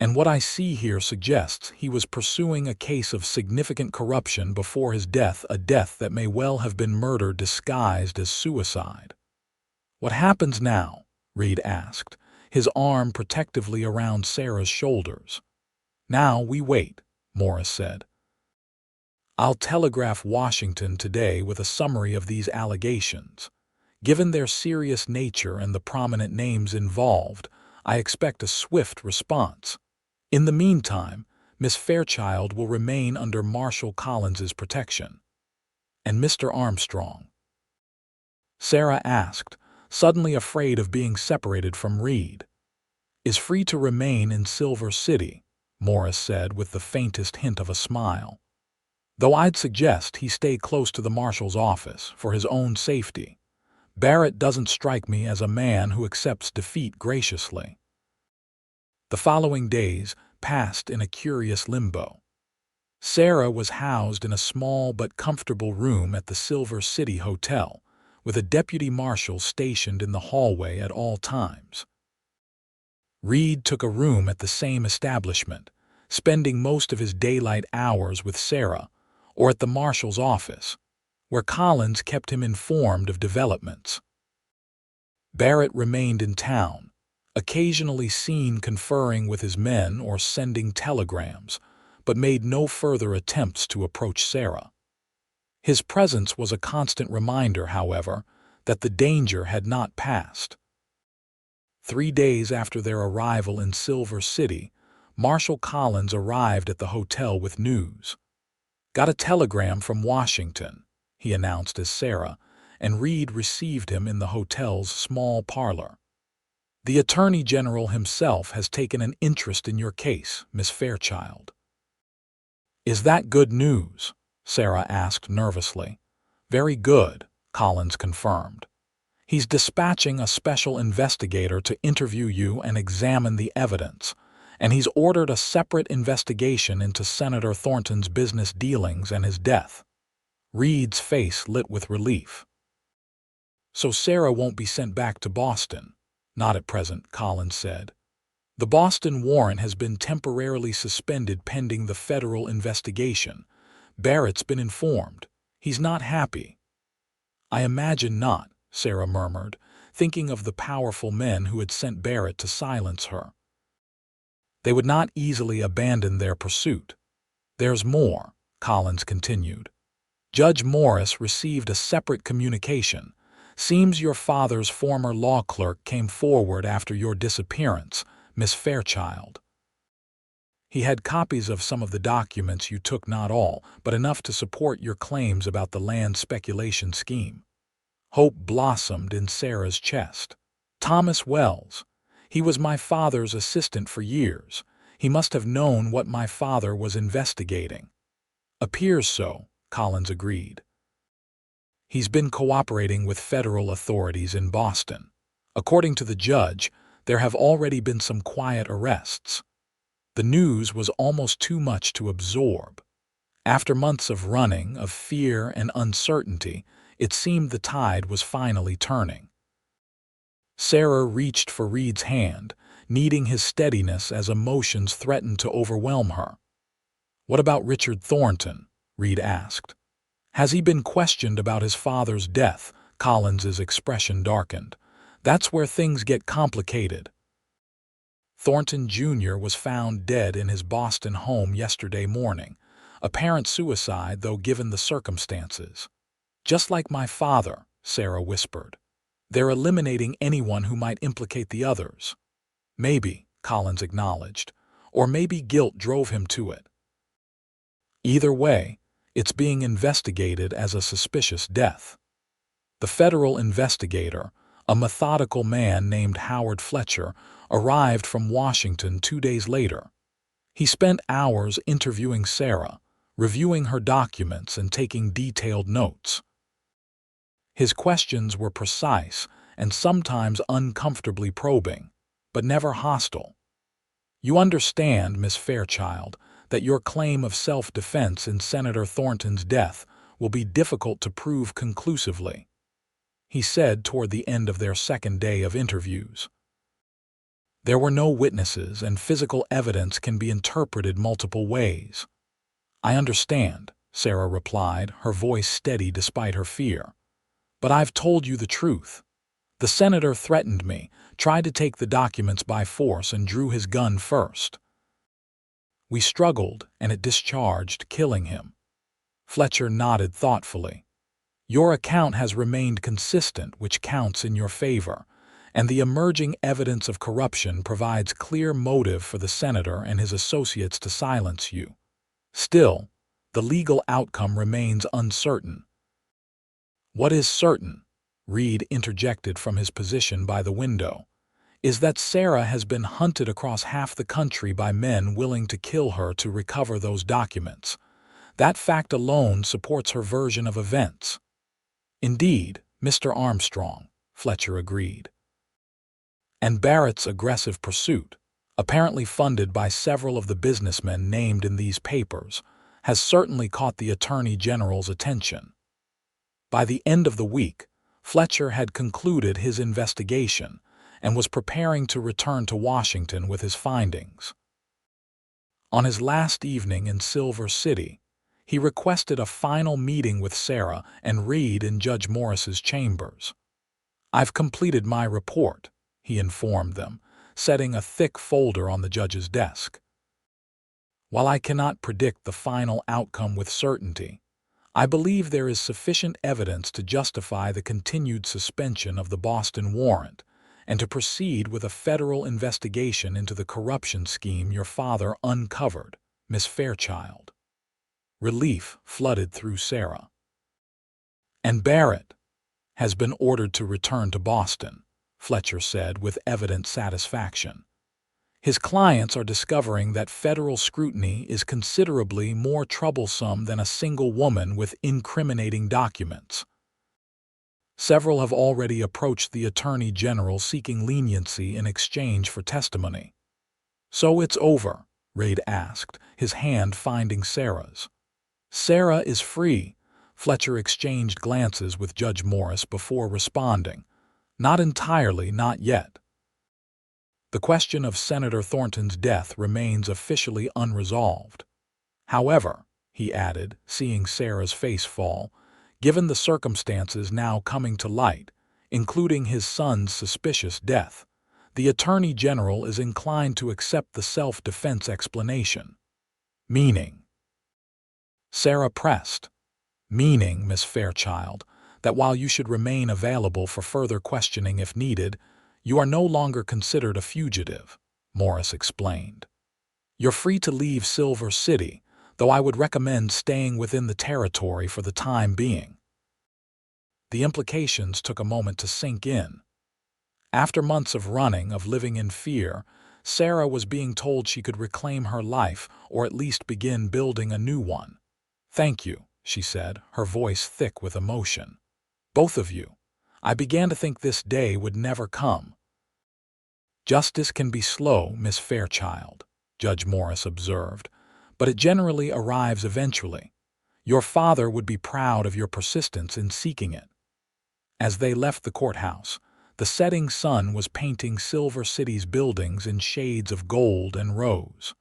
"And what I see here suggests he was pursuing a case of significant corruption before his death, a death that may well have been murder disguised as suicide." "What happens now?" Reid asked, his arm protectively around Sarah's shoulders. "Now we wait," Morris said. "I'll telegraph Washington today with a summary of these allegations. Given their serious nature and the prominent names involved, I expect a swift response. In the meantime, Miss Fairchild will remain under Marshal Collins's protection." "And Mr. Armstrong?" Sarah asked, suddenly afraid of being separated from Reid. "Is free to remain in Silver City," Morris said with the faintest hint of a smile. "Though I'd suggest he stay close to the marshal's office for his own safety. Barrett doesn't strike me as a man who accepts defeat graciously." The following days passed in a curious limbo. Sarah was housed in a small but comfortable room at the Silver City Hotel, with a deputy marshal stationed in the hallway at all times. Reid took a room at the same establishment, spending most of his daylight hours with Sarah or at the marshal's office, where Collins kept him informed of developments. Barrett remained in town, occasionally seen conferring with his men or sending telegrams, but made no further attempts to approach Sarah. His presence was a constant reminder, however, that the danger had not passed. 3 days after their arrival in Silver City, Marshal Collins arrived at the hotel with news. "Got a telegram from Washington," he announced as Sarah and Reid received him in the hotel's small parlor. "The Attorney General himself has taken an interest in your case, Miss Fairchild." "Is that good news?" Sarah asked nervously. "Very good," Collins confirmed. "He's dispatching a special investigator to interview you and examine the evidence, and he's ordered a separate investigation into Senator Thornton's business dealings and his death." Reid's face lit with relief. "So Sarah won't be sent back to Boston?" "Not at present," Collins said. "The Boston warrant has been temporarily suspended pending the federal investigation. Barrett's been informed. He's not happy." "I imagine not," Sarah murmured, thinking of the powerful men who had sent Barrett to silence her. "They would not easily abandon their pursuit." "There's more," Collins continued. "Judge Morris received a separate communication. Seems your father's former law clerk came forward after your disappearance, Miss Fairchild. He had copies of some of the documents you took, not all, but enough to support your claims about the land speculation scheme." Hope blossomed in Sarah's chest. "Thomas Wells. He was my father's assistant for years. He must have known what my father was investigating." "Appears so," Collins agreed. "He's been cooperating with federal authorities in Boston. According to the judge, there have already been some quiet arrests." The news was almost too much to absorb. After months of running, of fear and uncertainty, it seemed the tide was finally turning. Sarah reached for Reid's hand, needing his steadiness as emotions threatened to overwhelm her. "What about Richard Thornton?" Reid asked. "Has he been questioned about his father's death?" Collins's expression darkened. "That's where things get complicated." "Thornton Jr. was found dead in his Boston home yesterday morning. Apparent suicide, though, given the circumstances." "Just like my father," Sarah whispered. "They're eliminating anyone who might implicate the others." "Maybe," Collins acknowledged, "or maybe guilt drove him to it. Either way, it's being investigated as a suspicious death." The federal investigator, a methodical man named Howard Fletcher, arrived from Washington 2 days later. He spent hours interviewing Sarah, reviewing her documents and taking detailed notes. His questions were precise and sometimes uncomfortably probing, but never hostile. "You understand, Miss Fairchild, that your claim of self-defense in Senator Thornton's death will be difficult to prove conclusively," he said toward the end of their second day of interviews. "There were no witnesses, and physical evidence can be interpreted multiple ways." "I understand," Sarah replied, her voice steady despite her fear. "But I've told you the truth. The senator threatened me, tried to take the documents by force, and drew his gun first. We struggled, and it discharged, killing him." Fletcher nodded thoughtfully. "Your account has remained consistent, which counts in your favor, and the emerging evidence of corruption provides clear motive for the senator and his associates to silence you. Still, the legal outcome remains uncertain." "What is certain," Reid interjected from his position by the window, "is that Sarah has been hunted across half the country by men willing to kill her to recover those documents. That fact alone supports her version of events." "Indeed, Mr. Armstrong," Fletcher agreed. "And Barrett's aggressive pursuit, apparently funded by several of the businessmen named in these papers, has certainly caught the Attorney General's attention." By the end of the week, Fletcher had concluded his investigation and was preparing to return to Washington with his findings. On his last evening in Silver City, he requested a final meeting with Sarah and Reid in Judge Morris's chambers. "I've completed my report," he informed them, setting a thick folder on the judge's desk. "While I cannot predict the final outcome with certainty, I believe there is sufficient evidence to justify the continued suspension of the Boston warrant, and to proceed with a federal investigation into the corruption scheme your father uncovered, Miss Fairchild. Relief flooded through Sarah. And Barrett has been ordered to return to Boston, Fletcher said with evident satisfaction. His clients are discovering that federal scrutiny is considerably more troublesome than a single woman with incriminating documents. Several have already approached the Attorney General seeking leniency in exchange for testimony. "So it's over?" Reid asked, his hand finding Sarah's. "Sarah is free." Fletcher exchanged glances with Judge Morris before responding. "Not entirely, not yet. The question of Senator Thornton's death remains officially unresolved. However," he added, seeing Sarah's face fall, "given the circumstances now coming to light, including his son's suspicious death, the Attorney General is inclined to accept the self-defense explanation." "Meaning?" Sarah pressed. "Meaning, Miss Fairchild, that while you should remain available for further questioning if needed, you are no longer considered a fugitive," Morris explained. "You're free to leave Silver City, though I would recommend staying within the territory for the time being." The implications took a moment to sink in. After months of running, of living in fear, Sarah was being told she could reclaim her life or at least begin building a new one. "Thank you," she said, her voice thick with emotion. "Both of you. I began to think this day would never come." "Justice can be slow, Miss Fairchild," Judge Morris observed, "but it generally arrives eventually. Your father would be proud of your persistence in seeking it." As they left the courthouse, the setting sun was painting Silver City's buildings in shades of gold and rose.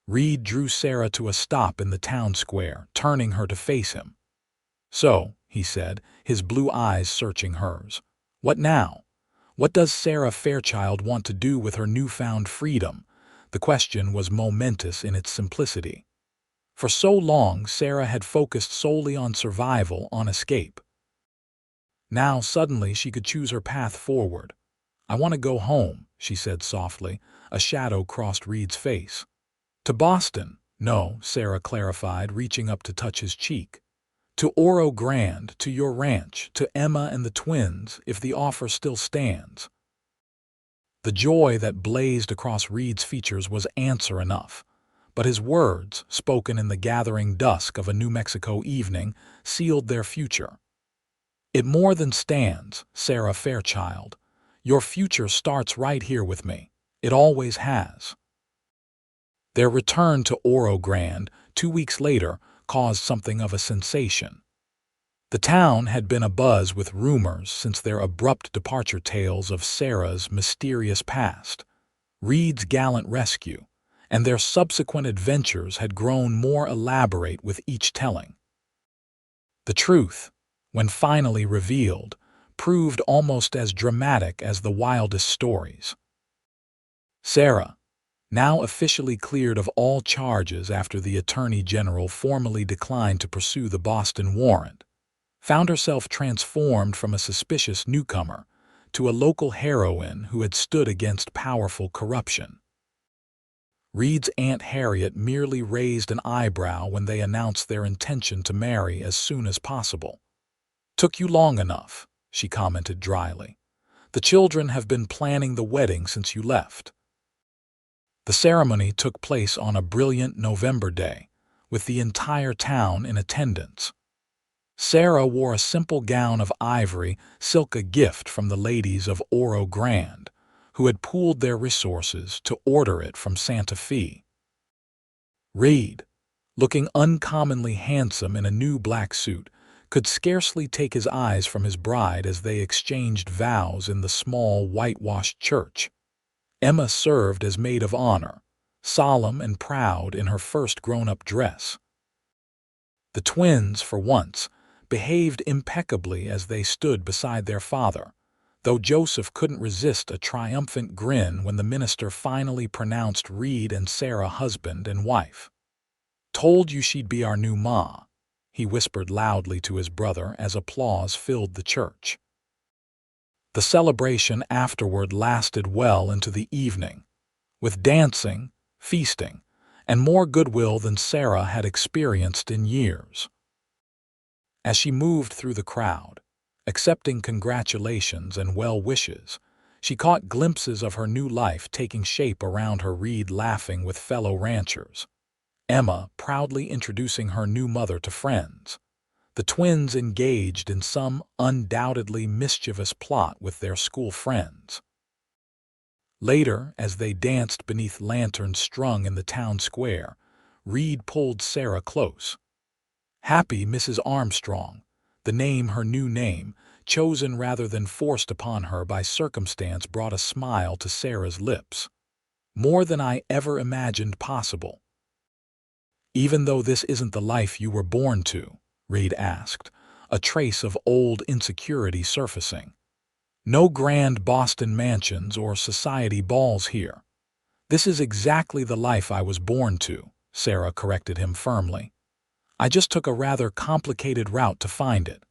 Reid drew Sarah to a stop in the town square, turning her to face him. "So," he said, his blue eyes searching hers, "what now? What does Sarah Fairchild want to do with her newfound freedom?" The question was momentous in its simplicity. For so long, Sarah had focused solely on survival, on escape. Now, suddenly, she could choose her path forward. "I want to go home," she said softly. A shadow crossed Reid's face. "To Boston?" "No," Sarah clarified, reaching up to touch his cheek. "To Oro Grande, to your ranch, to Emma and the twins, if the offer still stands." The joy that blazed across Reid's features was answer enough, but his words, spoken in the gathering dusk of a New Mexico evening, sealed their future. "It more than stands, Sarah Fairchild. Your future starts right here with me. It always has." Their return to Oro Grande 2 weeks later caused something of a sensation. The town had been abuzz with rumors since their abrupt departure, tales of Sarah's mysterious past, Reid's gallant rescue, and their subsequent adventures had grown more elaborate with each telling. The truth, when finally revealed, proved almost as dramatic as the wildest stories. Sarah, now officially cleared of all charges after the Attorney General formally declined to pursue the Boston warrant, found herself transformed from a suspicious newcomer to a local heroine who had stood against powerful corruption. Reid's Aunt Harriet merely raised an eyebrow when they announced their intention to marry as soon as possible. "Took you long enough," she commented dryly. "The children have been planning the wedding since you left." The ceremony took place on a brilliant November day, with the entire town in attendance. Sarah wore a simple gown of ivory silk, a gift from the ladies of Oro Grande, who had pooled their resources to order it from Santa Fe. Reid, looking uncommonly handsome in a new black suit, could scarcely take his eyes from his bride as they exchanged vows in the small whitewashed church. Emma served as maid of honor, solemn and proud in her first grown-up dress. The twins, for once, behaved impeccably as they stood beside their father, though Joseph couldn't resist a triumphant grin when the minister finally pronounced Reid and Sarah husband and wife. "Told you she'd be our new ma," he whispered loudly to his brother as applause filled the church. The celebration afterward lasted well into the evening, with dancing, feasting, and more goodwill than Sarah had experienced in years. As she moved through the crowd, accepting congratulations and well wishes, she caught glimpses of her new life taking shape around her. Reid laughing with fellow ranchers, Emma proudly introducing her new mother to friends, the twins engaged in some undoubtedly mischievous plot with their school friends. Later, as they danced beneath lanterns strung in the town square, Reid pulled Sarah close. Happy Mrs. Armstrong, the name, her new name, chosen rather than forced upon her by circumstance, brought a smile to Sarah's lips. More than I ever imagined possible. Even though this isn't the life you were born to, Reid asked, a trace of old insecurity surfacing. No grand Boston mansions or society balls here. This is exactly the life I was born to, Sarah corrected him firmly. I just took a rather complicated route to find it.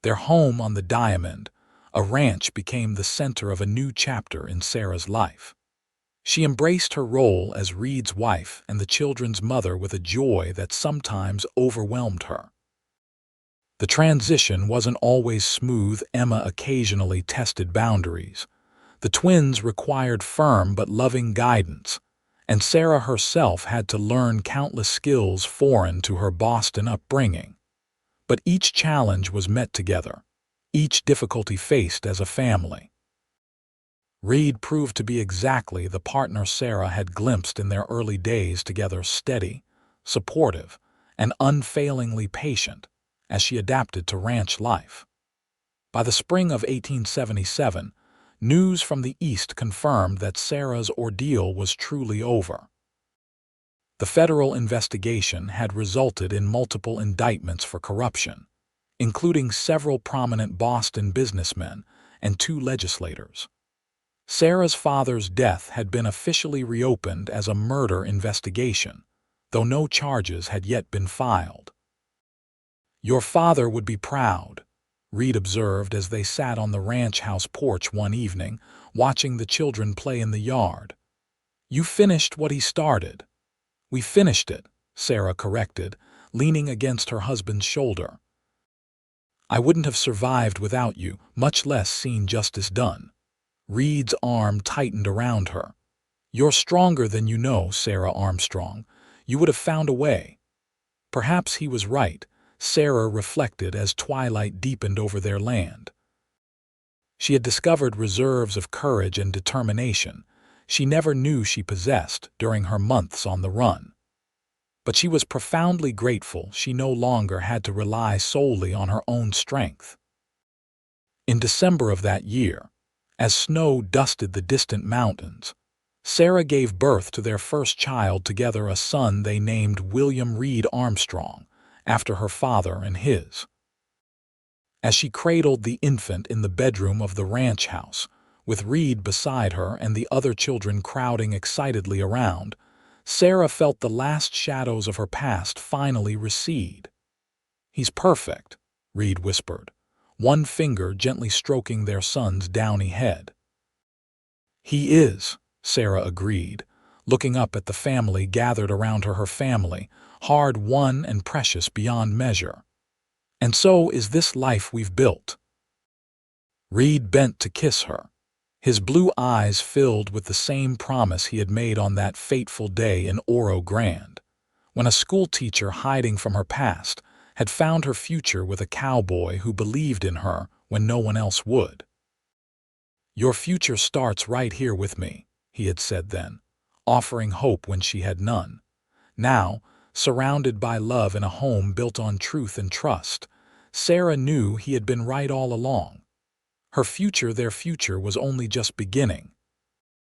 Their home on the Diamond, a ranch, became the center of a new chapter in Sarah's life. She embraced her role as Reid's wife and the children's mother with a joy that sometimes overwhelmed her. The transition wasn't always smooth. Emma occasionally tested boundaries. The twins required firm but loving guidance, and Sarah herself had to learn countless skills foreign to her Boston upbringing. But each challenge was met together, each difficulty faced as a family. Reid proved to be exactly the partner Sarah had glimpsed in their early days together, steady, supportive, and unfailingly patient as she adapted to ranch life. By the spring of 1877, news from the East confirmed that Sarah's ordeal was truly over. The federal investigation had resulted in multiple indictments for corruption, including several prominent Boston businessmen and 2 legislators. Sarah's father's death had been officially reopened as a murder investigation, though no charges had yet been filed. Your father would be proud, Reid observed as they sat on the ranch house porch one evening, watching the children play in the yard. You finished what he started. We finished it, Sarah corrected, leaning against her husband's shoulder. I wouldn't have survived without you, much less seen justice done. Reid's arm tightened around her. You're stronger than you know, Sarah Armstrong. You would have found a way. Perhaps he was right, Sarah reflected as twilight deepened over their land. She had discovered reserves of courage and determination she never knew she possessed during her months on the run. But she was profoundly grateful she no longer had to rely solely on her own strength. In December of that year, as snow dusted the distant mountains, Sarah gave birth to their first child together, a son they named William Reid Armstrong, after her father and his. As she cradled the infant in the bedroom of the ranch house, with Reid beside her and the other children crowding excitedly around, Sarah felt the last shadows of her past finally recede. He's perfect, Reid whispered, one finger gently stroking their son's downy head. He is, Sarah agreed, looking up at the family gathered around her. Her family, hard-won and precious beyond measure. And so is this life we've built. Reid bent to kiss her, his blue eyes filled with the same promise he had made on that fateful day in Oro Grande, when a schoolteacher hiding from her past had found her future with a cowboy who believed in her when no one else would. Your future starts right here with me, he had said then, offering hope when she had none. Now, surrounded by love in a home built on truth and trust, Sarah knew he had been right all along. Her future, their future, was only just beginning,